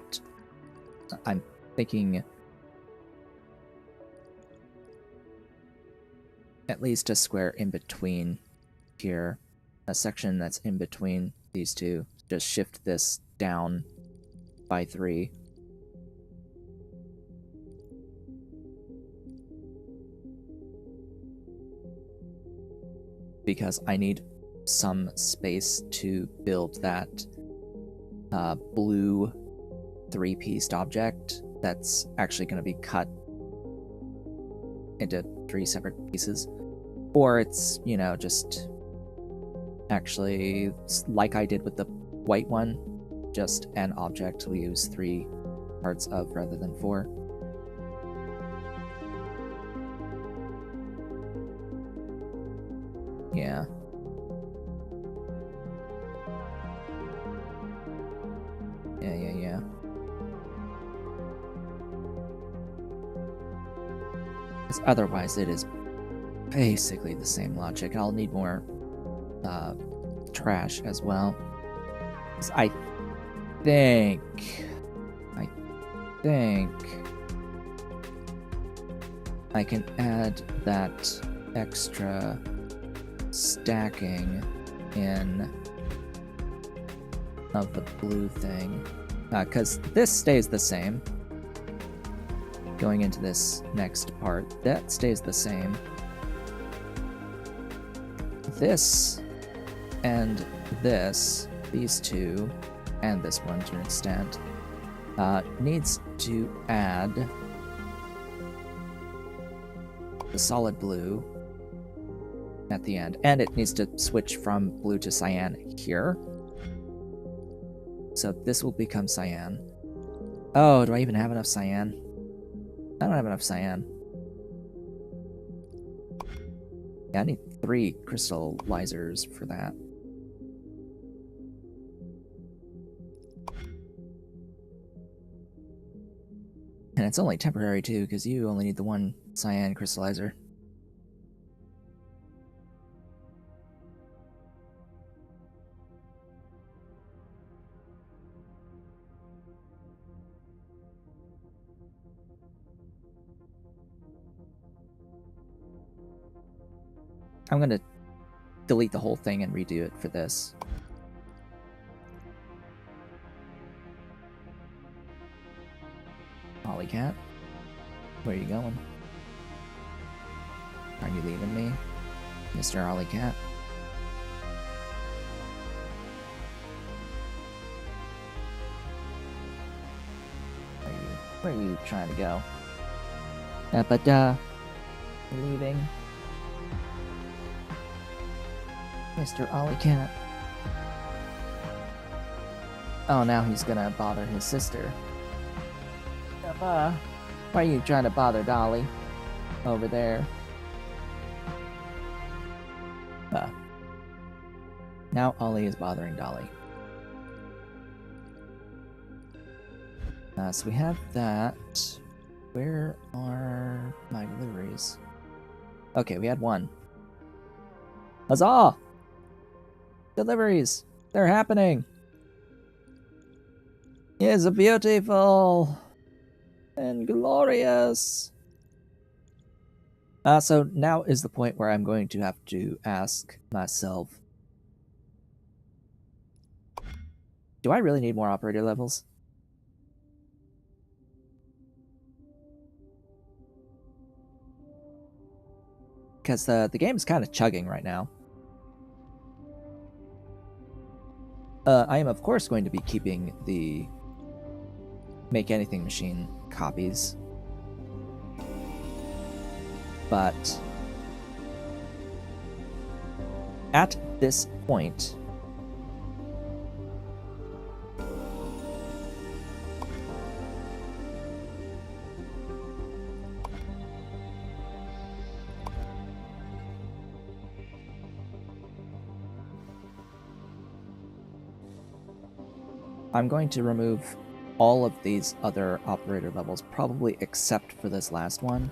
I'm thinking at least a square in between here. A section that's in between these two. Just shift this down by 3. Because I need some space to build that blue 3-pieced object that's actually going to be cut into 3 separate pieces. Or it's, you know, just actually like I did with the white one, just an object we use 3 parts of rather than 4. Yeah. Yeah. Because otherwise it is basically the same logic. I'll need more trash as well. I think I can add that extra stacking in of the blue thing, because this stays the same. Going into this next part, that stays the same. This and this, these two, and this one to an extent, needs to add the solid blue at the end, and it needs to switch from blue to cyan here. So this will become cyan. Oh, do I even have enough cyan? I don't have enough cyan. Yeah, I need 3 crystallizers for that. And it's only temporary too, because you only need the 1 cyan crystallizer. I'm gonna delete the whole thing and redo it for this. Ollie Cat, where are you going? Are you leaving me, Mr. Ollie Cat? Where are you trying to go? Leaving. Mr. Ollie Cat. Oh, now he's gonna bother his sister. Why are you trying to bother Dolly? Over there. Now Ollie is bothering Dolly. So we have that. Where are my deliveries? Okay, we had 1. Huzzah! Deliveries! They're happening! It's beautiful and glorious. So now is the point where I'm going to have to ask myself, do I really need more operator levels? because the game is kind of chugging right now. I am, of course, going to be keeping the Make Anything machine copies. But at this point, I'm going to remove all of these other operator levels, probably except for this last one,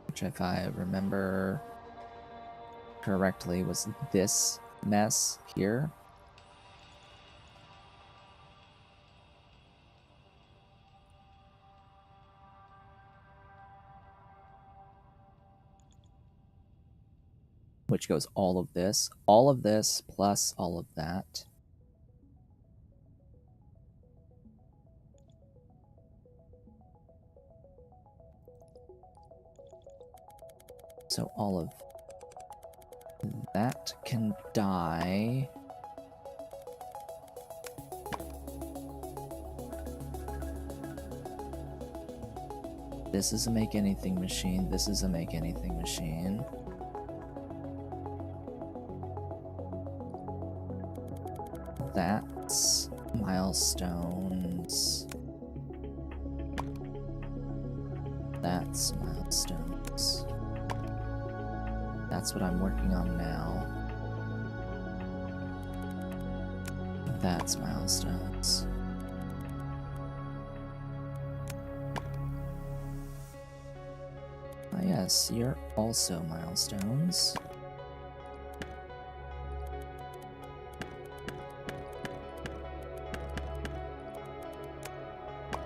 which, if I remember correctly, was this mess here. Which goes all of this plus all of that. So all of that can die. This is a Make Anything machine. This is a Make Anything machine. That's milestones. That's milestones. That's what I'm working on now. That's milestones. Ah, yes, you're also milestones.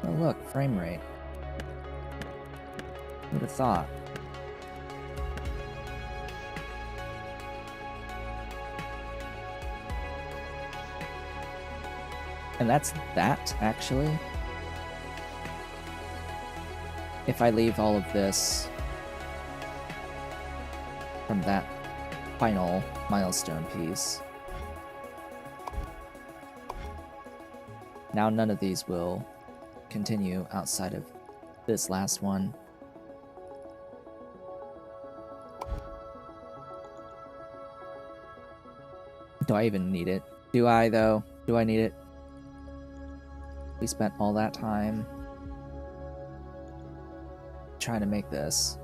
Oh look, frame rate. Who'd have thought? And that's that, actually. If I leave all of this from that final milestone piece, now none of these will continue outside of this last one. Do I even need it? Do I, though? Do I need it? We spent all that time trying to make this.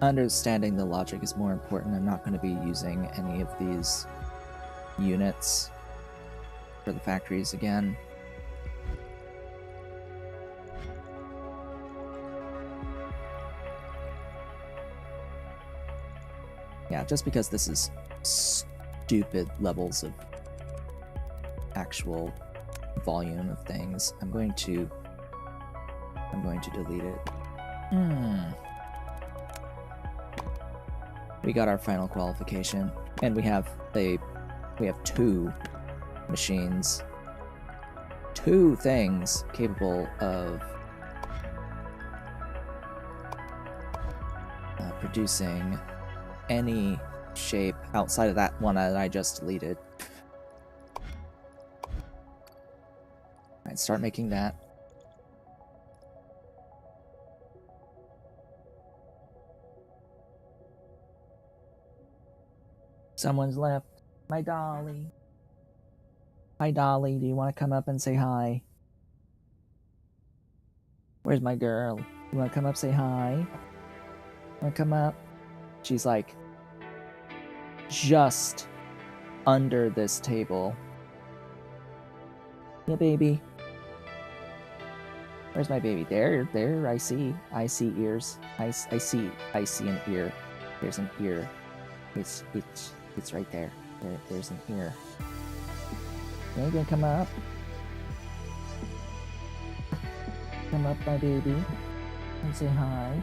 Understanding the logic is more important. I'm not going to be using any of these units for the factories again. Yeah, just because this is stupid levels of actual volume of things, I'm going to delete it. We got our final qualification, and we have two machines, two things capable of producing any shape outside of that one that I just deleted. Alright, start making that. Someone's left. My dolly. Hi, Dolly. Do you want to come up and say hi? Where's my girl? You want to come up, say hi? Want to come up? She's like just under this table. Yeah, baby. Where's my baby? There. I see ears. I see an ear. There's an ear. It's right there. There's an ear. Are you gonna come up? Come up, my baby, and say hi.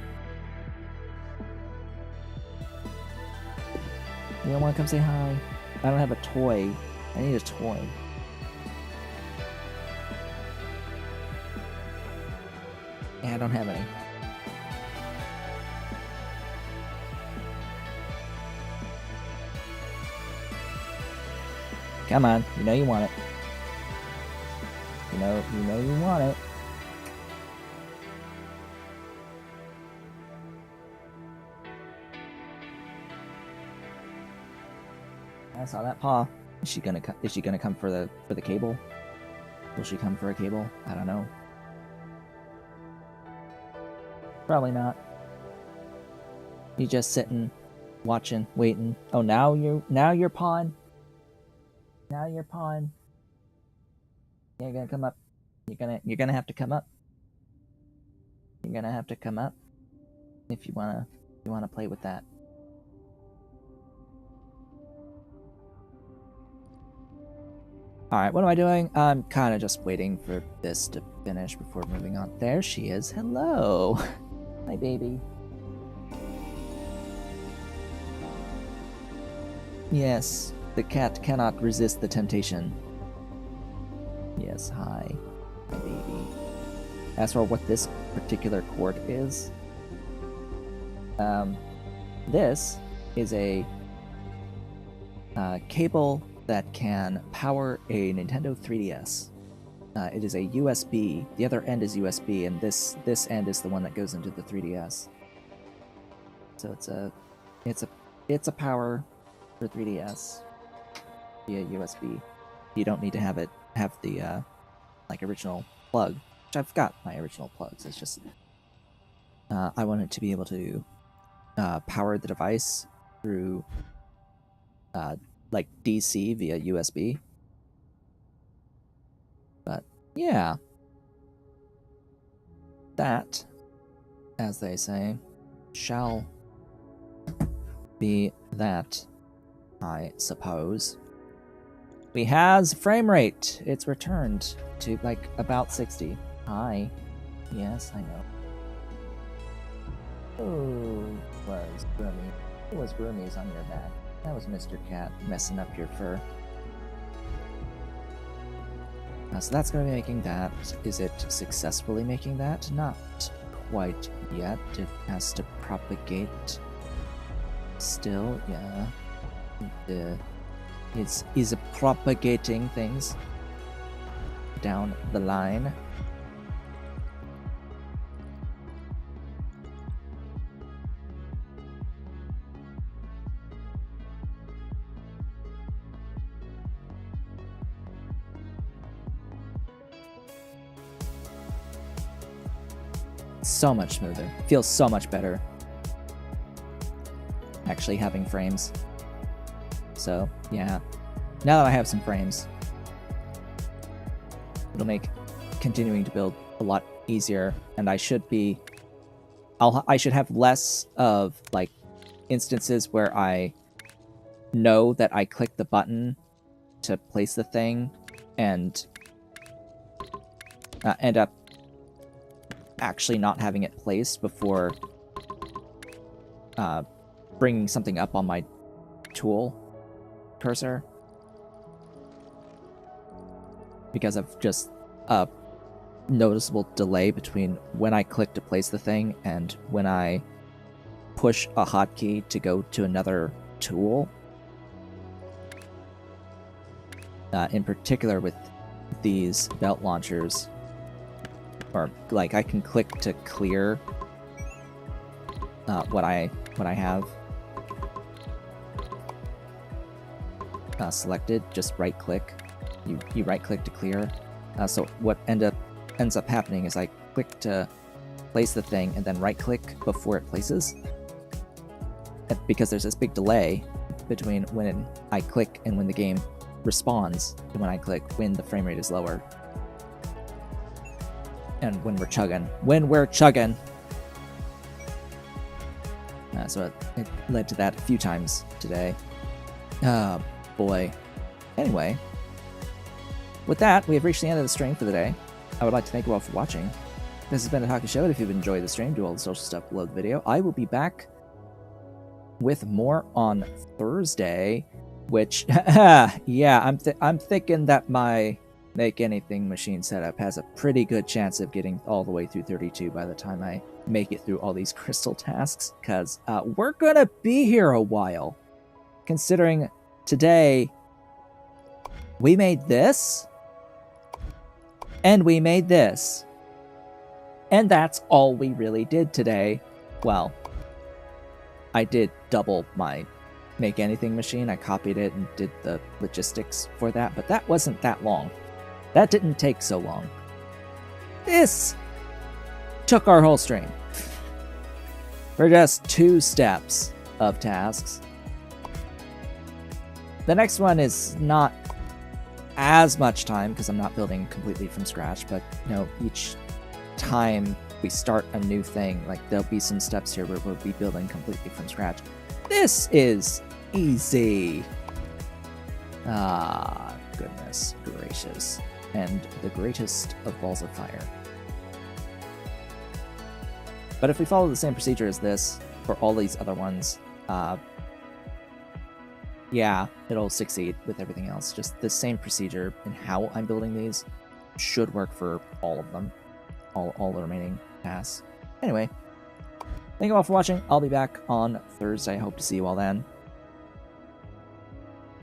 You don't want to come say hi? I don't have a toy. I need a toy. Yeah, I don't have any. Come on, you know you want it. You know you want it. I saw that paw. Is she gonna come for the cable? Will she come for a cable? I don't know. Probably not. You just sitting, watching, waiting. Oh, now you're pawing. Now you're pawing. You're gonna come up. You're gonna have to come up. You're gonna have to come up if you wanna play with that. Alright, what am I doing? I'm kind of just waiting for this to finish before moving on. There she is. Hello. Hi, baby. Yes, the cat cannot resist the temptation. Yes, hi. Hi, baby. As for what this particular cord is, this is a cable that can power a Nintendo 3DS. It is a USB. The other end is USB, and this end is the one that goes into the 3DS. So it's a power for 3DS via USB. You don't need to have the like original plug, which I've got my original plugs. It's just I wanted to be able to power the device through like DC via USB. But yeah, that, as they say, shall be that, I suppose. We has frame rate. It's returned to like about 60. Hi. Yes, I know. Who was Groomy? Who was Groomy's on your back? That was Mr. Cat messing up your fur. So that's going to be making that. Is it successfully making that? Not quite yet. It has to propagate still, yeah. It's propagating things down the line. So much smoother. Feels so much better actually having frames. So yeah, now that I have some frames, it'll make continuing to build a lot easier, and I should have less of like instances where I know that I click the button to place the thing and end up actually not having it placed before bringing something up on my tool cursor, because of just a noticeable delay between when I click to place the thing and when I push a hotkey to go to another tool. In particular with these belt launchers, or like I can click to clear what I have selected. Just right click. You right click to clear. So what ends up happening is I click to place the thing and then right click before it places, because there's this big delay between when I click and when the game responds, and when I click when the frame rate is lower. And when we're chugging. So it led to that a few times today. Oh boy. Anyway, with that, we have reached the end of the stream for the day. I would like to thank you all for watching. This has been a Talking Show. If you've enjoyed the stream, do all the social stuff below the video. I will be back with more on Thursday, which, yeah, I'm thinking that my Make Anything machine setup has a pretty good chance of getting all the way through 32 by the time I make it through all these crystal tasks, because we're gonna be here a while, considering today we made this, and we made this, and that's all we really did today. Well, I did double my Make Anything machine. I copied it and did the logistics for that, but that wasn't that long. That didn't take so long. This took our whole stream for just 2 steps of tasks. The next one is not as much time because I'm not building completely from scratch, but each time we start a new thing, like there'll be some steps here where we'll be building completely from scratch. This is easy. Ah, goodness gracious. And the greatest of balls of fire. But if we follow the same procedure as this for all these other ones, yeah, it'll succeed with everything else. Just the same procedure and how I'm building these should work for all of them. All the remaining tasks. Anyway, thank you all for watching. I'll be back on Thursday. I hope to see you all then.